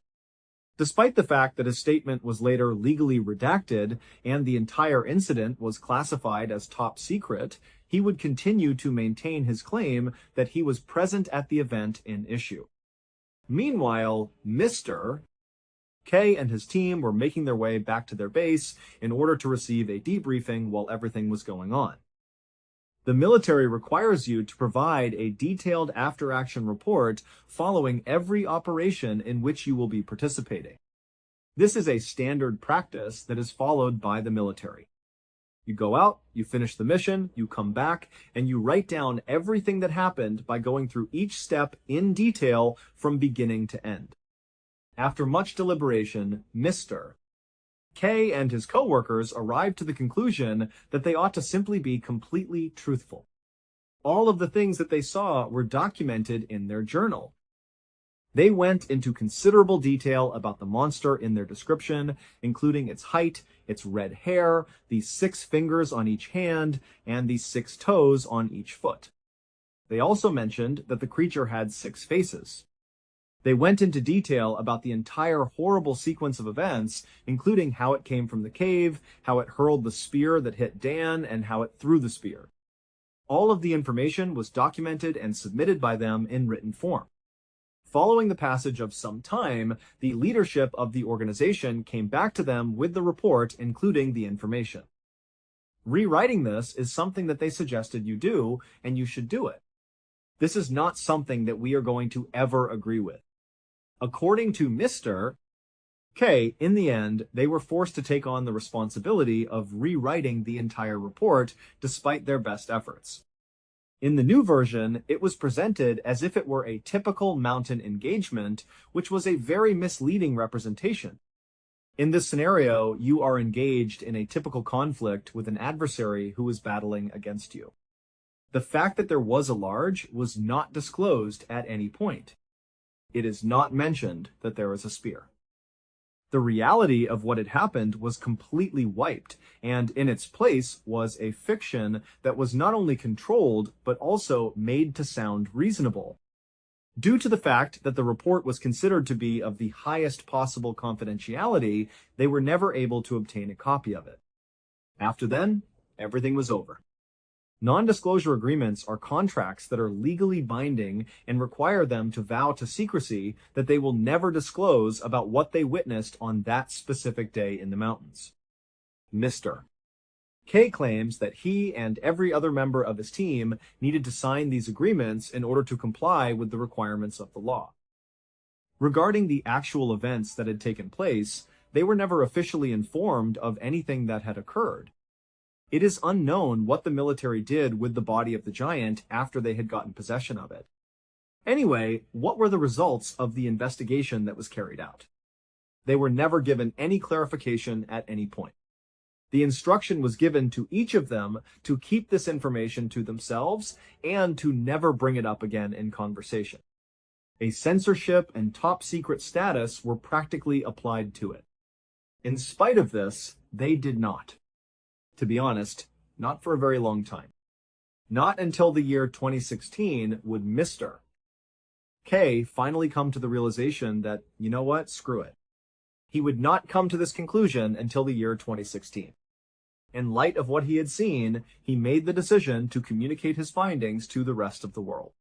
Despite the fact that his statement was later legally redacted and the entire incident was classified as top secret, he would continue to maintain his claim that he was present at the event in issue. Meanwhile, Mr. K and his team were making their way back to their base in order to receive a debriefing while everything was going on. The military requires you to provide a detailed after-action report following every operation in which you will be participating. This is a standard practice that is followed by the military. You go out, you finish the mission, you come back, and you write down everything that happened by going through each step in detail from beginning to end. After much deliberation, Mr. K and his co-workers arrived to the conclusion that they ought to simply be completely truthful. All of the things that they saw were documented in their journal. They went into considerable detail about the monster in their description, including its height, its red hair, the 6 fingers on each hand, and the 6 toes on each foot. They also mentioned that the creature had 6 faces. They went into detail about the entire horrible sequence of events, including how it came from the cave, how it hurled the spear that hit Dan, and how it threw the spear. All of the information was documented and submitted by them in written form. Following the passage of some time, the leadership of the organization came back to them with the report, including the information. Rewriting this is something that they suggested you do, and you should do it. This is not something that we are going to ever agree with. According to Mr. K, in the end, they were forced to take on the responsibility of rewriting the entire report despite their best efforts. In the new version, it was presented as if it were a typical mountain engagement, which was a very misleading representation. In this scenario, you are engaged in a typical conflict with an adversary who is battling against you. The fact that there was a large was not disclosed at any point. It is not mentioned that there was a spear. The reality of what had happened was completely wiped, and in its place was a fiction that was not only controlled, but also made to sound reasonable. Due to the fact that the report was considered to be of the highest possible confidentiality, they were never able to obtain a copy of it. After then, everything was over. Non-disclosure agreements are contracts that are legally binding and require them to vow to secrecy that they will never disclose about what they witnessed on that specific day in the mountains. Mr. K claims that he and every other member of his team needed to sign these agreements in order to comply with the requirements of the law. Regarding the actual events that had taken place, they were never officially informed of anything that had occurred. It is unknown what the military did with the body of the giant after they had gotten possession of it. Anyway, what were the results of the investigation that was carried out? They were never given any clarification at any point. The instruction was given to each of them to keep this information to themselves and to never bring it up again in conversation. A censorship and top secret status were practically applied to it. In spite of this, they did not. To be honest, not for a very long time. Not until the year 2016 would Mr. K finally come to the realization that, you know what, screw it. He would not come to this conclusion until the year 2016. In light of what he had seen, he made the decision to communicate his findings to the rest of the world.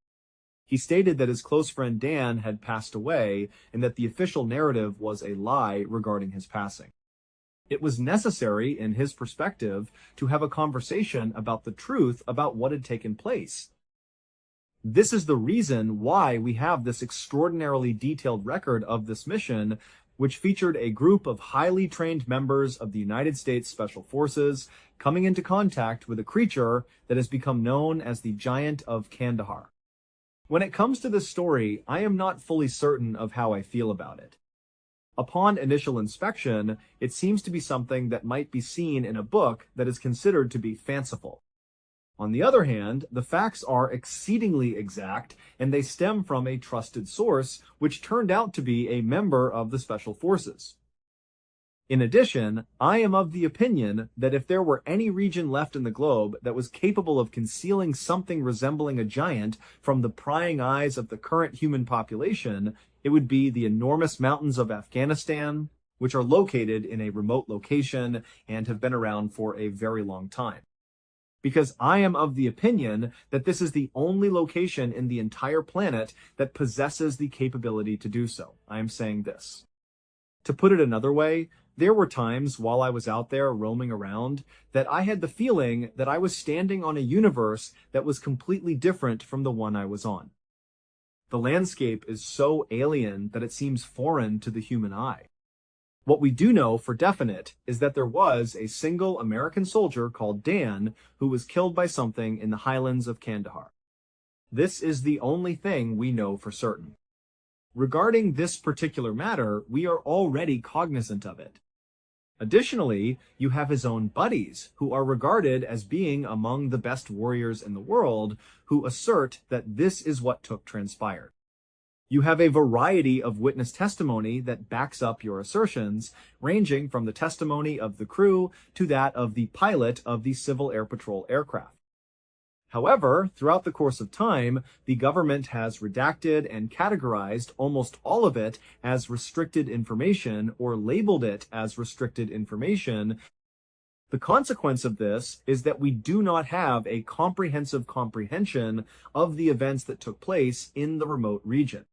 He stated that his close friend Dan had passed away and that the official narrative was a lie regarding his passing. It was necessary, in his perspective, to have a conversation about the truth about what had taken place. This is the reason why we have this extraordinarily detailed record of this mission, which featured a group of highly trained members of the United States Special Forces coming into contact with a creature that has become known as the Giant of Kandahar. When it comes to this story, I am not fully certain of how I feel about it. Upon initial inspection, it seems to be something that might be seen in a book that is considered to be fanciful. On the other hand, the facts are exceedingly exact, and they stem from a trusted source, which turned out to be a member of the Special Forces. In addition, I am of the opinion that if there were any region left in the globe that was capable of concealing something resembling a giant from the prying eyes of the current human population, it would be the enormous mountains of Afghanistan, which are located in a remote location and have been around for a very long time. Because I am of the opinion that this is the only location in the entire planet that possesses the capability to do so. I am saying this. To put it another way, there were times while I was out there roaming around that I had the feeling that I was standing on a universe that was completely different from the one I was on. The landscape is so alien that it seems foreign to the human eye. What we do know for definite is that there was a single American soldier called Dan who was killed by something in the highlands of Kandahar. This is the only thing we know for certain. Regarding this particular matter, we are already cognizant of it. Additionally, you have his own buddies, who are regarded as being among the best warriors in the world, who assert that this is what transpired. You have a variety of witness testimony that backs up your assertions, ranging from the testimony of the crew to that of the pilot of the Civil Air Patrol aircraft. However, throughout the course of time, the government has redacted and categorized almost all of it as restricted information or labeled it as restricted information. The consequence of this is that we do not have a comprehensive comprehension of the events that took place in the remote region.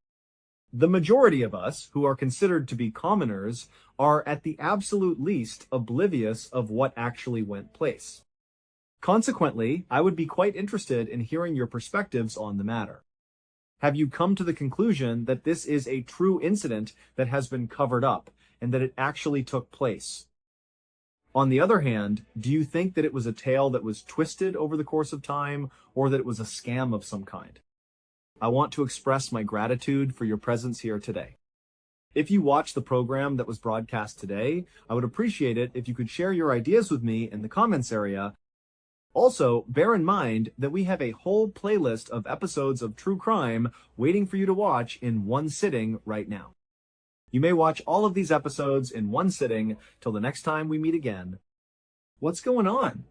The majority of us, who are considered to be commoners, are at the absolute least oblivious of what actually went place. Consequently, I would be quite interested in hearing your perspectives on the matter. Have you come to the conclusion that this is a true incident that has been covered up and that it actually took place? On the other hand, do you think that it was a tale that was twisted over the course of time, or that it was a scam of some kind? I want to express my gratitude for your presence here today. If you watched the program that was broadcast today, I would appreciate it if you could share your ideas with me in the comments area. Also, bear in mind that we have a whole playlist of episodes of true crime waiting for you to watch in one sitting right now. You may watch all of these episodes in one sitting till the next time we meet again. What's going on?